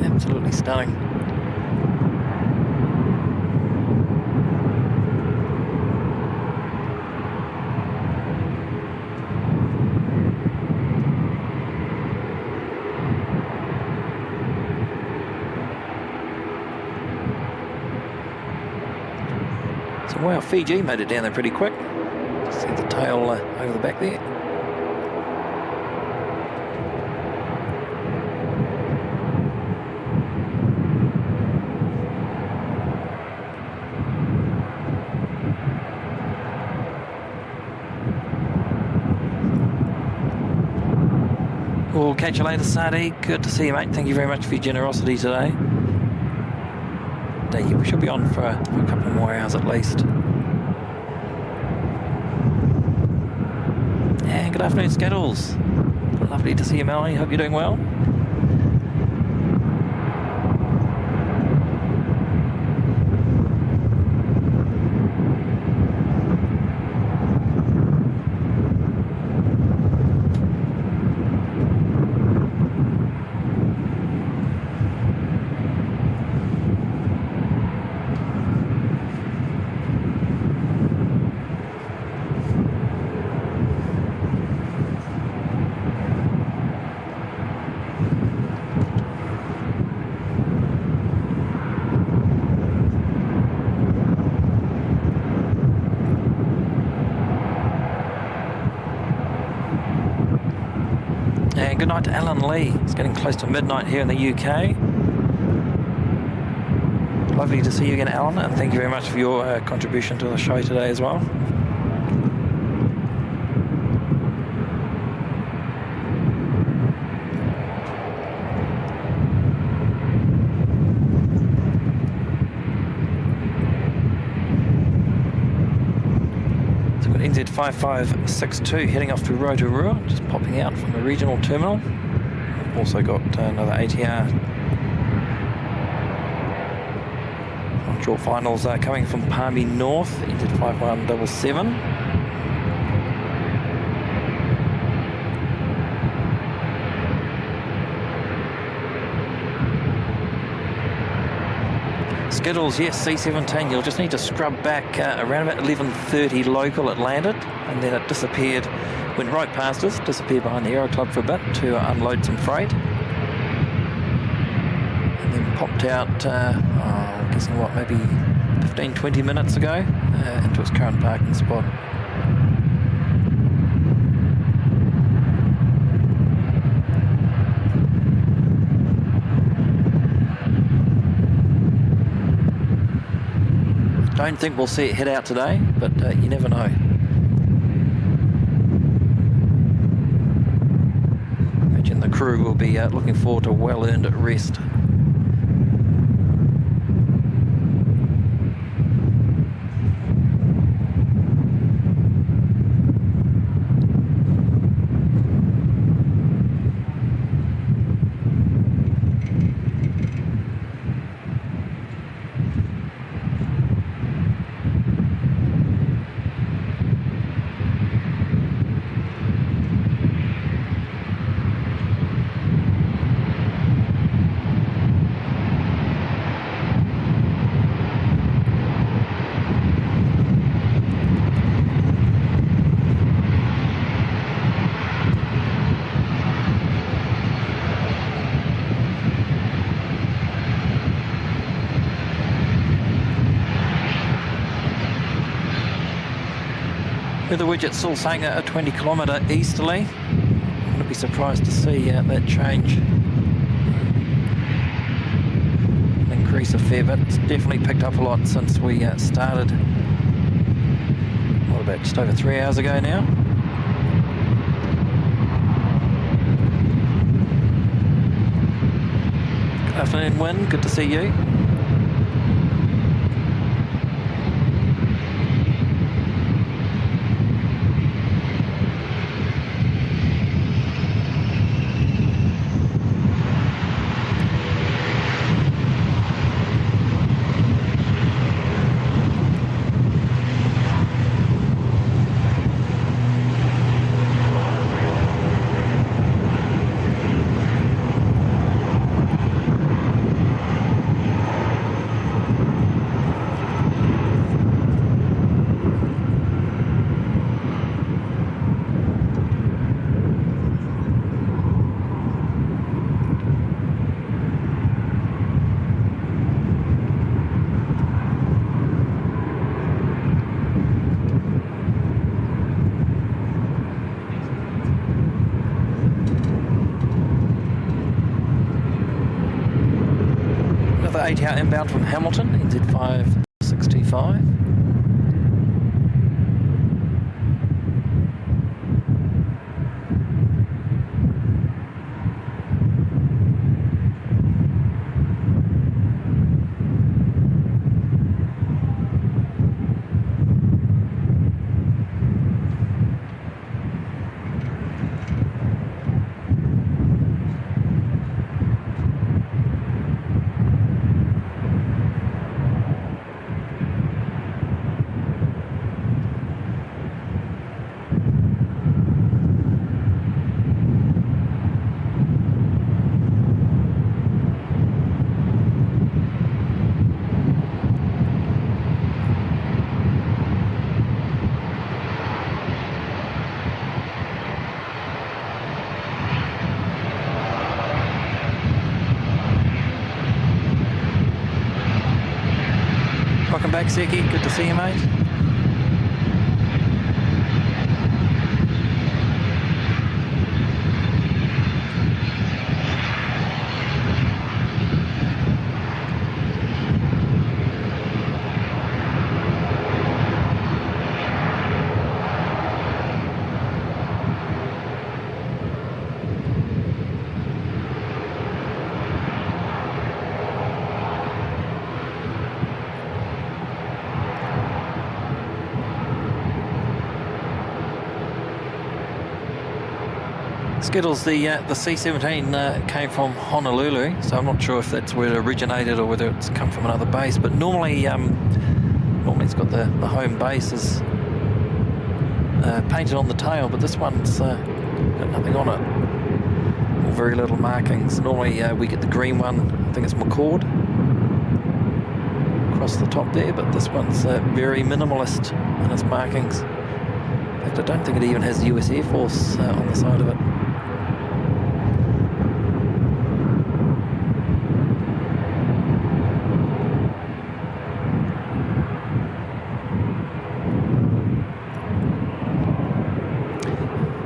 Absolutely stunning. So wow, Fiji made it down there pretty quick. See the tail over the back there. We'll catch you later, Sadi. Good to see you, mate. Thank you very much for your generosity today. We should be on for a couple more hours at least. afternoon, Skittles. Lovely to see you, Melanie. Hope you're doing well. And good night to Alan Lee. It's getting close to midnight here in the UK. Lovely to see you again, Alan, and thank you very much for your contribution to the show today as well. NZ5562 heading off to Rotorua, just popping out from the regional terminal. We've also got another ATR on short finals coming from Palmy North, NZ5177. Skittles, yes, C-17. You'll just need to scrub back around about 11:30 local. It landed, and then it disappeared, went right past us, disappeared behind the Aero Club for a bit to unload some freight, and then popped out, I'm guessing what, maybe 15-20 minutes ago, into its current parking spot. Don't think we'll see it head out today, but you never know. Imagine the crew will be looking forward to a well-earned rest. Weather widget's still saying a 20 kilometre easterly. I wouldn't be surprised to see that change. Increase a fair bit. It's definitely picked up a lot since we started, what, about just over 3 hours ago now. Good afternoon, Wynn. Good to see you. Another 8-hour inbound from Hamilton, NZ5625. back, Seki. Good to see you, mate. Skittles, the C-17 came from Honolulu, so I'm not sure if that's where it originated or whether it's come from another base, but normally it's got the home base is painted on the tail, but this one's got nothing on it, or very little markings. Normally we get the green one, I think it's McCord, across the top there, but this one's very minimalist in its markings. In fact, I don't think it even has the US Air Force on the side of it.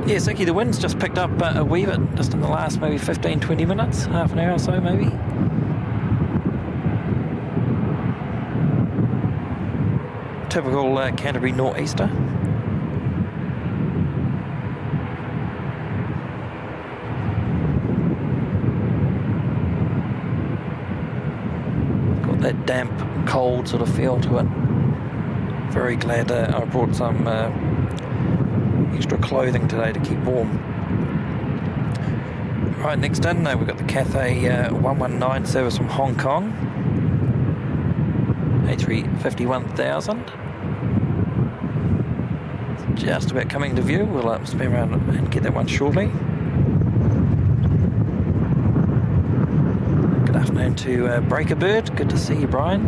Yeah, Seki, the wind's just picked up a wee bit, just in the last maybe 15-20 minutes, half an hour or so maybe. Typical Canterbury nor'easter. Got that damp, cold sort of feel to it. Very glad I brought some extra clothing today to keep warm. Right, next in we've got the Cathay 119 service from Hong Kong, A350-1000. It's just about coming to view. We'll spin around and get that one shortly. Good afternoon to Breaker Bird. Good to see you, Brian.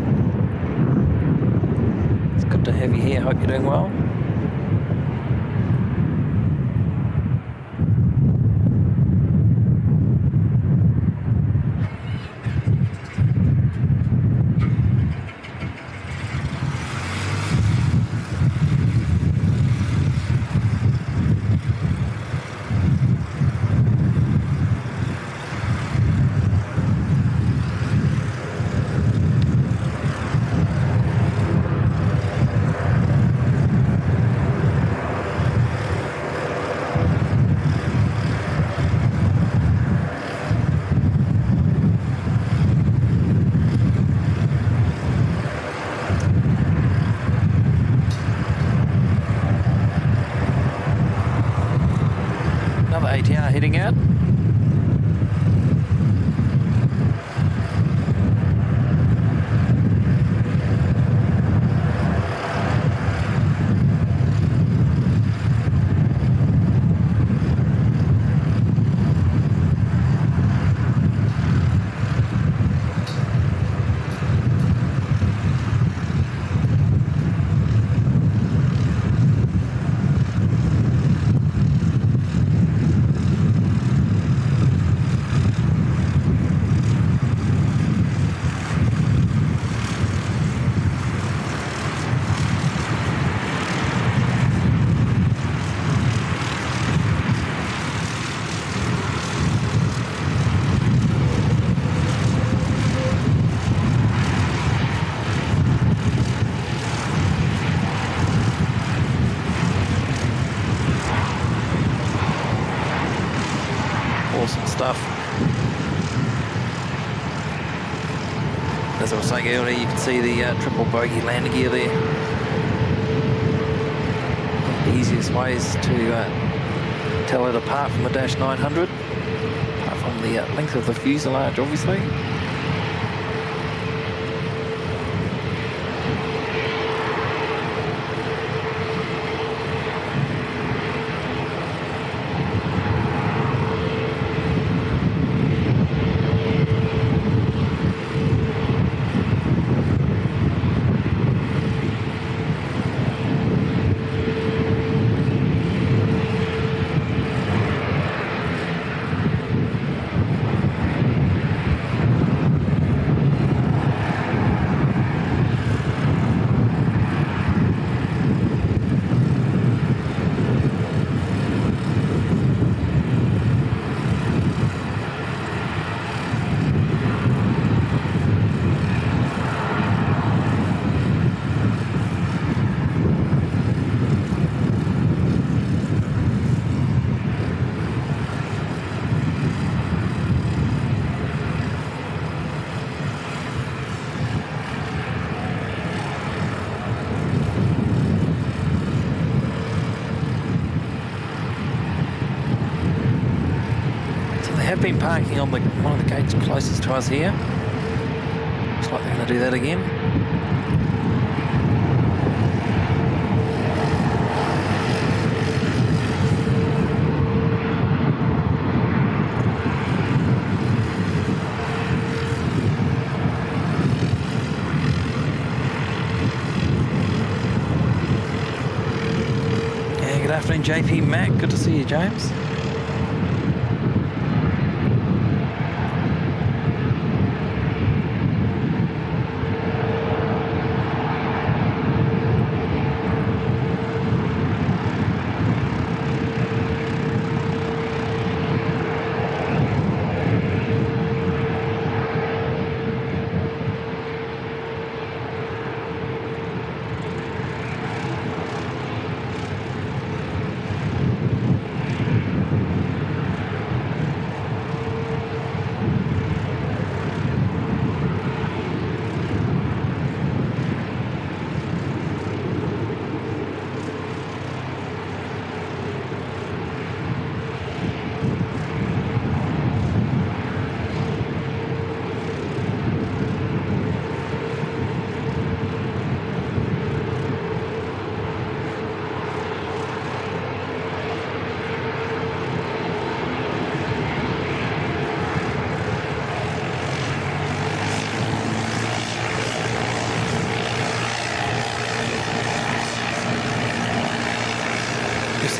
It's good to have you here. Hope you're doing well. ATR heading out. Awesome stuff. As I was saying earlier, you can see the triple bogey landing gear there. The easiest ways to tell it apart from the Dash 900, apart from the length of the fuselage, obviously. have been parking on one of the gates closest to us here. Looks like they're going to do that again. Good afternoon, JP Mac. Good to see you, James.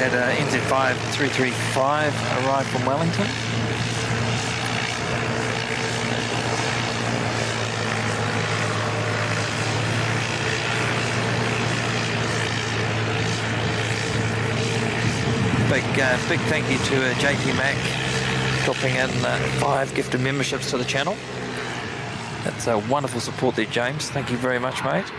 Had NZ5 335 arrived from Wellington. Big thank you to JP Mac dropping in 5 gifted memberships to the channel. That's a wonderful support there, James. Thank you very much, mate.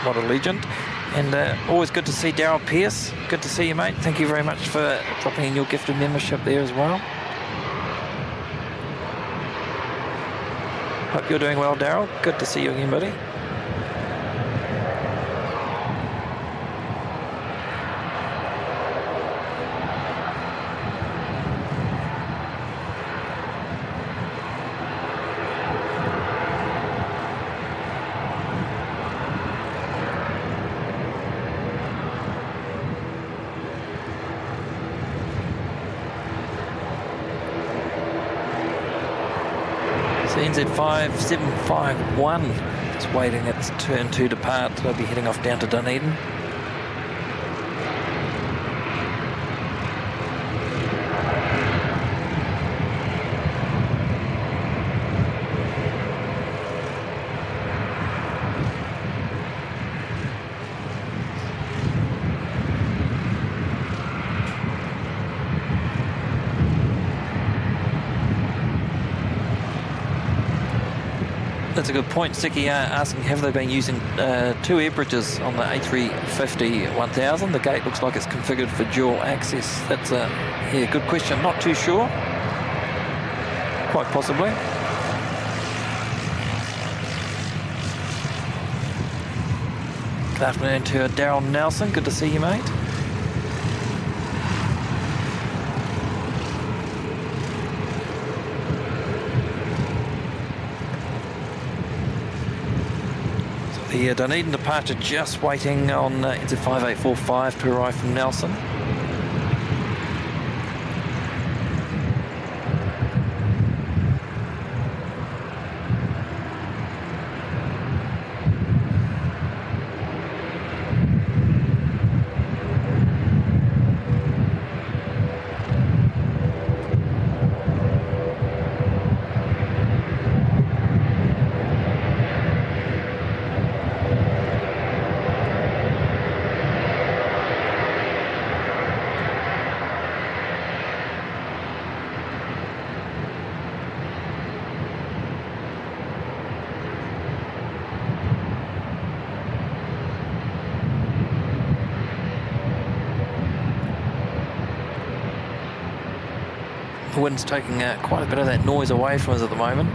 What a legend. And always good to see Daryl Pierce. Good to see you, mate. Thank you very much for dropping in your gifted membership there as well. Hope you're doing well, Daryl. Good to see you again, buddy. NZ5 751 is waiting its turn to depart. They'll be heading off down to Dunedin. That's a good point. Siki asking, have they been using 2 air bridges on the A350-1000? The gate looks like it's configured for dual access. That's a good question. Not too sure. Quite possibly. Good afternoon to Daryl Nelson. Good to see you, mate. The Dunedin departure just waiting on NZ5845 to arrive from Nelson. The wind's taking quite a bit of that noise away from us at the moment.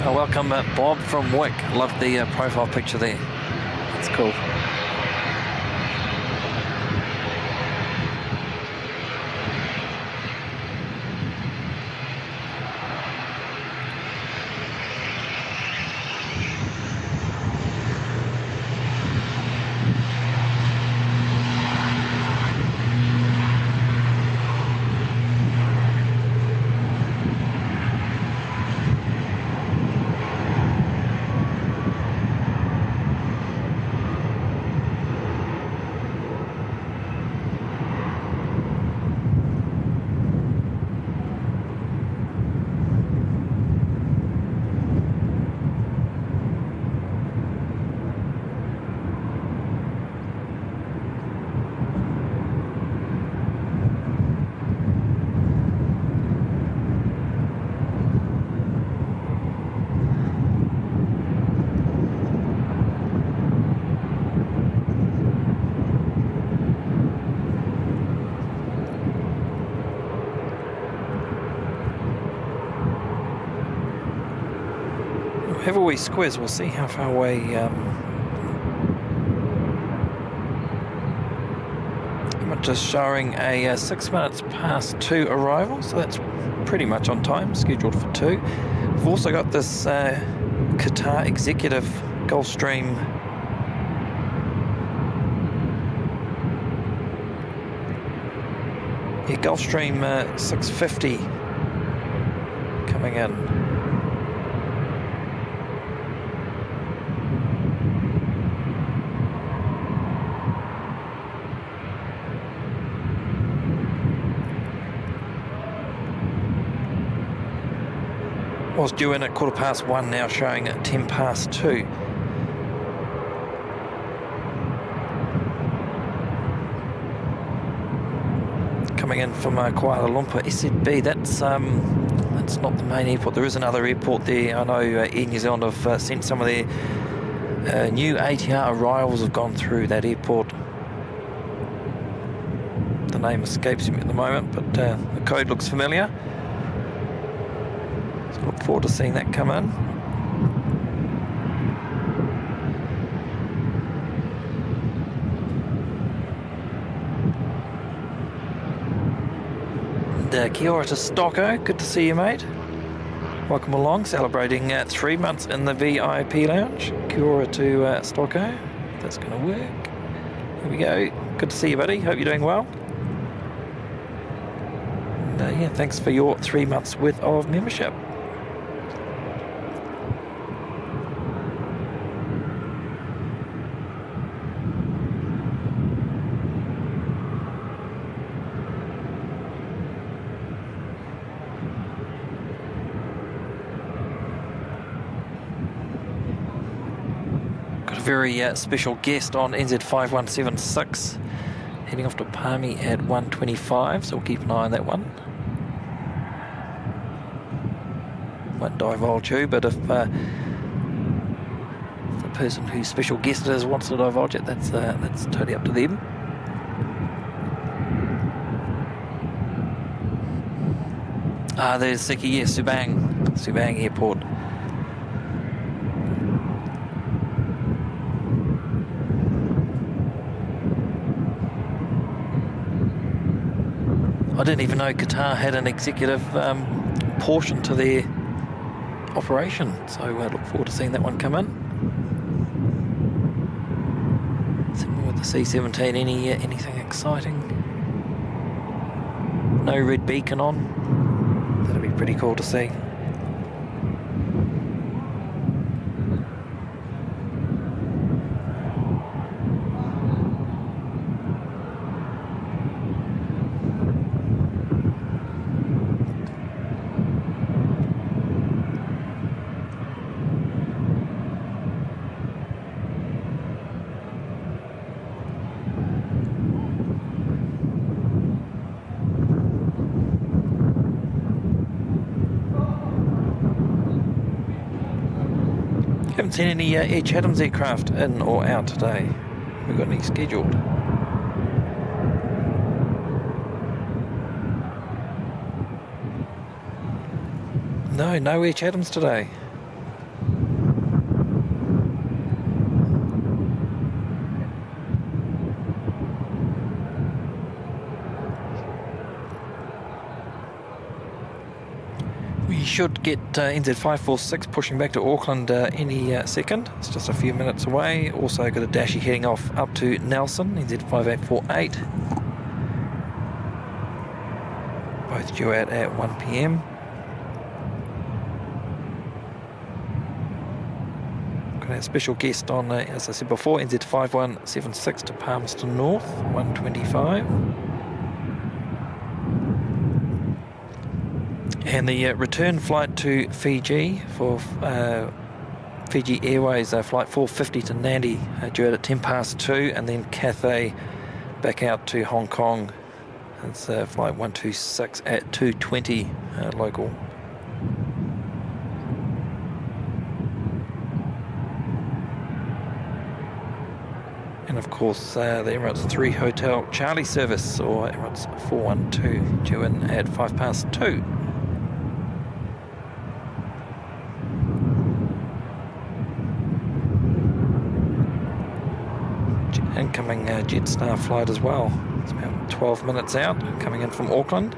Oh, welcome Bob from Wick. Love the profile picture there. That's cool. Have a wee squiz, we'll see how far away I'm just showing a 6 minutes past 2 arrival, so that's pretty much on time, scheduled for 2. We've also got this Qatar Executive Gulfstream Gulfstream 650 coming in. Was due in at 1:15, now showing at 2:10. Coming in from Kuala Lumpur, SZB. That's not the main airport. There is another airport there. I know Air New Zealand have sent some of their new ATR arrivals have gone through that airport. The name escapes me at the moment, but the code looks familiar. Look forward to seeing that come in. And kia ora to Stocko, good to see you, mate. Welcome along, celebrating 3 months in the VIP lounge. Kia ora to Stocko, if that's going to work. Here we go, good to see you, buddy, hope you're doing well. And yeah, thanks for your 3 months worth of membership. Very special guest on NZ5176 heading off to Palmy at 1:25, so we'll keep an eye on that one. Won't divulge who, but if the person whose special guest it is wants to divulge it, that's totally up to them. There's Siki, yes, Subang Airport. I didn't even know Qatar had an executive portion to their operation, so I look forward to seeing that one come in. Similar with the C-17, anything exciting? No red beacon on. That'll be pretty cool to see. Haven't seen any Air Chatham's aircraft in or out today. We've got any scheduled. No Air Chatham's today. should get NZ546 pushing back to Auckland any second. It's just a few minutes away. Also got a Dashi heading off up to Nelson, NZ5848. Both due out at 1 p.m. Got a special guest on, as I said before, NZ5176 to Palmerston North, 125. And the return flight to Fiji for Fiji Airways, flight 450 to Nadi, due out at 10 past 2, and then Cathay back out to Hong Kong. It's flight 126 at 2:20 local. And of course, the Emirates 3 Hotel Charlie service, or Emirates 412, due in at 5 past 2. Incoming Jetstar flight as well. It's about 12 minutes out, coming in from Auckland.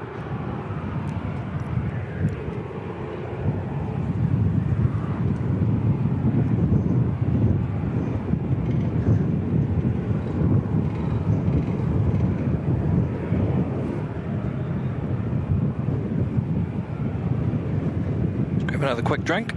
Let's grab another quick drink.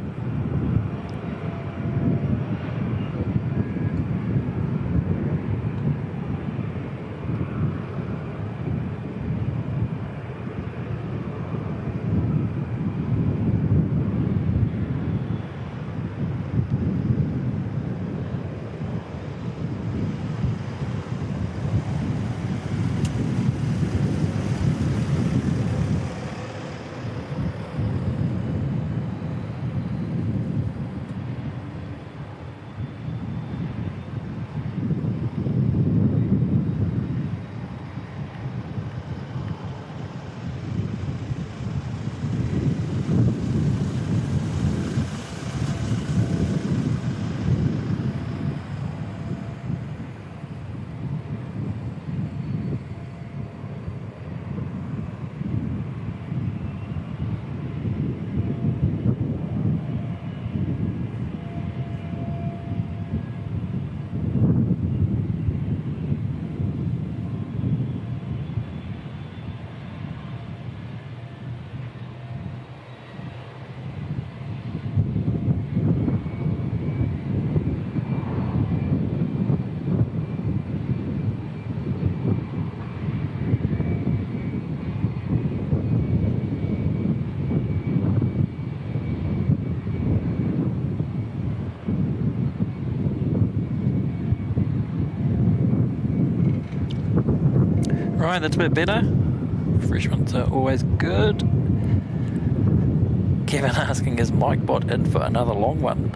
Right, that's a bit better. Refreshments are always good. Kevin asking, is Mike Bot in for another long one?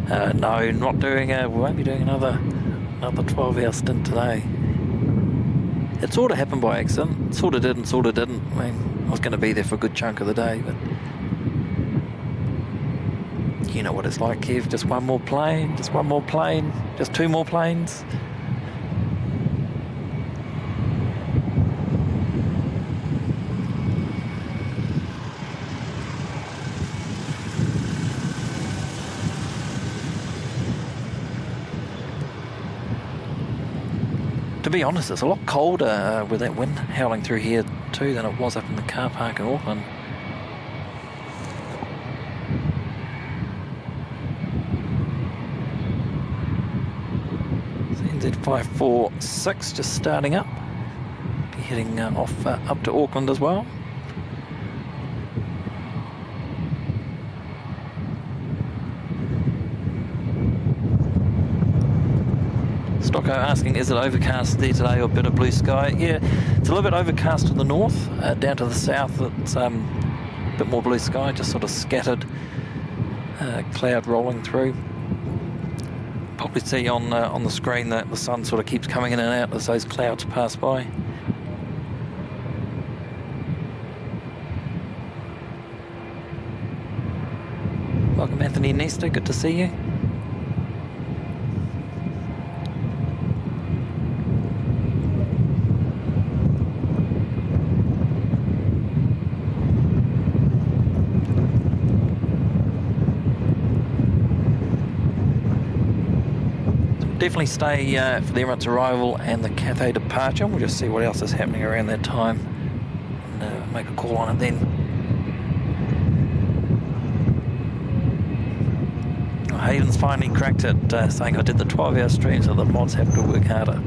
No, not doing. We won't be doing another 12-hour stint today. It sort of happened by accident. Sort of did and sort of didn't. I mean, I was going to be there for a good chunk of the day, but you know what it's like, Kev. Just one more plane, just one more plane, just two more planes. To be honest, it's a lot colder with that wind howling through here too than it was up in the car park in Auckland. So NZ546 just starting up. Be heading off up to Auckland as well. Stocko asking, is it overcast there today or a bit of blue sky? Yeah, it's a little bit overcast to the north. Down to the south, it's a bit more blue sky, just sort of scattered cloud rolling through. Probably see on the screen that the sun sort of keeps coming in and out as those clouds pass by. Welcome Anthony Nesta, good to see you. definitely stay for the Emirates arrival and the Cathay departure. We'll just see what else is happening around that time and make a call on it then. Oh, Hayden's finally cracked it, saying I did the 12-hour stream, so the mods have to work harder.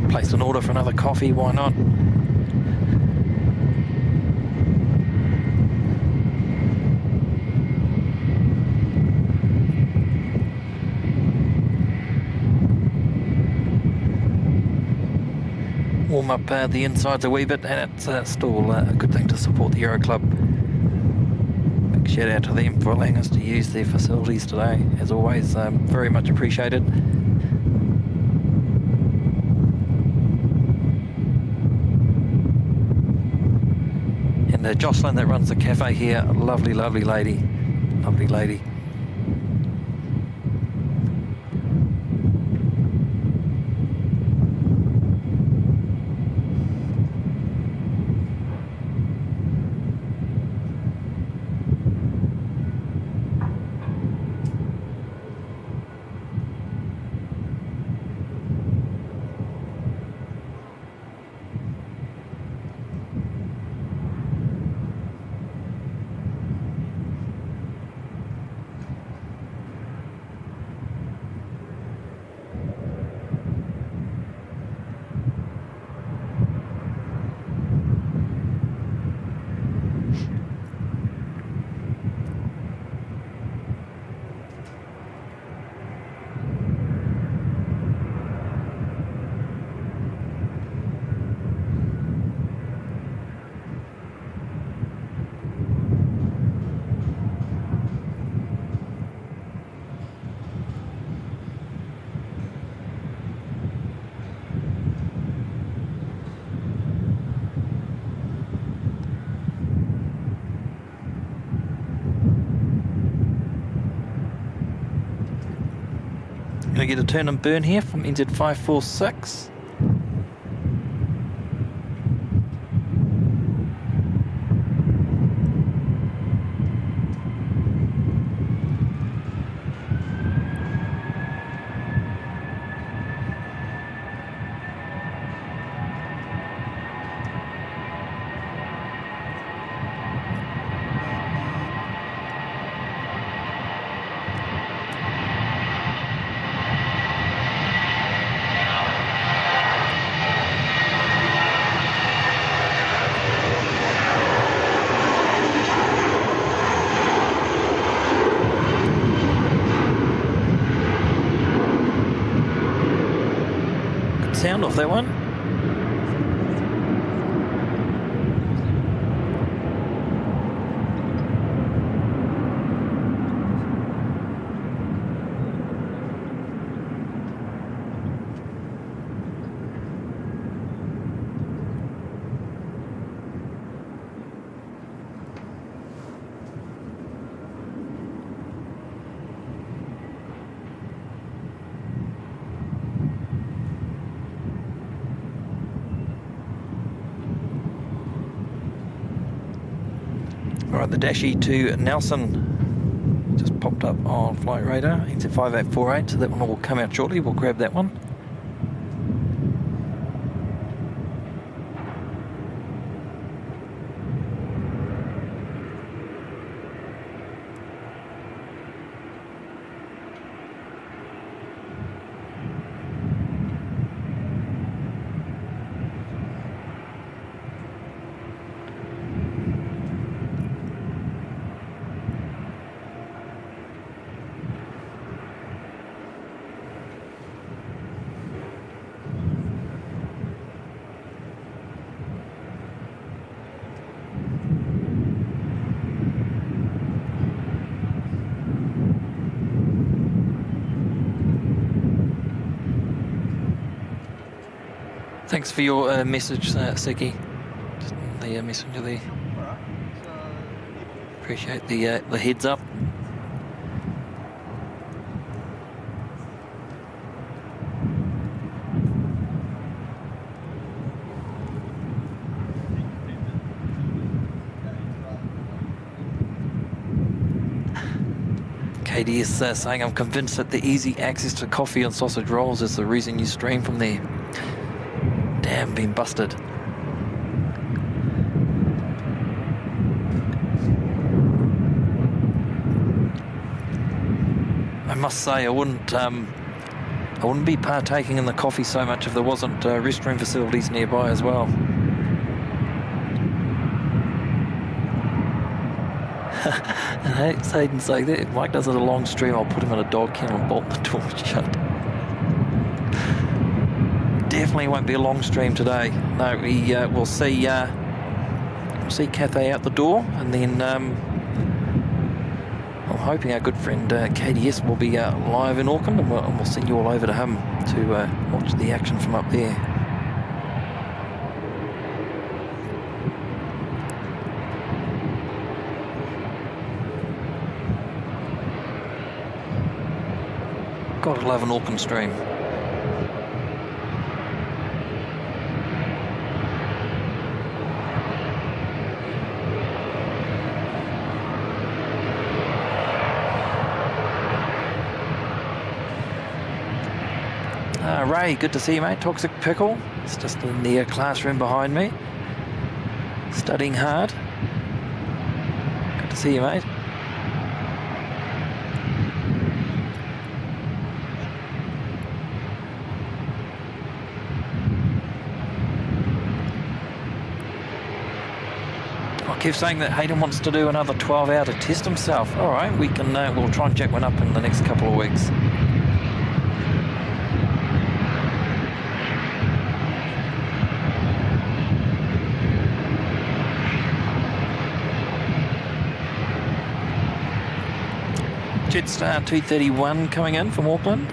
Placed an order for another coffee, why not? Warm up the insides a wee bit, and it's still a good thing to support the Euro Club. Big shout out to them for allowing us to use their facilities today. As always, very much appreciated. And Jocelyn that runs the cafe here, lovely, lovely lady. Lovely lady. Gonna get a turn and burn here from NZ546. Sound off that one. Alright, the Dashi to Nelson just popped up on Flight Radar. NZ5848, so that one will come out shortly. We'll grab that one. Thanks for your message, Siki. Just the messenger there. Alright. So, Appreciate the heads up. KDS saying, I'm convinced that the easy access to coffee and sausage rolls is the reason you stream from there. Damn, been busted. I must say, I wouldn't be partaking in the coffee so much if there wasn't restroom facilities nearby as well. And Hayden's saying that if Mike does it a long stream, I'll put him in a dog kennel and bolt the door shut. Definitely won't be a long stream today. No, we'll see Cathay out the door, and then I'm hoping our good friend KDS will be live in Auckland, and we'll send you all over to him to watch the action from up there. Gotta love an Auckland stream. Ray, good to see you, mate. Toxic Pickle. It's just in the classroom behind me. Studying hard. Good to see you, mate. I keep saying that Hayden wants to do another 12-hour to test himself. All right, we can. We'll try and jack one up in the next couple of weeks. Jetstar 231 coming in from Auckland.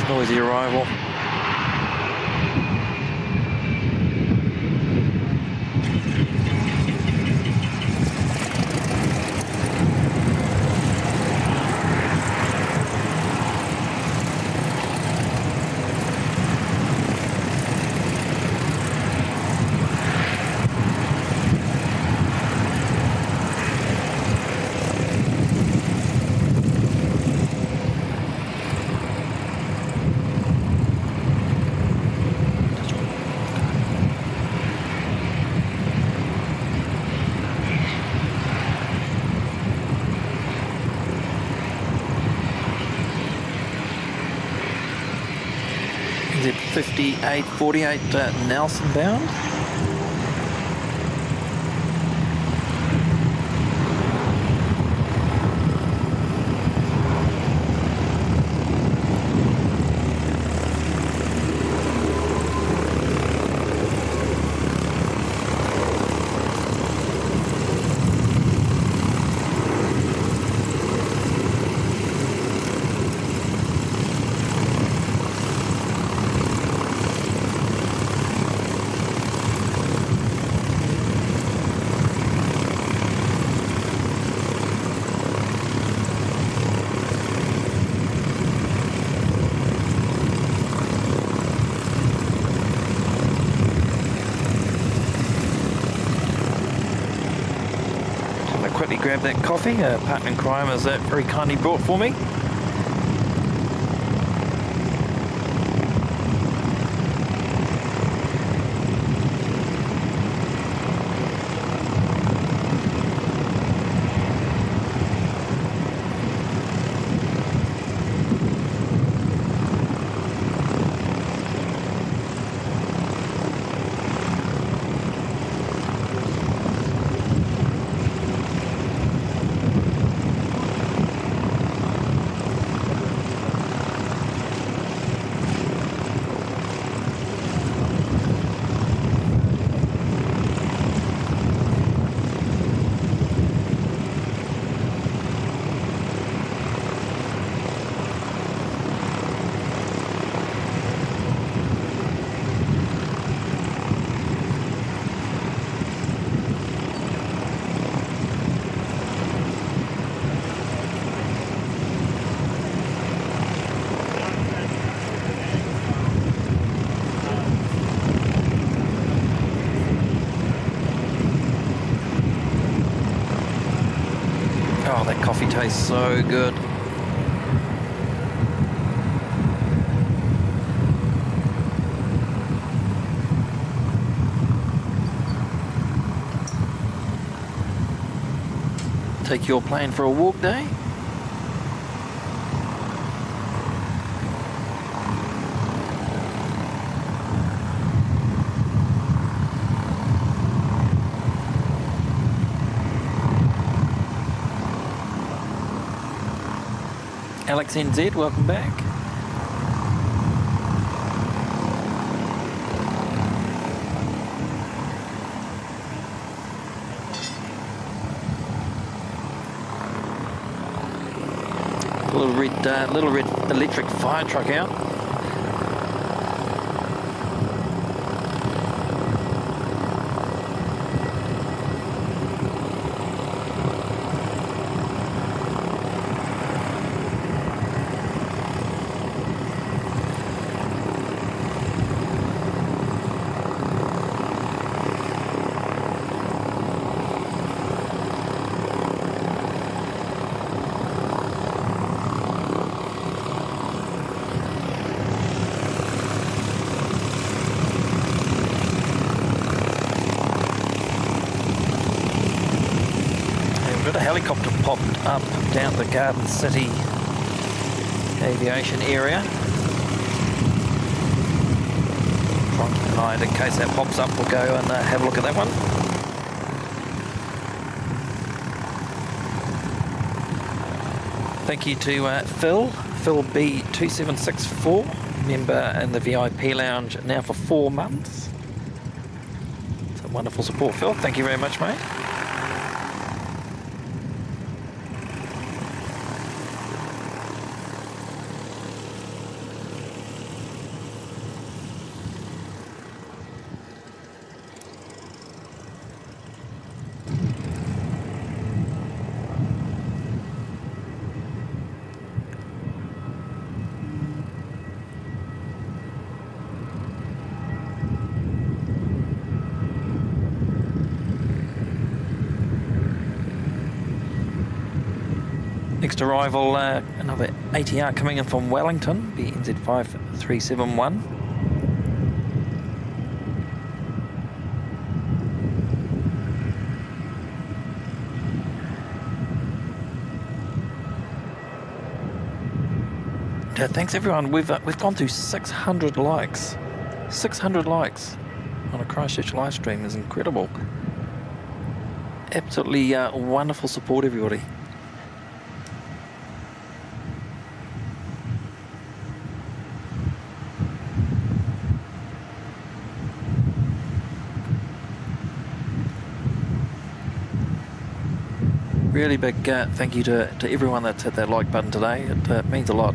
Noisy arrival. Is it 5848 Nelson bound? quickly grab that coffee. Partner in crime has very kindly brought for me. Oh, that coffee tastes so good. Take your plane for a walk day? Alex NZ, welcome back. Little red electric fire truck out. A helicopter popped up down the Garden City aviation area. And in case that pops up, we'll go and have a look at that one. Thank you to Phil B2764, member in the VIP lounge now for 4 months. It's a wonderful support, Phil. Thank you very much, mate. Next arrival, another ATR coming in from Wellington, BNZ 5371. Thanks everyone. We've gone through 600 likes. 600 likes on a Christchurch live stream is incredible. Absolutely wonderful support, everybody. Really big thank you to everyone that's hit that like button today. It means a lot.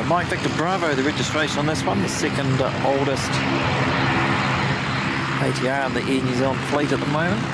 Mike Victor Bravo, the registration on this one, the second oldest ATR in the Air New Zealand fleet at the moment.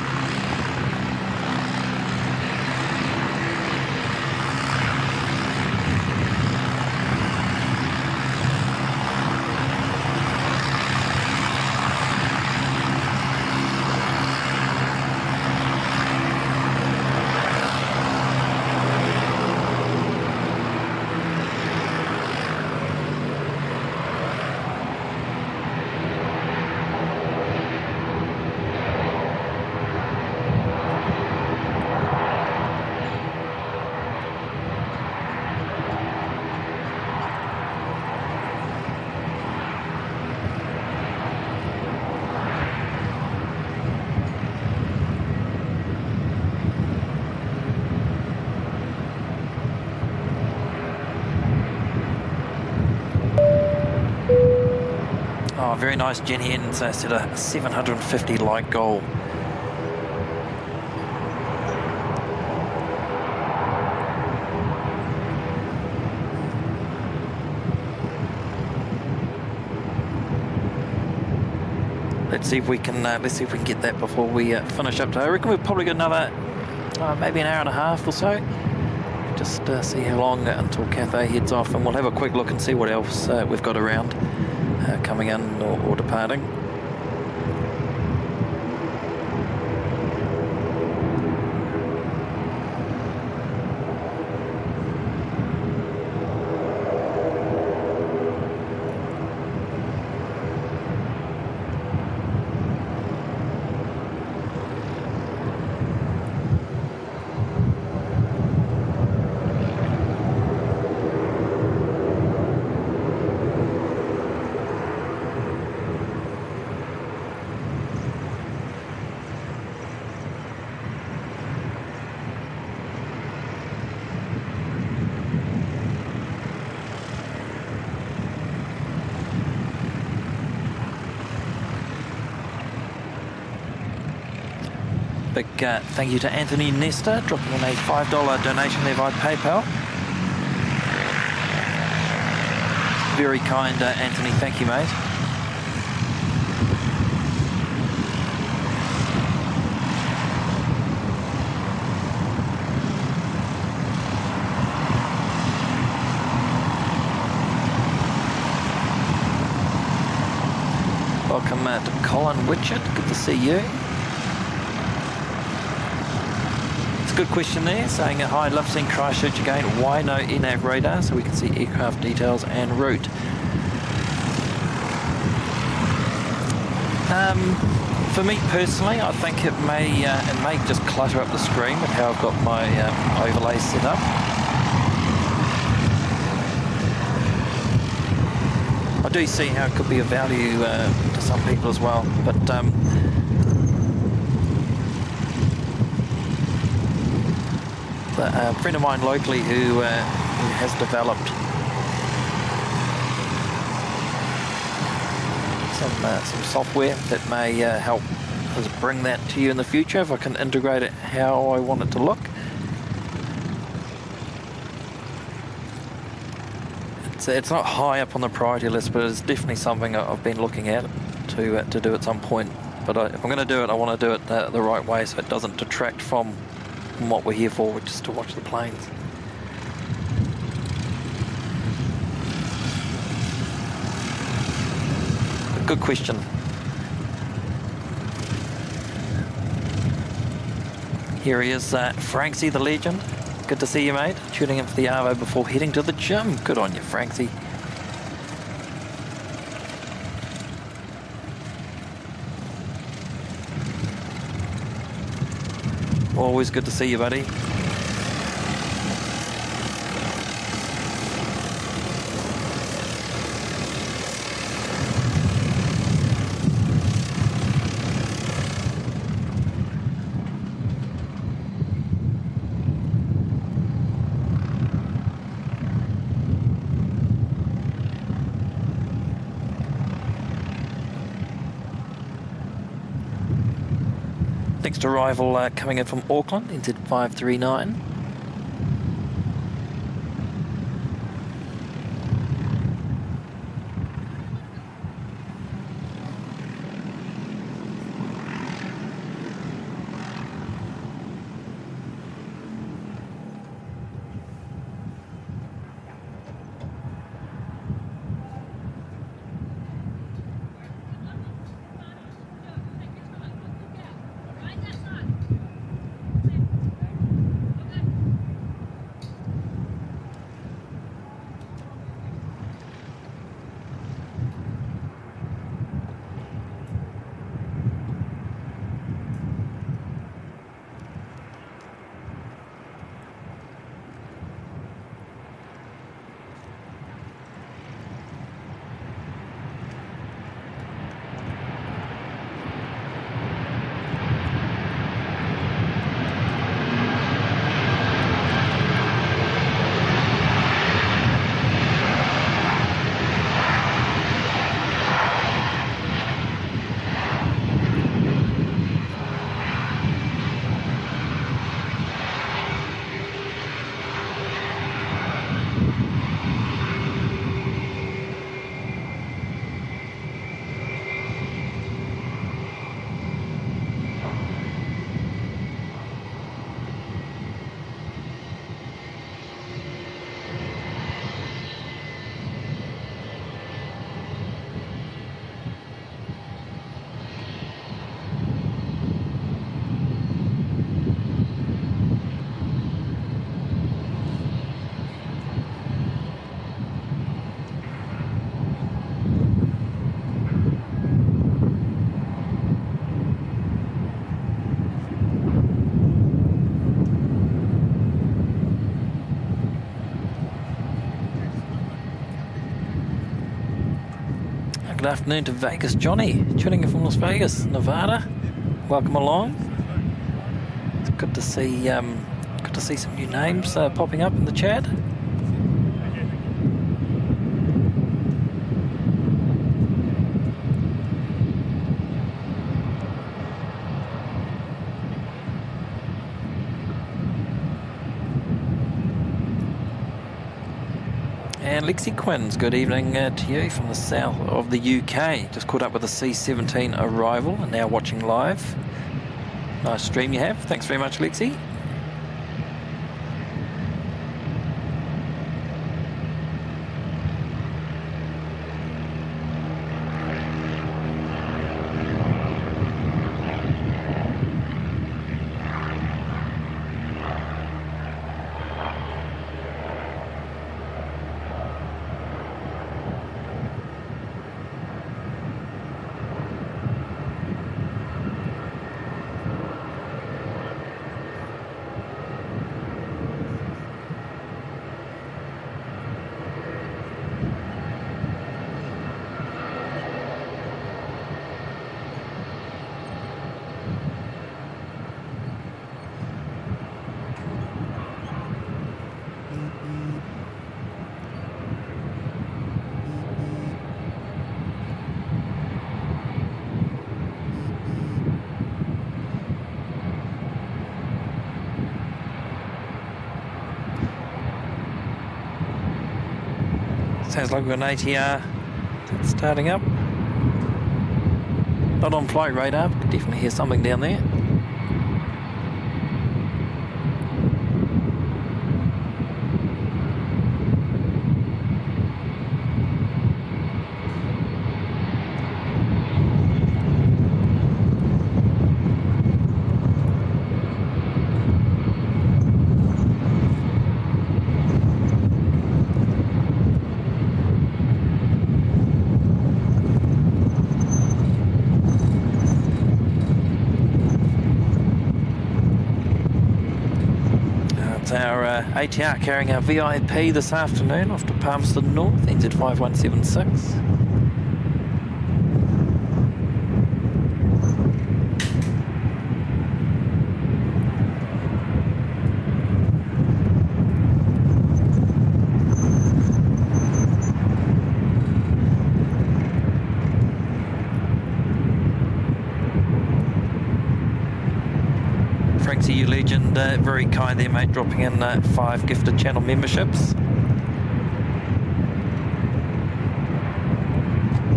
Oh, very nice. Jenny Hens set a 750 light goal. Let's see if we can get that before we finish up today. I reckon we've probably got another maybe an hour and a half or so. Just see how long until Cathay heads off, and we'll have a quick look and see what else we've got around coming in or departing. Big thank you to Anthony Nesta, dropping in a $5 donation there via PayPal. Very kind, Anthony. Thank you, mate. Welcome to Colin Witchett. Good to see you. Good question there, saying hi, love seeing Christchurch again. Why no NAV radar so we can see aircraft details and route? For me personally, I think it may just clutter up the screen with how I've got my overlay set up. I do see how it could be of value to some people as well, but a friend of mine locally who has developed some software that may help us bring that to you in the future if I can integrate it how I want it to look. It's not high up on the priority list, but it's definitely something I've been looking at to do at some point. But if I'm going to do it, I want to do it the right way so it doesn't detract from what we're here for, which is to watch the planes. Good question. Here he is, Franksy the legend. Good to see you, mate. Tuning in for the Arvo before heading to the gym. Good on you, Franksy. Always good to see you, buddy. Next arrival coming in from Auckland, entered 539. good afternoon to Vegas Johnny, tuning in from Las Vegas, Nevada. Welcome along. It's good to see some new names popping up in the chat. And Lexi Quinn's good evening to you from the south of the UK. Just caught up with the C-17 arrival and now watching live. Nice stream you have. Thanks very much, Lexi. Sounds like we've got an ATR that's starting up. Not on flight radar, but definitely hear something down there. Our ATR carrying our VIP this afternoon off to Palmerston North, NZ5176. Frankie, you legend, very kind there, mate, dropping in 5 gifted channel memberships.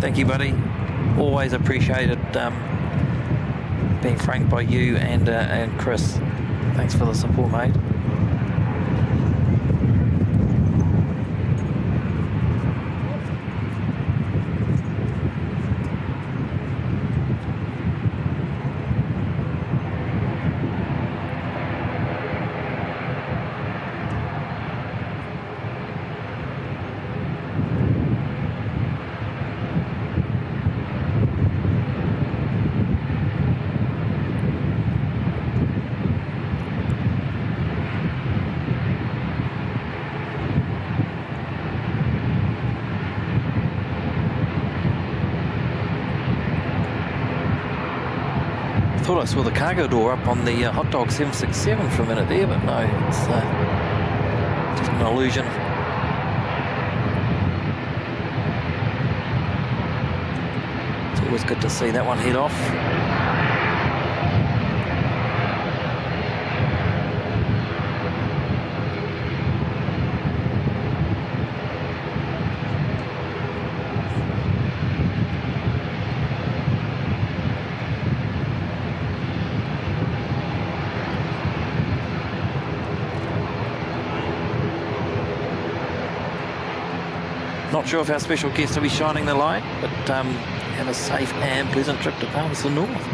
Thank you, buddy. Always appreciated being franked by you and Chris. Thanks for the support, mate. Thought I saw the cargo door up on the hot dog 767 for a minute there, but no, it's just an illusion. It's always good to see that one head off. Not sure if our special guest will be shining the light, but have a safe and pleasant trip to Palmerston North.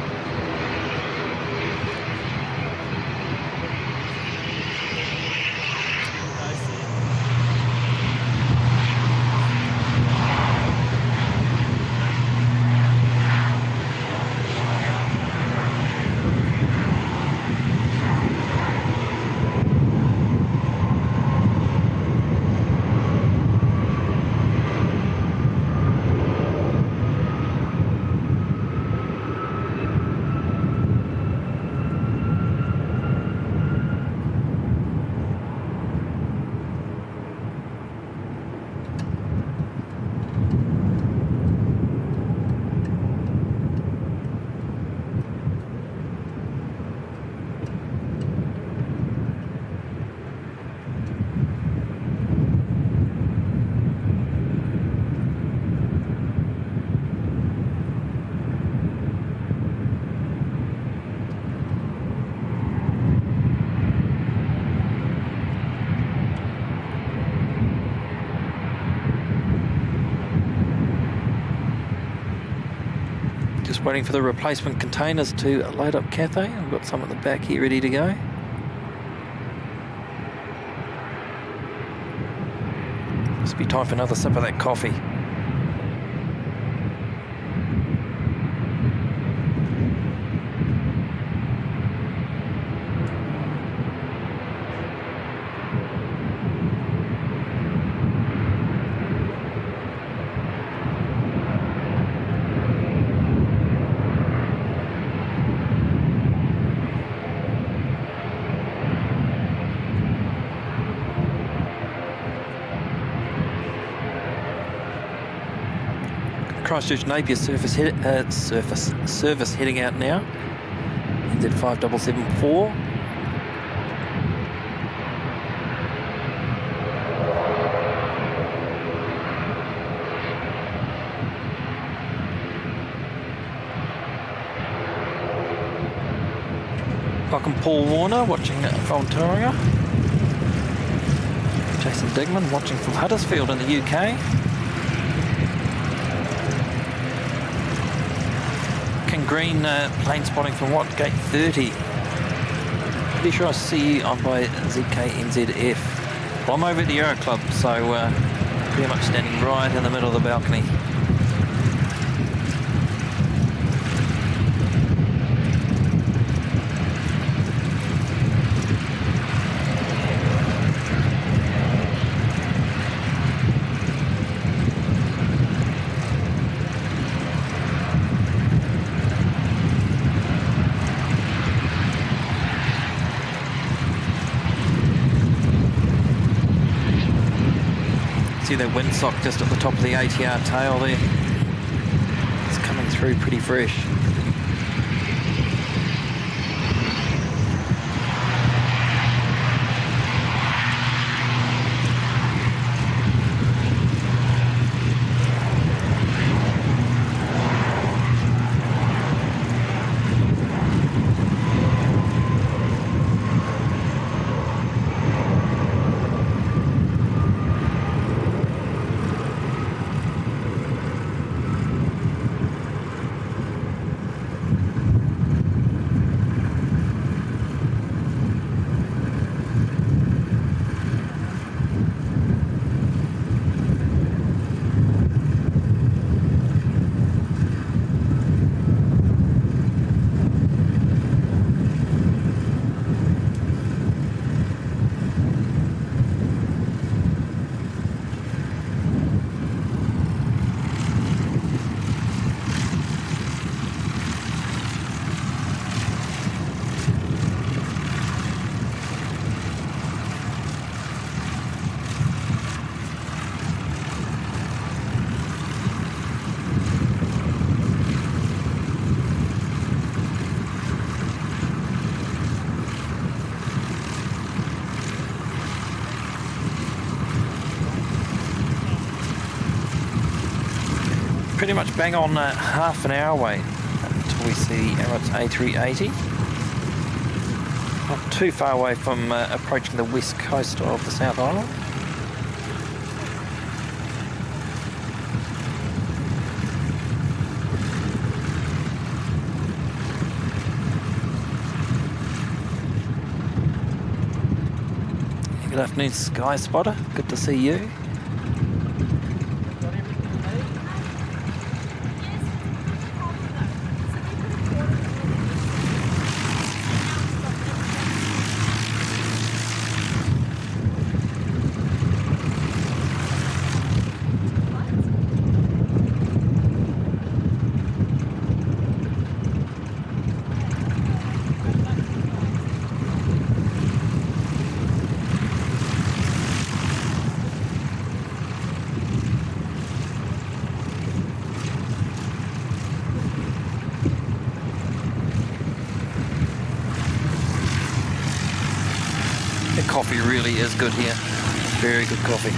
Just waiting for the replacement containers to load up Cathay. I've got some at the back here ready to go. Must be time for another sip of that coffee. Christchurch Napier service heading out now. NZ 5774. Welcome Paul Warner watching from Tauranga. Jason Digman watching from Huddersfield in the UK. Green Planespotting from what? Gate 30. Pretty sure I see you on by ZKNZF. Well, I'm over at the Aero Club, so pretty much standing right in the middle of the balcony. See that windsock just at the top of the ATR tail there. It's coming through pretty fresh. Pretty much bang on half an hour away until we see Emirates A380. Not too far away from approaching the west coast of the South Island. Good afternoon, Sky Spotter. Good to see you. Coffee really is good here. Very good coffee.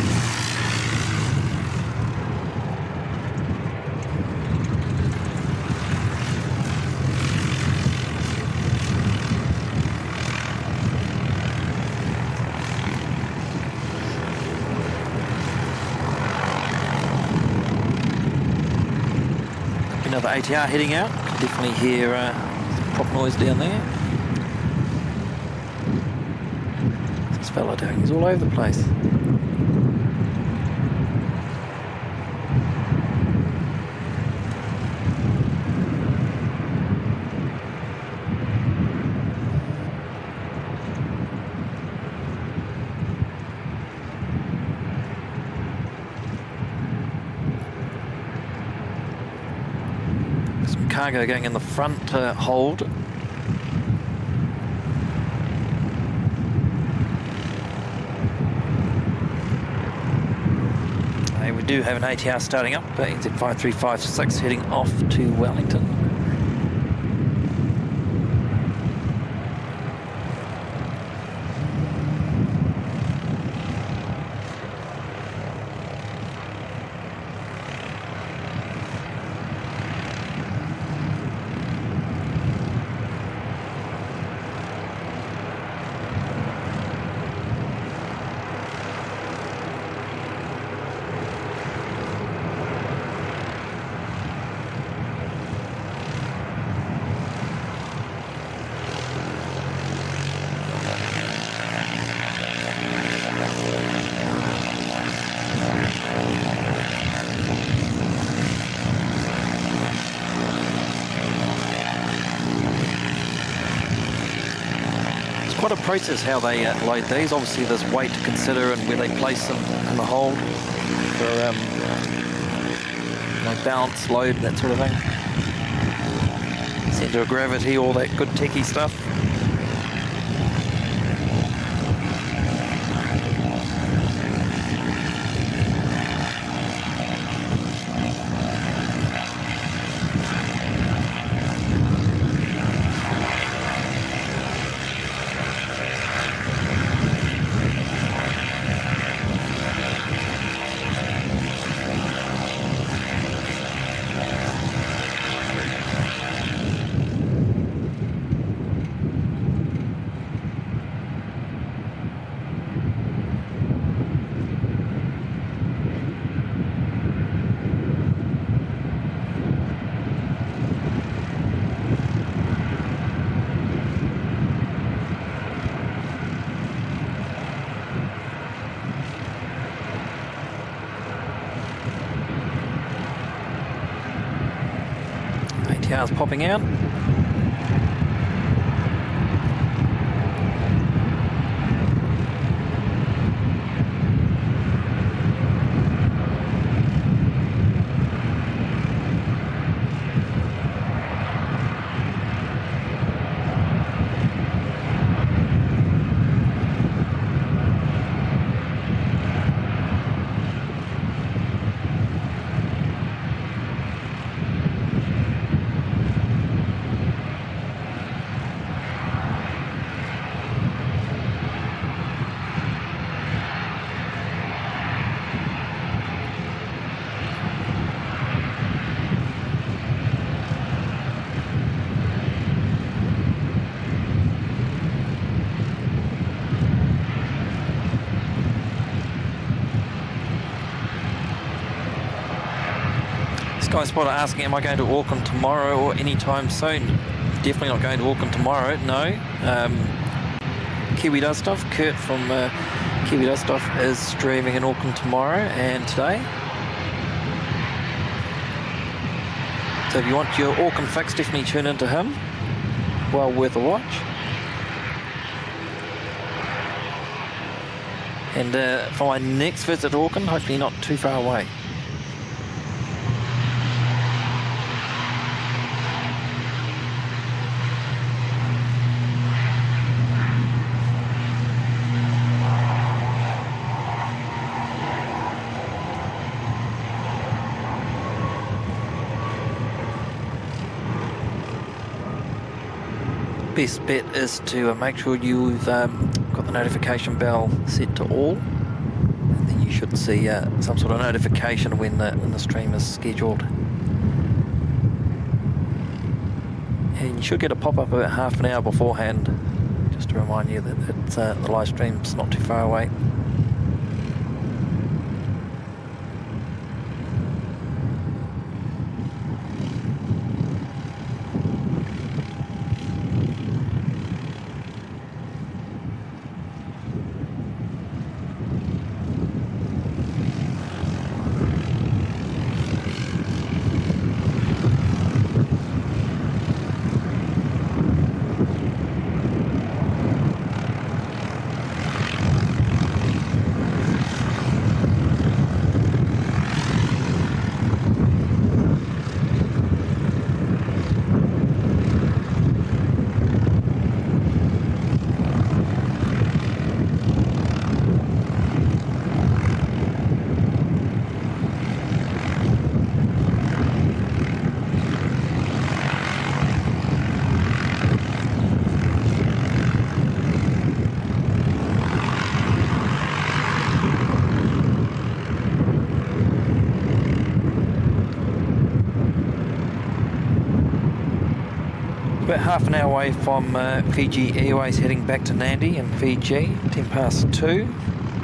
Another ATR heading out. Definitely hear some prop noise down there. What's this fella doing? He's all over the place. Cargo going in the front hold. We do have an ATR starting up, NZ 5356 heading off to Wellington. Quite a process how they load these. Obviously there's weight to consider and where they place them in the hold for balance, load, that sort of thing. Centre of gravity, all that good techie stuff. ATR's popping out. Sky Spotter asking, am I going to Auckland tomorrow or anytime soon? Definitely not going to Auckland tomorrow, no. Kiwi Does Stuff, Kurt from Kiwi Does Stuff is streaming in Auckland tomorrow and today. So if you want your Auckland fix, definitely tune into him. Well worth a watch. And for my next visit to Auckland, hopefully not too far away. Best bet is to make sure you've got the notification bell set to all, and then you should see some sort of notification when the stream is scheduled. And you should get a pop-up about half an hour beforehand, just to remind you that it's, the live stream's not too far away. About half an hour away from Fiji Airways heading back to Nandi in Fiji, 10 past 2,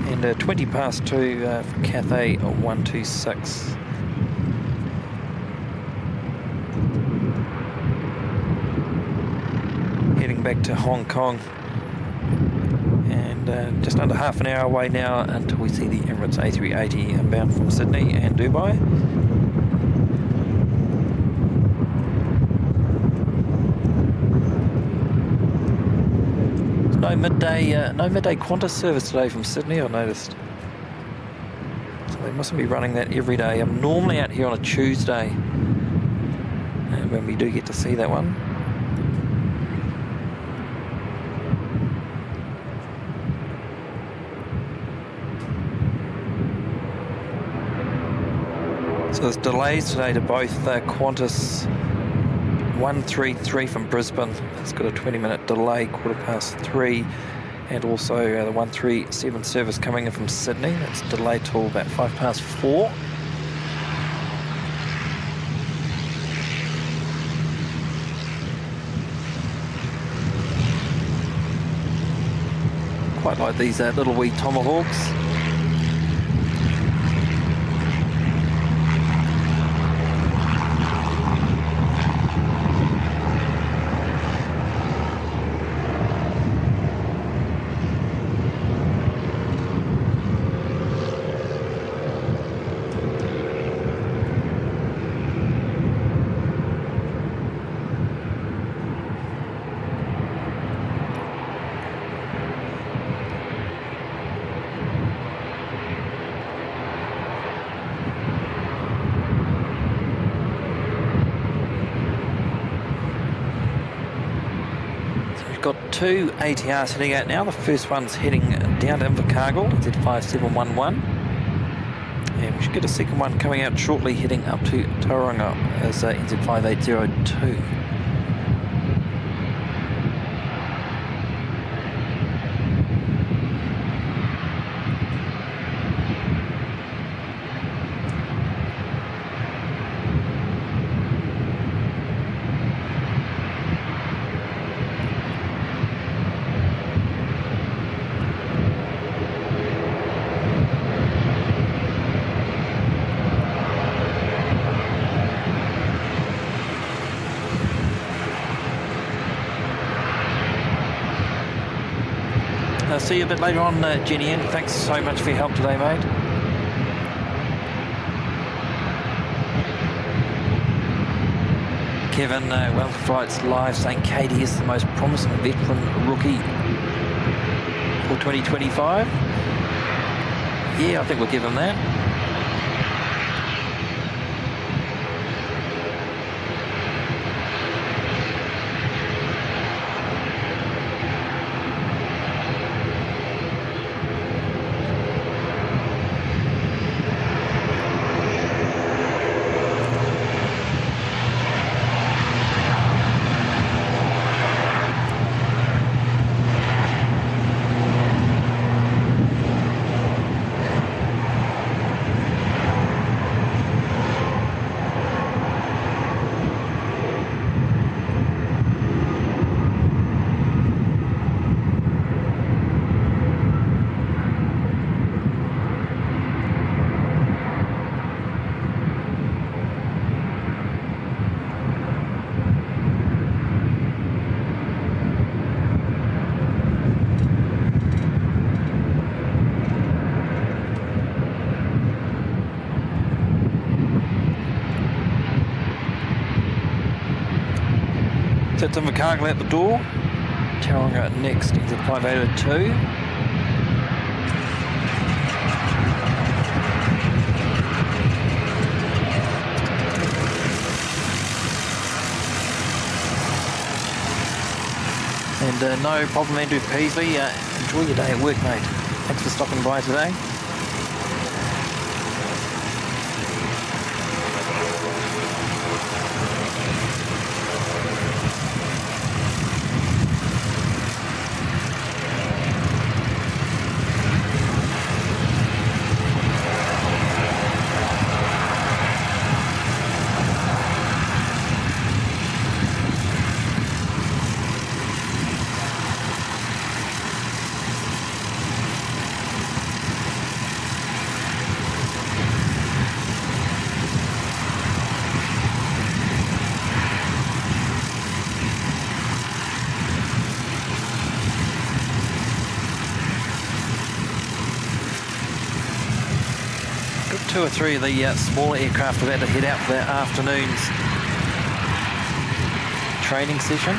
and 20 past 2 for Cathay 126. Heading back to Hong Kong, and just under half an hour away now until we see the Emirates A380 inbound from Sydney and Dubai. No midday Qantas service today from Sydney, I noticed. So they mustn't be running that every day. I'm normally out here on a Tuesday, when we do get to see that one. So there's delays today to both Qantas 133 from Brisbane. It's got a 20-minute delay, 3:15, and also the 137 service coming in from Sydney. That's delayed till about 4:05. Quite like these little wee Tomahawks. Got two ATRs heading out now. The first one's heading down to Invercargill, Z5711. And we should get a second one coming out shortly, heading up to Tauranga as NZ5802. I'll see you a bit later on, Jenny Ann. Thanks so much for your help today, mate. Kevin, Wellington Flights Live saying Katie is the most promising veteran rookie for 2025. Yeah, I think we'll give him that. That's Invercargill at the door. Tauranga next into 5802. And no problem, Andrew Peasley. Enjoy your day at work, mate. Thanks for stopping by today. 2 or 3 of the smaller aircraft about to head out for their afternoon's training session.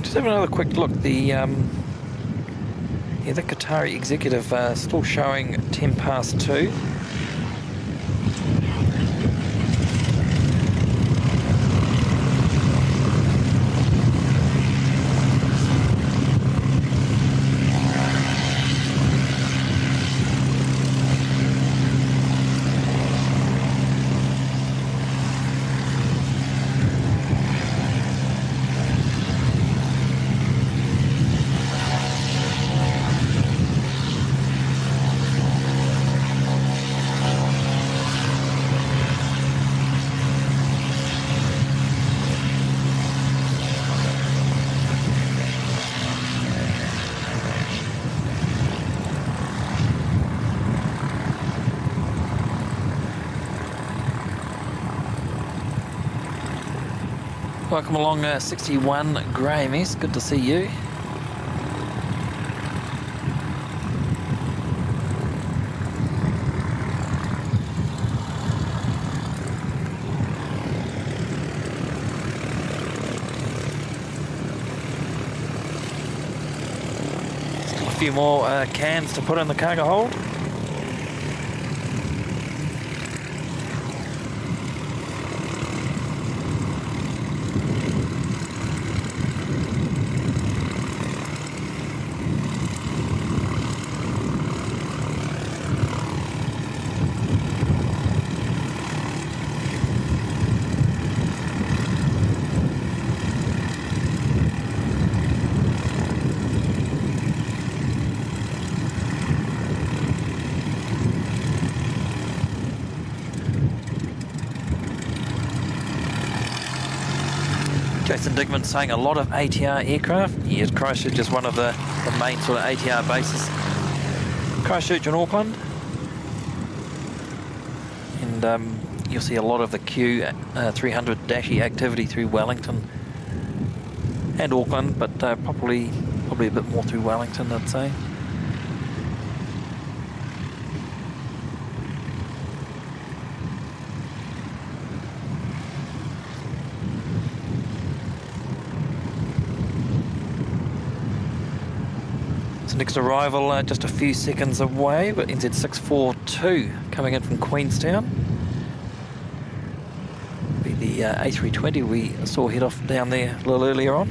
Just have another quick look. The Qatari executive still showing 10 past 2. Welcome along 61 Graham S, good to see you. Still a few more cans to put in the cargo hold. Jason Digman saying a lot of ATR aircraft. Yes, Christchurch is one of the main sort of ATR bases. Christchurch and Auckland. And you'll see a lot of the Q300-E activity through Wellington and Auckland, but probably a bit more through Wellington, I'd say. Next arrival just a few seconds away, but NZ642 coming in from Queenstown. Be the A320 we saw head off down there a little earlier on.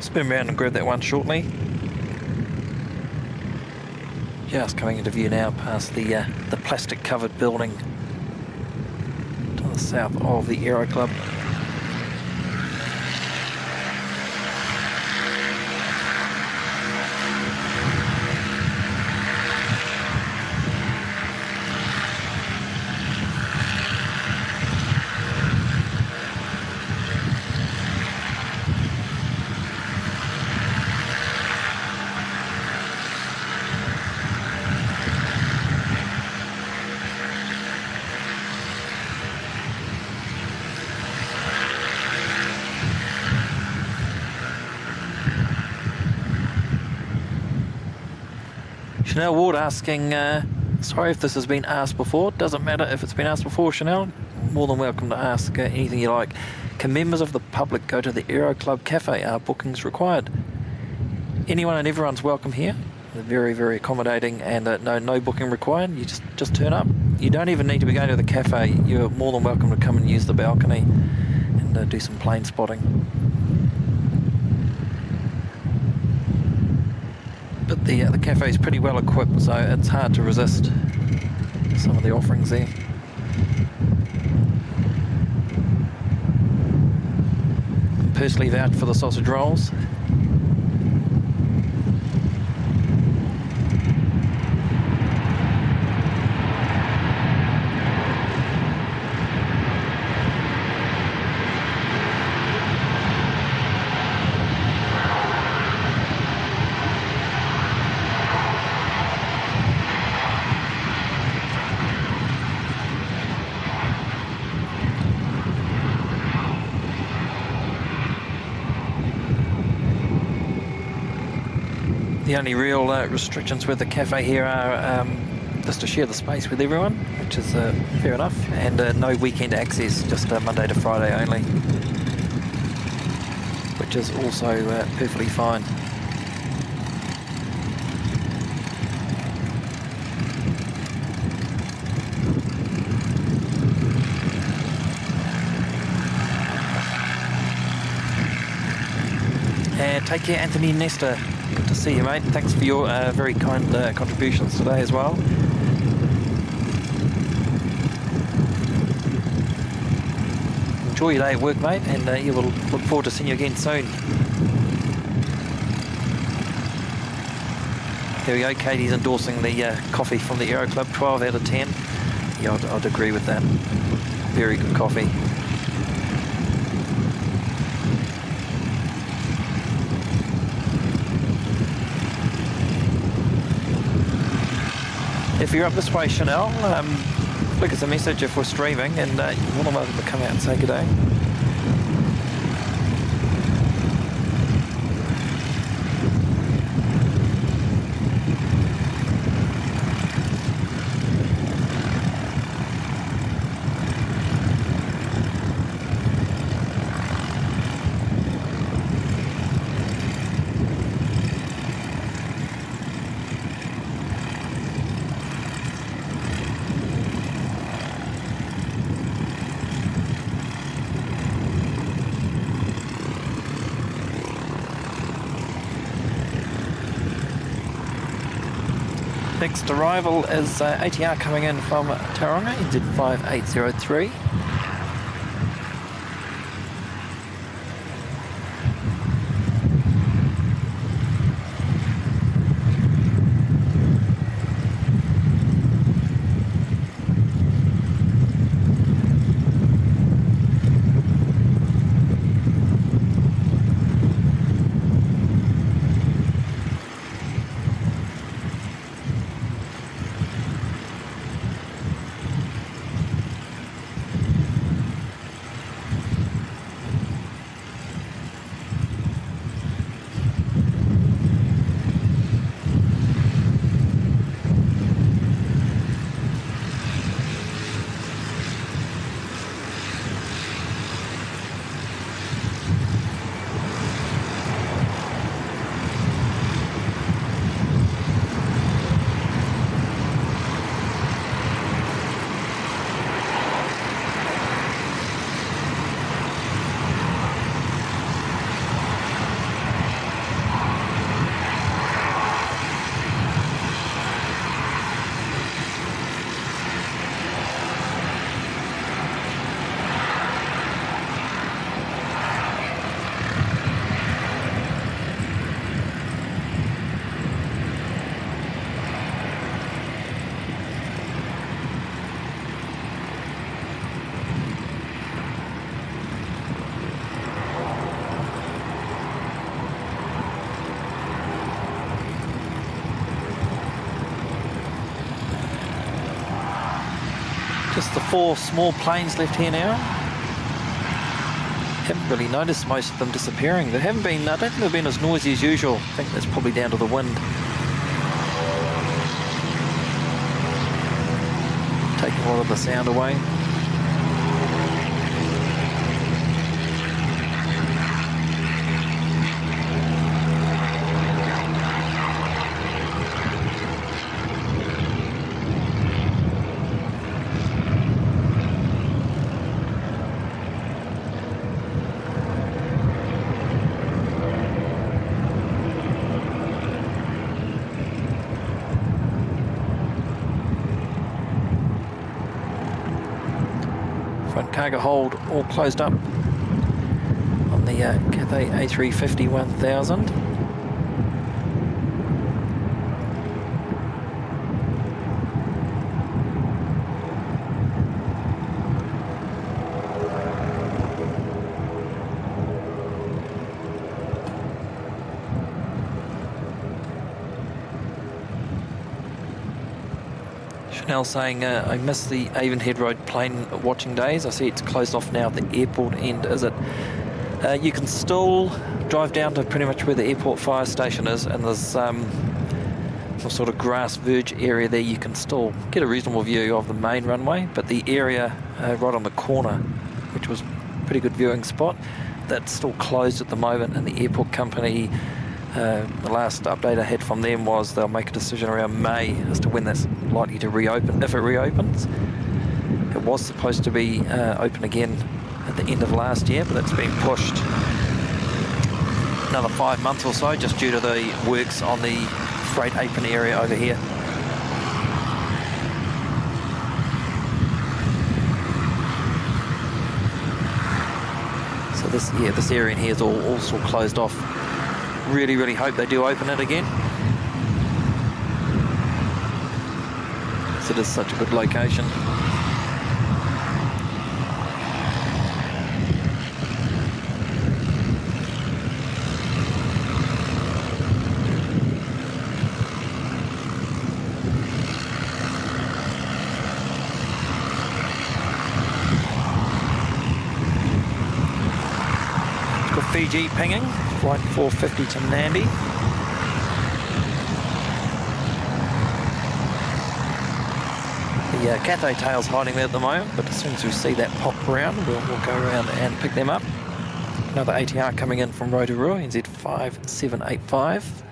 spin around and grab that one shortly. Just coming into view now past the plastic covered building to the south of the Aero Club. Chanel Ward asking, sorry if this has been asked before. Doesn't matter if it's been asked before, Chanel. More than welcome to ask anything you like. Can members of the public go to the Aero Club Cafe? Are bookings required? Anyone and everyone's welcome here. They're very, very accommodating, and no booking required. You just turn up. You don't even need to be going to the cafe. You're more than welcome to come and use the balcony and do some plane spotting. But the cafe is pretty well equipped, so it's hard to resist some of the offerings there. Personally vouched for the sausage rolls. The only real restrictions with the cafe here are just to share the space with everyone, which is fair enough, and no weekend access, just Monday to Friday only, which is also perfectly fine. Take care, Anthony Nestor. Good to see you, mate. Thanks for your very kind contributions today as well. Enjoy your day at work, mate, and you will look forward to seeing you again soon. There we go, Katie's endorsing the coffee from the Aero Club, 12 out of 10. Yeah, I'd agree with that. Very good coffee. If you're up this way, Chanel, flick us a message if we're streaming, and you're more than welcome to come out and say good day. Next arrival is ATR coming in from Tauranga, engine 5803. Just the 4 small planes left here now. Haven't really noticed most of them disappearing. They haven't been, I don't think they've been as noisy as usual. I think that's probably down to the wind. Taking a lot of the sound away. Front cargo hold all closed up on the Cathay A350 1000. Chanel saying, I miss the Avonhead Road plane watching days. I see it's closed off now at the airport end, is it? You can still drive down to pretty much where the airport fire station is, and there's some sort of grass verge area there. You can still get a reasonable view of the main runway, but the area right on the corner, which was a pretty good viewing spot, that's still closed at the moment, and the airport company, the last update I had from them was they'll make a decision around May as to when that's likely to reopen, if it reopens. It was supposed to be open again at the end of last year, but it's been pushed another 5 months or so just due to the works on the freight apron area over here. So this area in here is all still closed off. Really hope they do open it again. It is such a good location. It's got Fiji pinging, flight 450 to Nandi. The Cathay tail's hiding there at the moment, but as soon as we see that pop around, we'll go around and pick them up. Another ATR coming in from Rotorua, NZ 5785.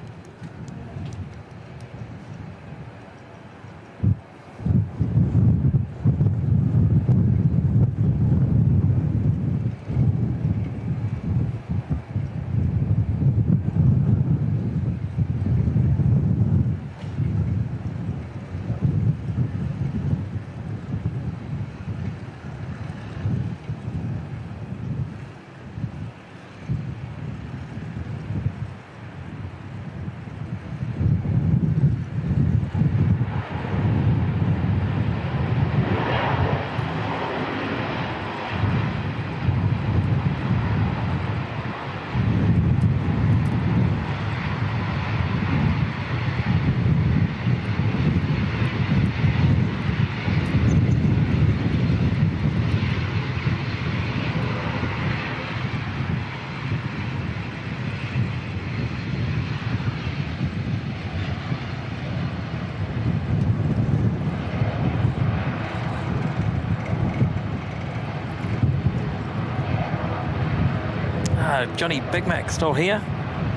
Johnny Big Mac still here.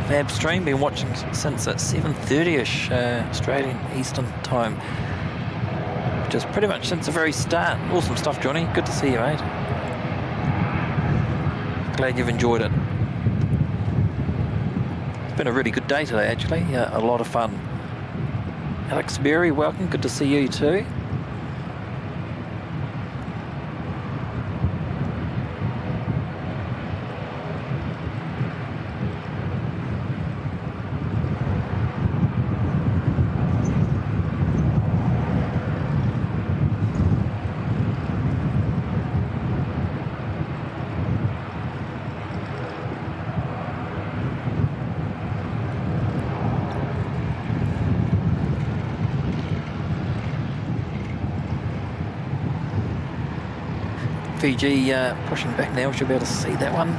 Fab stream, been watching since at 7:30ish Australian Eastern time. Just pretty much since the very start. Awesome stuff, Johnny. Good to see you, mate. Glad you've enjoyed it. It's been a really good day today, actually. Yeah, a lot of fun. Alex Berry, welcome. Good to see you too. Fiji pushing back now. Should be able to see that one.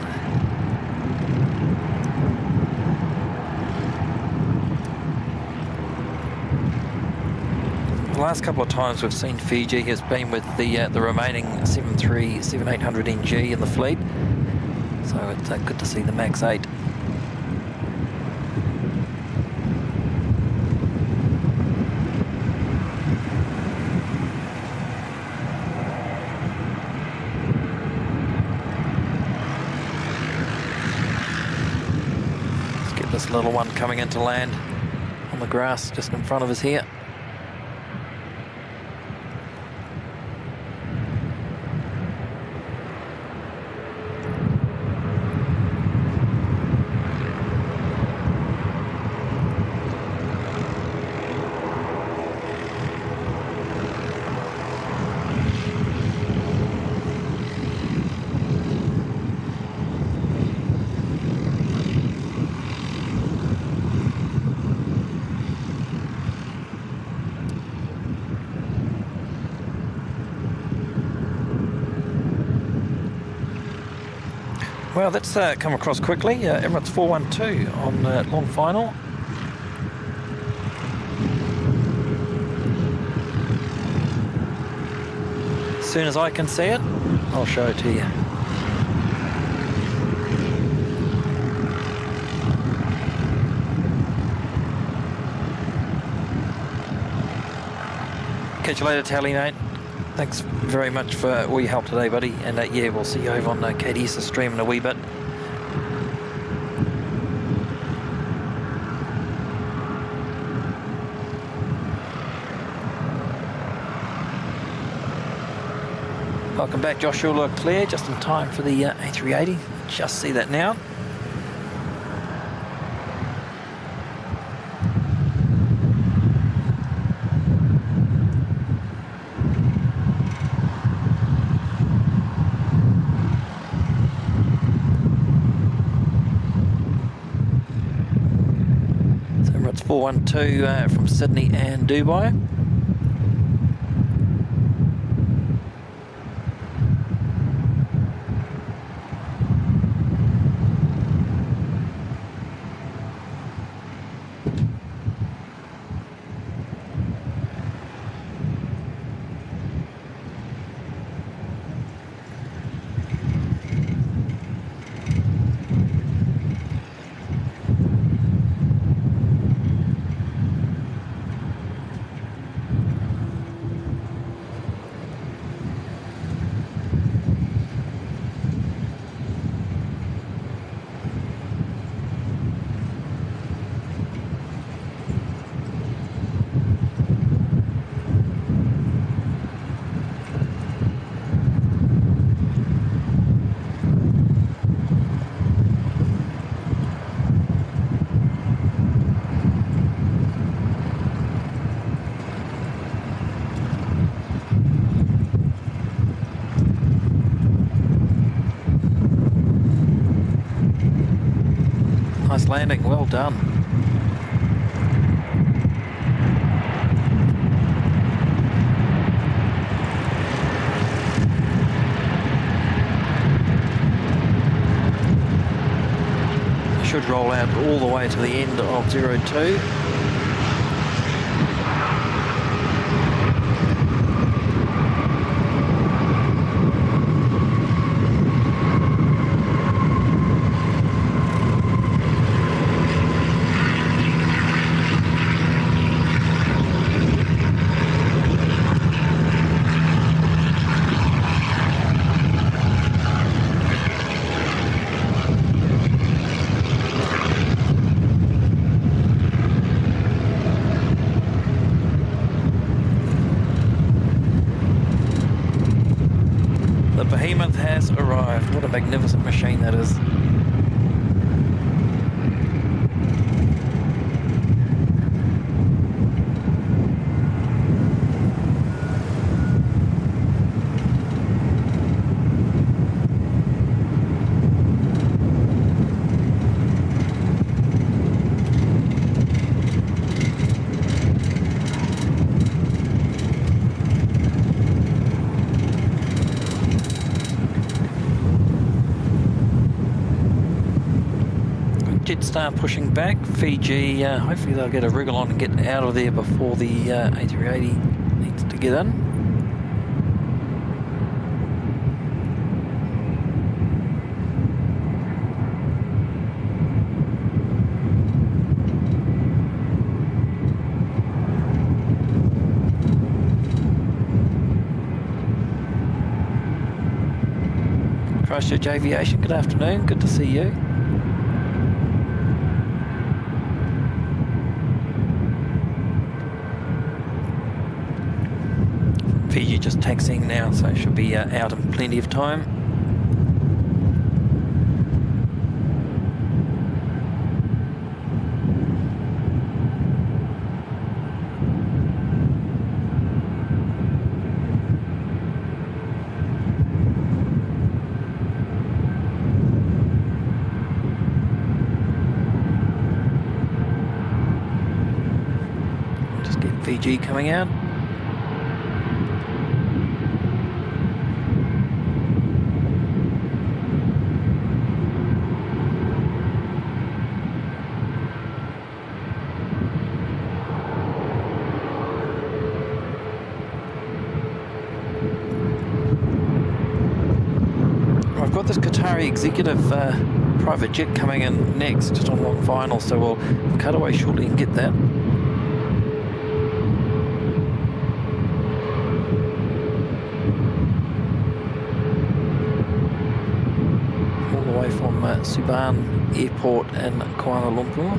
The last couple of times we've seen Fiji has been with the remaining 737-800 NG in the fleet, so it's good to see the Max 8. Let's get this little one coming into land on the grass just in front of us here. Well, that's come across quickly. Emirates 412 on long final. As soon as I can see it, I'll show it to you. Catch you later, Tally, mate. Thanks very much for all your help today, buddy. And yeah, we'll see you over on KDS's stream in a wee bit. Welcome back, Joshua Leclerc, just in time for the A380. Just see that now. It's 412 from Sydney and Dubai. Nice landing, well done. Should roll out all the way to the end of 02. The Behemoth has arrived. What a magnificent machine that is. Jetstar pushing back. Fiji, hopefully they'll get a wriggle on and get out of there before the A380 needs to get in. Christchurch Aviation, good afternoon, good to see you. Fiji just taxiing now, so it should be out in plenty of time. Just get Fiji coming out. I've got this Qatari executive private jet coming in next, just on long final, so we'll cut away shortly and get that. All the way from Subang Airport in Kuala Lumpur.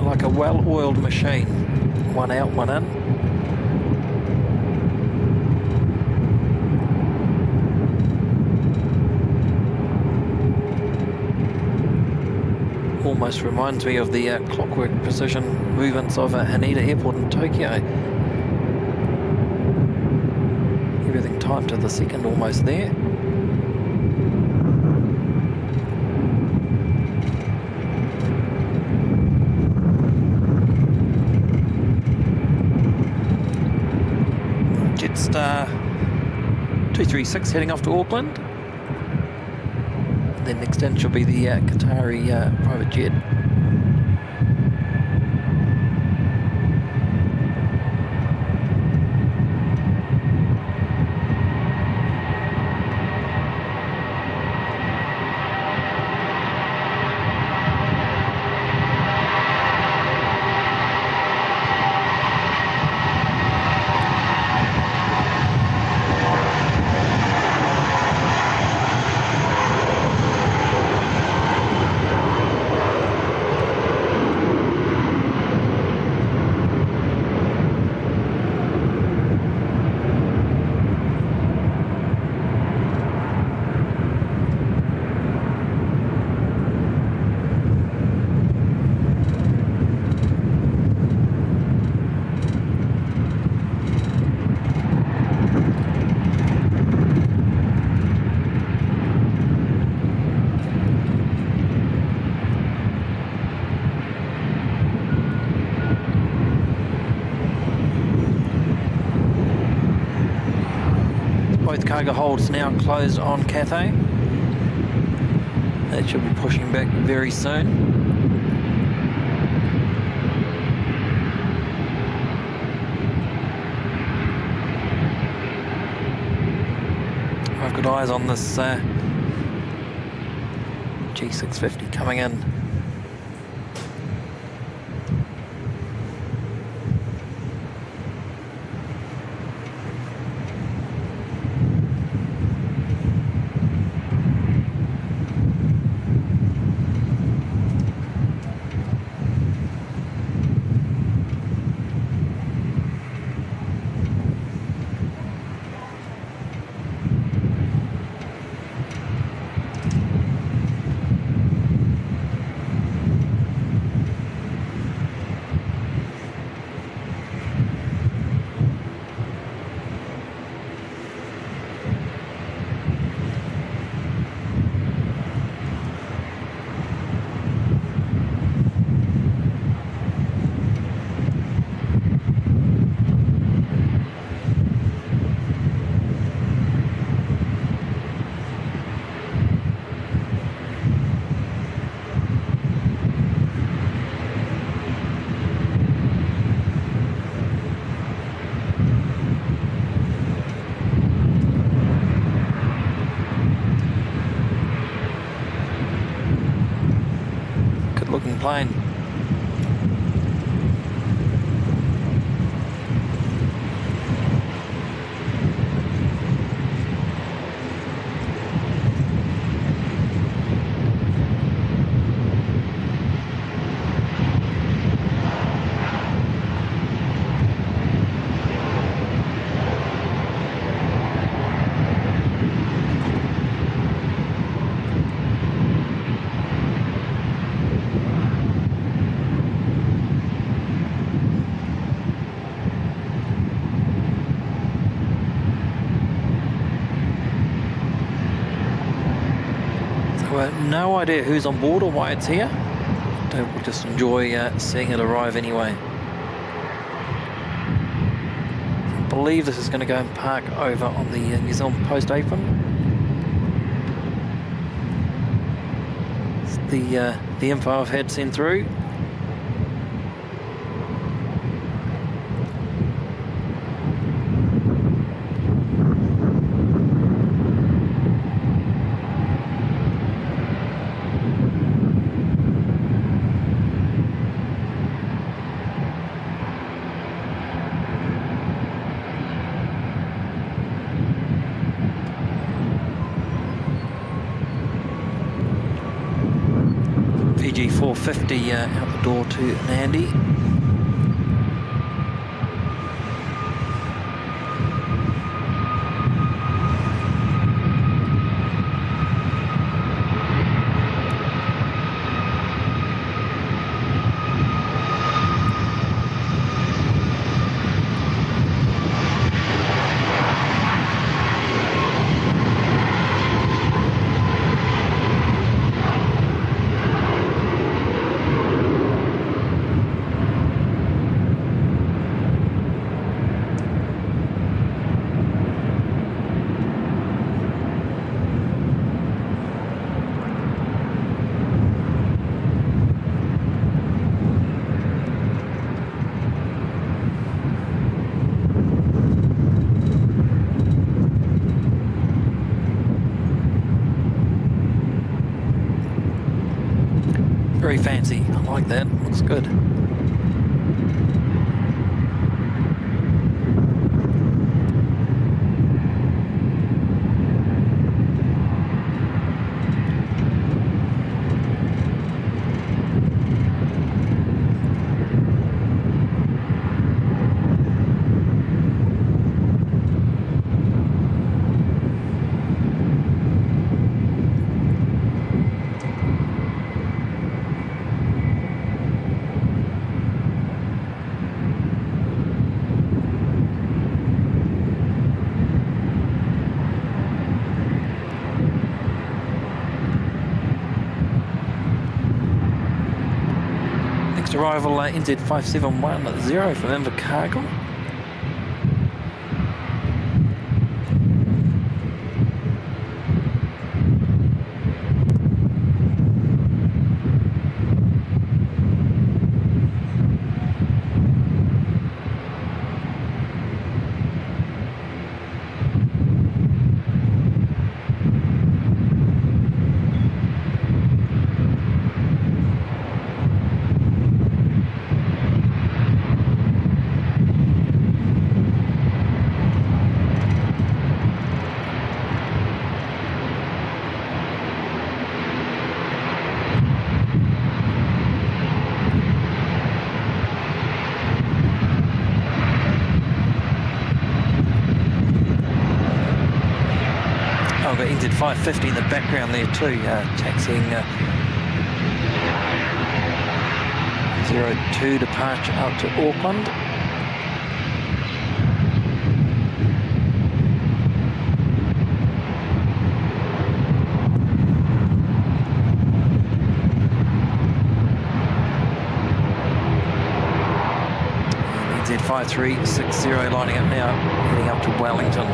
Like a well-oiled machine. One out, one in. Almost reminds me of the clockwork precision movements of Haneda Airport in Tokyo. Everything timed to the second almost there. Jetstar 236 heading off to Auckland. And then next in should be the Qatari private jet. Both cargo holds now closed on Cathay. That should be pushing back very soon. good eyes on this G650 coming in. Looking plane. No idea who's on board or why it's here. We'll just enjoy seeing it arrive anyway. I believe this is going to go and park over on the New Zealand Post apron. It's the info I've had sent through. VG450 out the door to Nandi. Very fancy. I like that. Looks good. Arrival NZ5710 from Invercargill. NZ550 in the background there too, taxiing 02 departure out to Auckland. NZ5360 lining up now, heading up to Wellington.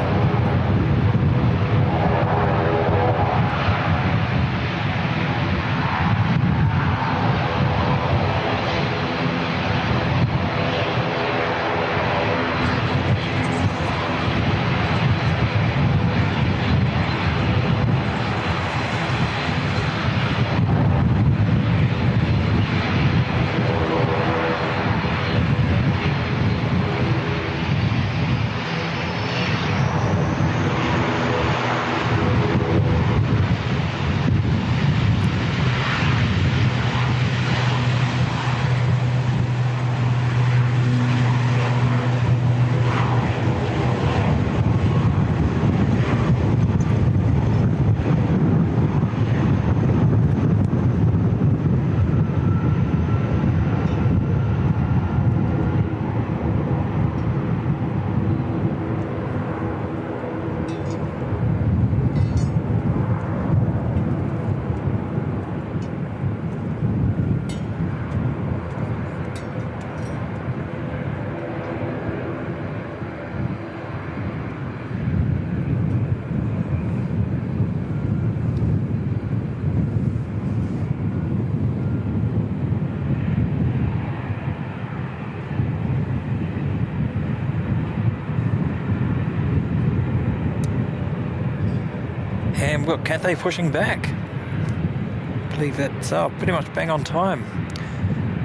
And we've got Cathay pushing back. I believe that's pretty much bang on time.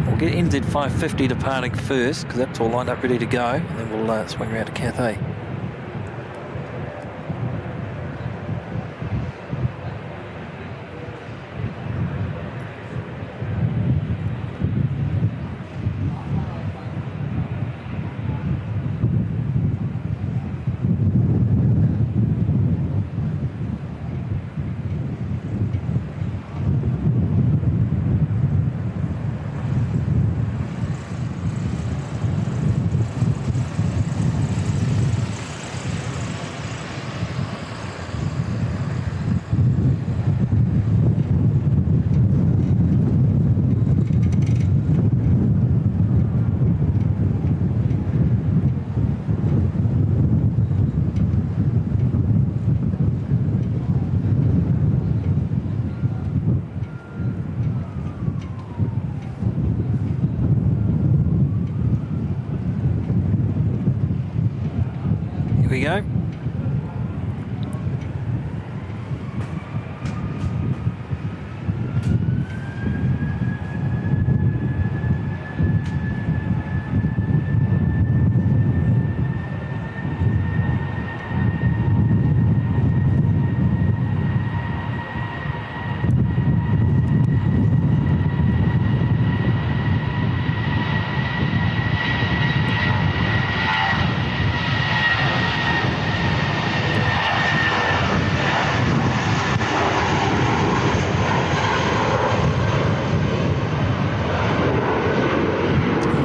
We'll get NZ550 departing first, because that's all lined up ready to go, and then we'll swing around to Cathay. Here we go.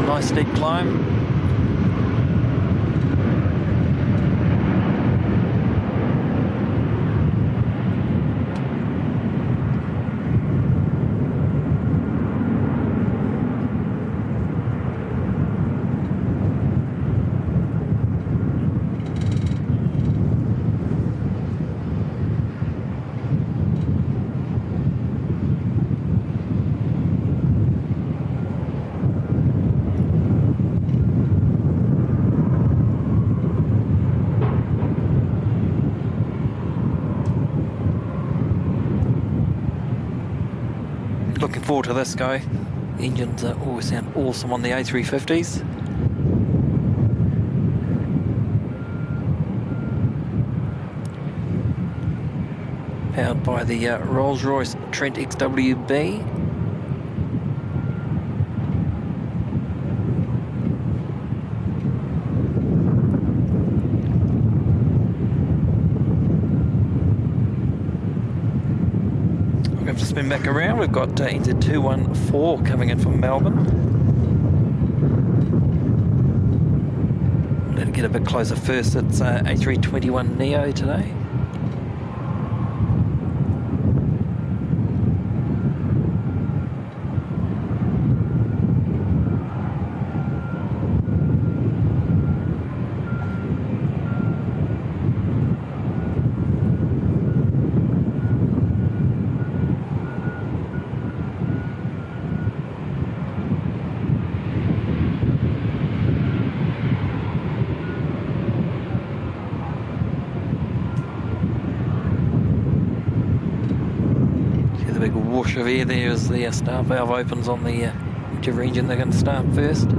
Nice steep climb. Looking forward to this guy. The engines always sound awesome on the A350s. Powered by the Rolls-Royce Trent XWB. spin back around. We've got NZ214 coming in from Melbourne. Let it get a bit closer first. It's A321neo today. Whoosh of air there as the start valve opens on the whichever engine they're going to start first.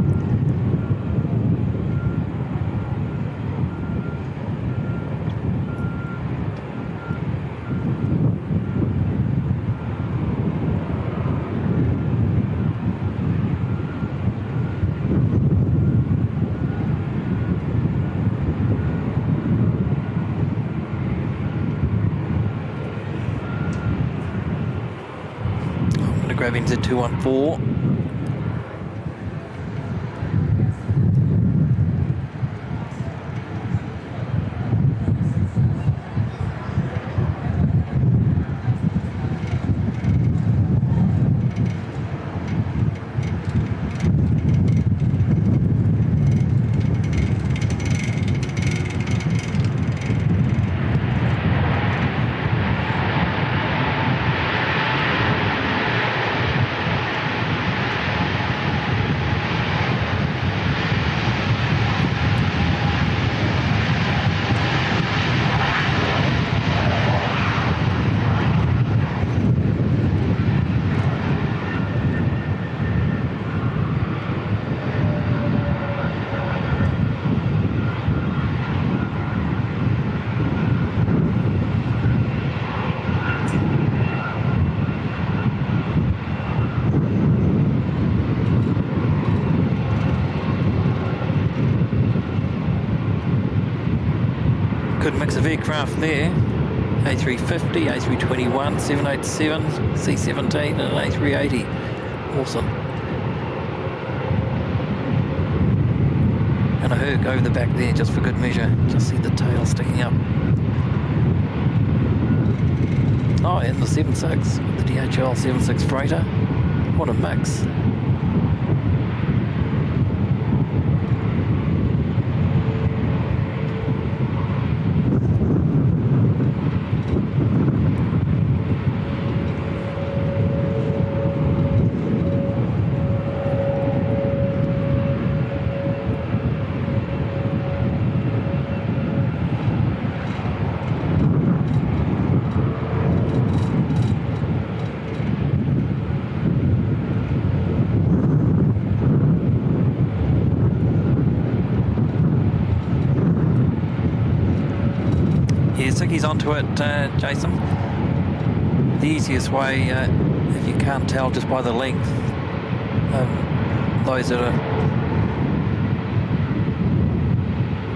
Grab NZ214. Good mix of aircraft there. A350, A321, 787, C-17 and an A380. Awesome. And a Herc over the back there just for good measure. Just see the tail sticking up. Oh, and the 76, the DHL 76 freighter. What a mix. Sicky's onto it, Jason. The easiest way, if you can't tell just by the length, those that are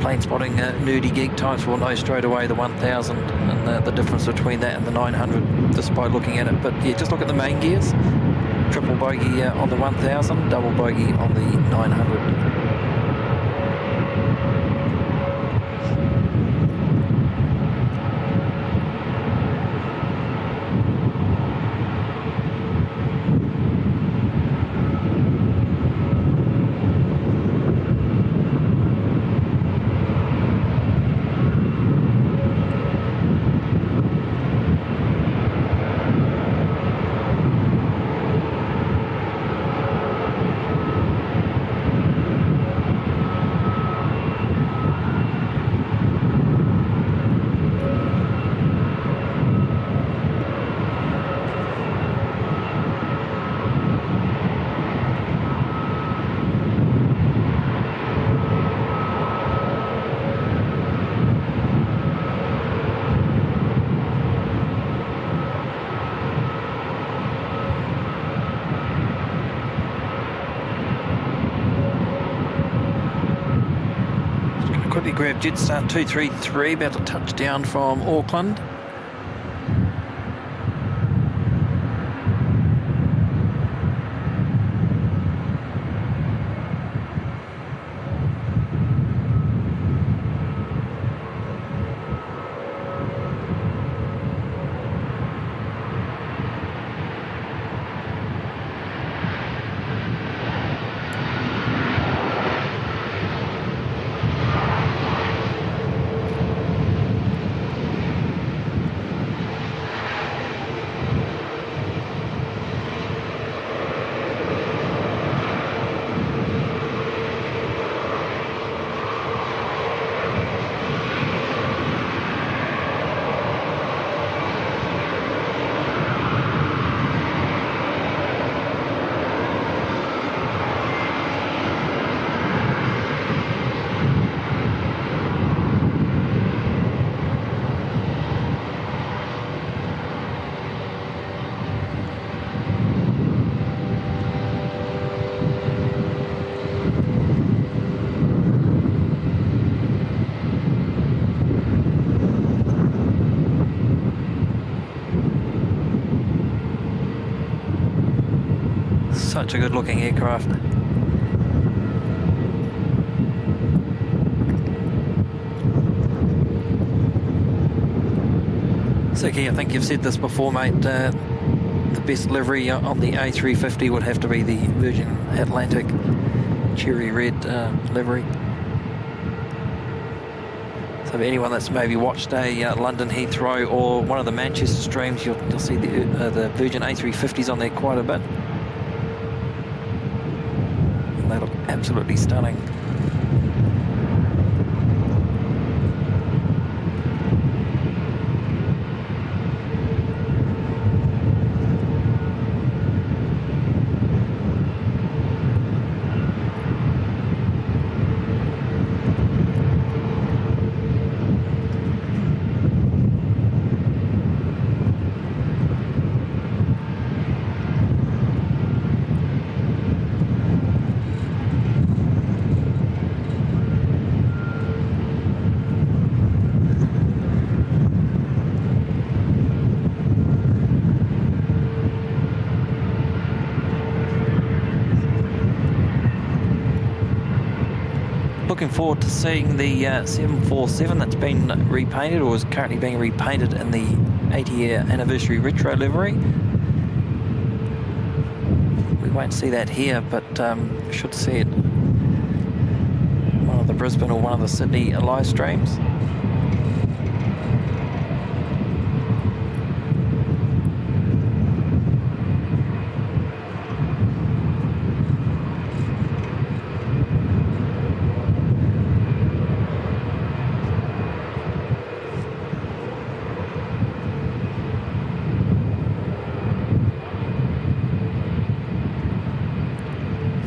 plane spotting nerdy geek types will know straight away the 1000 and the difference between that and the 900 just by looking at it. But yeah, just look at the main gears. Triple bogey on the 1000, double bogey on the 900. Quickly grab Jetstar 233, about to touch down from Auckland. such a good looking aircraft. So Key, I think you've said this before, mate, the best livery on the A350 would have to be the Virgin Atlantic cherry red livery. So for anyone that's maybe watched a London Heathrow or one of the Manchester streams, you'll see the Virgin A350s on there quite a bit. And they look absolutely stunning. Looking forward to seeing the 747 that's been repainted or is currently being repainted in the 80-year anniversary retro livery. We won't see that here, but we should see it one of the Brisbane or one of the Sydney live streams.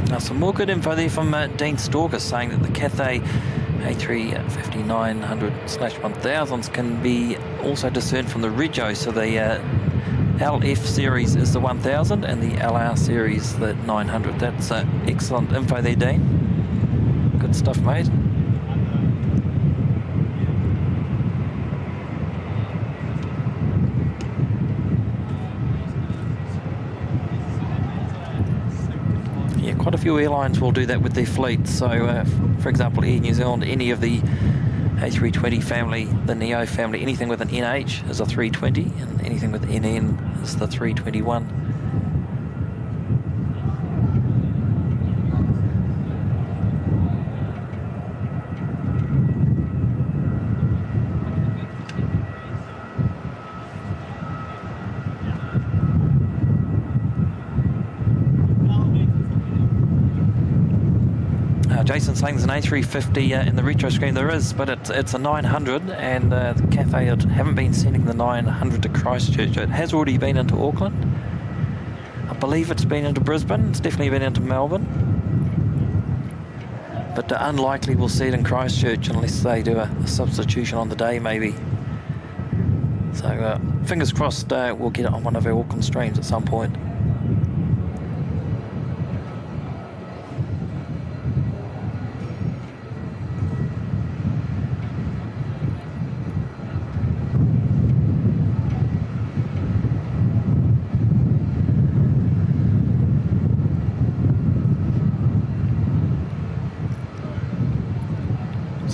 Now some more good info there from Dean Stalker, saying that the Cathay A350-900/1000s can be also discerned from the Regio. So the LF series is the 1000 and the LR series the 900. That's excellent info there, Dean. Good stuff, mate. Quite a few airlines will do that with their fleet. So, for example, Air New Zealand, any of the A320 family, the Neo family, anything with an NH is a 320, and anything with NN is the 321. Jason's saying there's an A350 in the retro screen. There is, but it's a 900, and the Cathay haven't been sending the 900 to Christchurch. It has already been into Auckland. I believe it's been into Brisbane. It's definitely been into Melbourne. But unlikely we'll see it in Christchurch unless they do a substitution on the day, maybe. So fingers crossed we'll get it on one of our Auckland streams at some point.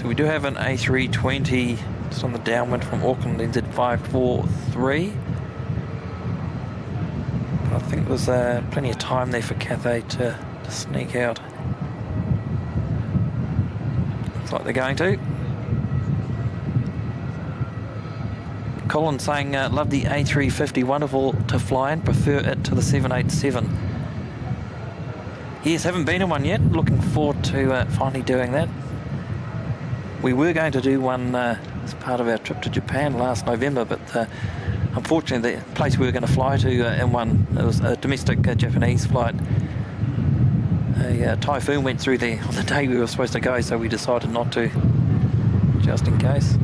We do have an A320 just on the downwind from Auckland, NZ543. But I think there's plenty of time there for Cathay to sneak out. Looks like they're going to. Colin saying, love the A350, wonderful to fly in, prefer it to the 787. Yes, haven't been in one yet, looking forward to finally doing that. We were going to do one as part of our trip to Japan last November, but unfortunately the place we were going to fly to in one, it was a domestic Japanese flight. A typhoon went through there on the day we were supposed to go, so we decided not to, just in case.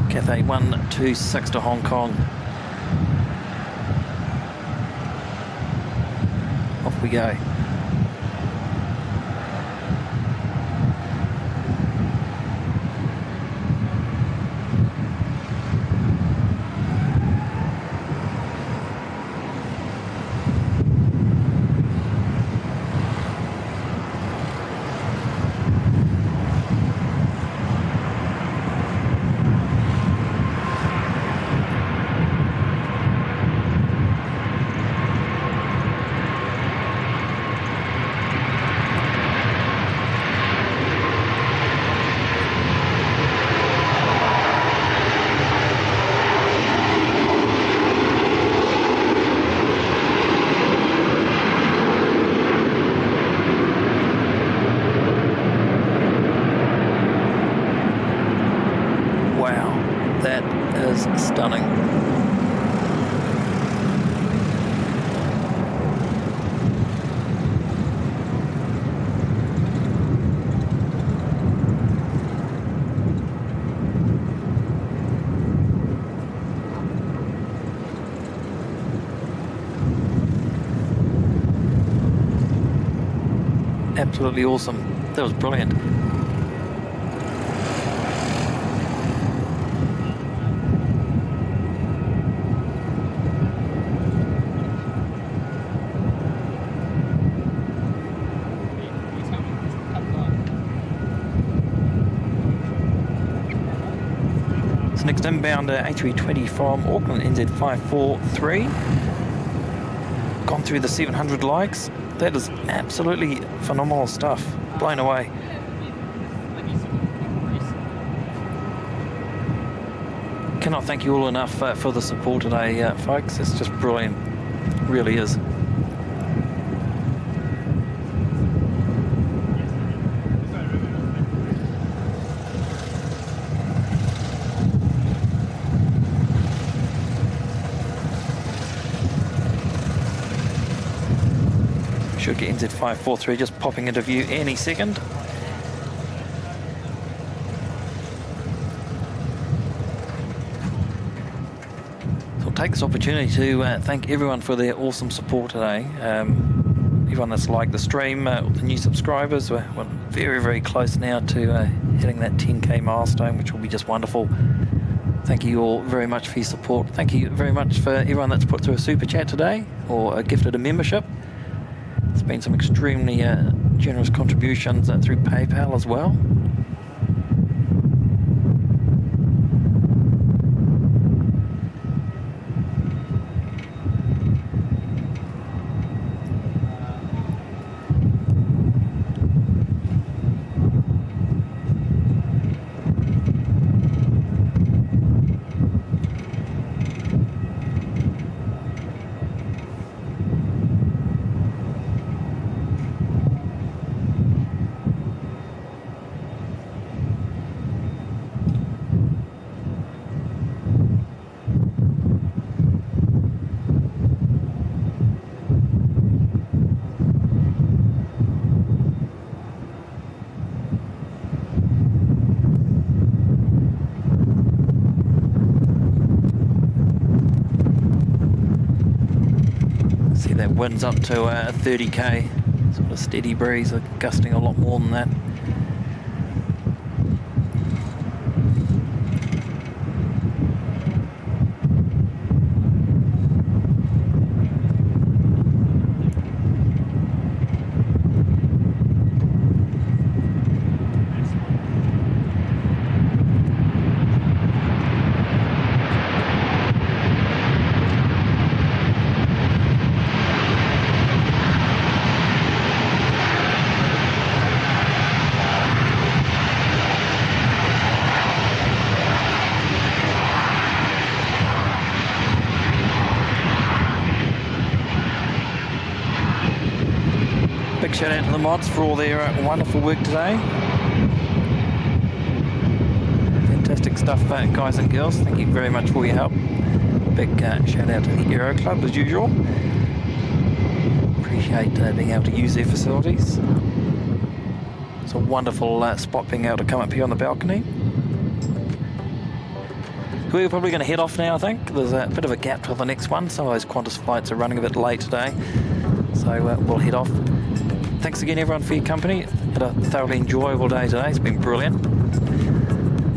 Cathay 126 to Hong Kong. go. Stunning. Absolutely awesome. That was brilliant. Next inbound A320 from Auckland, NZ543. Gone through the 700 likes. That is absolutely phenomenal stuff. Blown away. Cannot thank you all enough for the support today, folks. It's just brilliant. It really is. Should get NZ543 just popping into view any second. So I'll take this opportunity to thank everyone for their awesome support today. Everyone that's liked the stream, the new subscribers. We're very, very close now to hitting that 10k milestone, which will be just wonderful. Thank you all very much for your support. Thank you very much for everyone that's put through a super chat today or gifted a membership. There's been some extremely generous contributions through PayPal as well. That wind's up to 30k, sort of steady breeze, gusting a lot more than that. Shout out to the mods for all their wonderful work today. Fantastic stuff, guys and girls. Thank you very much for your help. Big shout out to the Aero Club as usual. Appreciate being able to use their facilities. It's a wonderful spot being able to come up here on the balcony. We're probably going to head off now, I think. There's a bit of a gap till the next one. Some of those Qantas flights are running a bit late today. So we'll head off. Thanks again, everyone, for your company. Had a thoroughly enjoyable day today. It's been brilliant.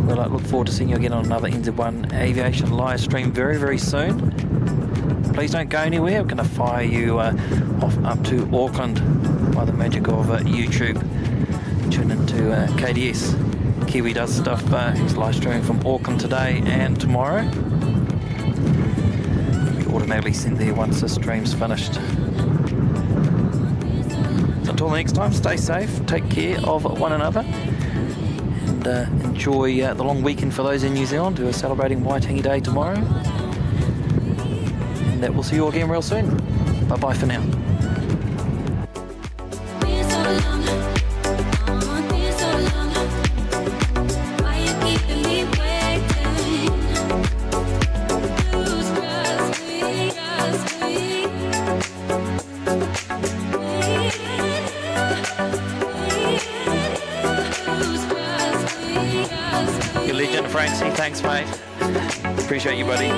We'll look forward to seeing you again on another NZ1 Aviation live stream very, very soon. Please don't go anywhere. We're going to fire you off up to Auckland by the magic of YouTube. Tune into KDS. Kiwi does stuff. He's live streaming from Auckland today and tomorrow. We automatically send there once the stream's finished. Until next time, stay safe, take care of one another, and enjoy the long weekend for those in New Zealand who are celebrating Waitangi Day tomorrow. And we'll see you all again real soon. Bye bye for now. Your legend, Francie. Thanks, mate. Appreciate you, buddy.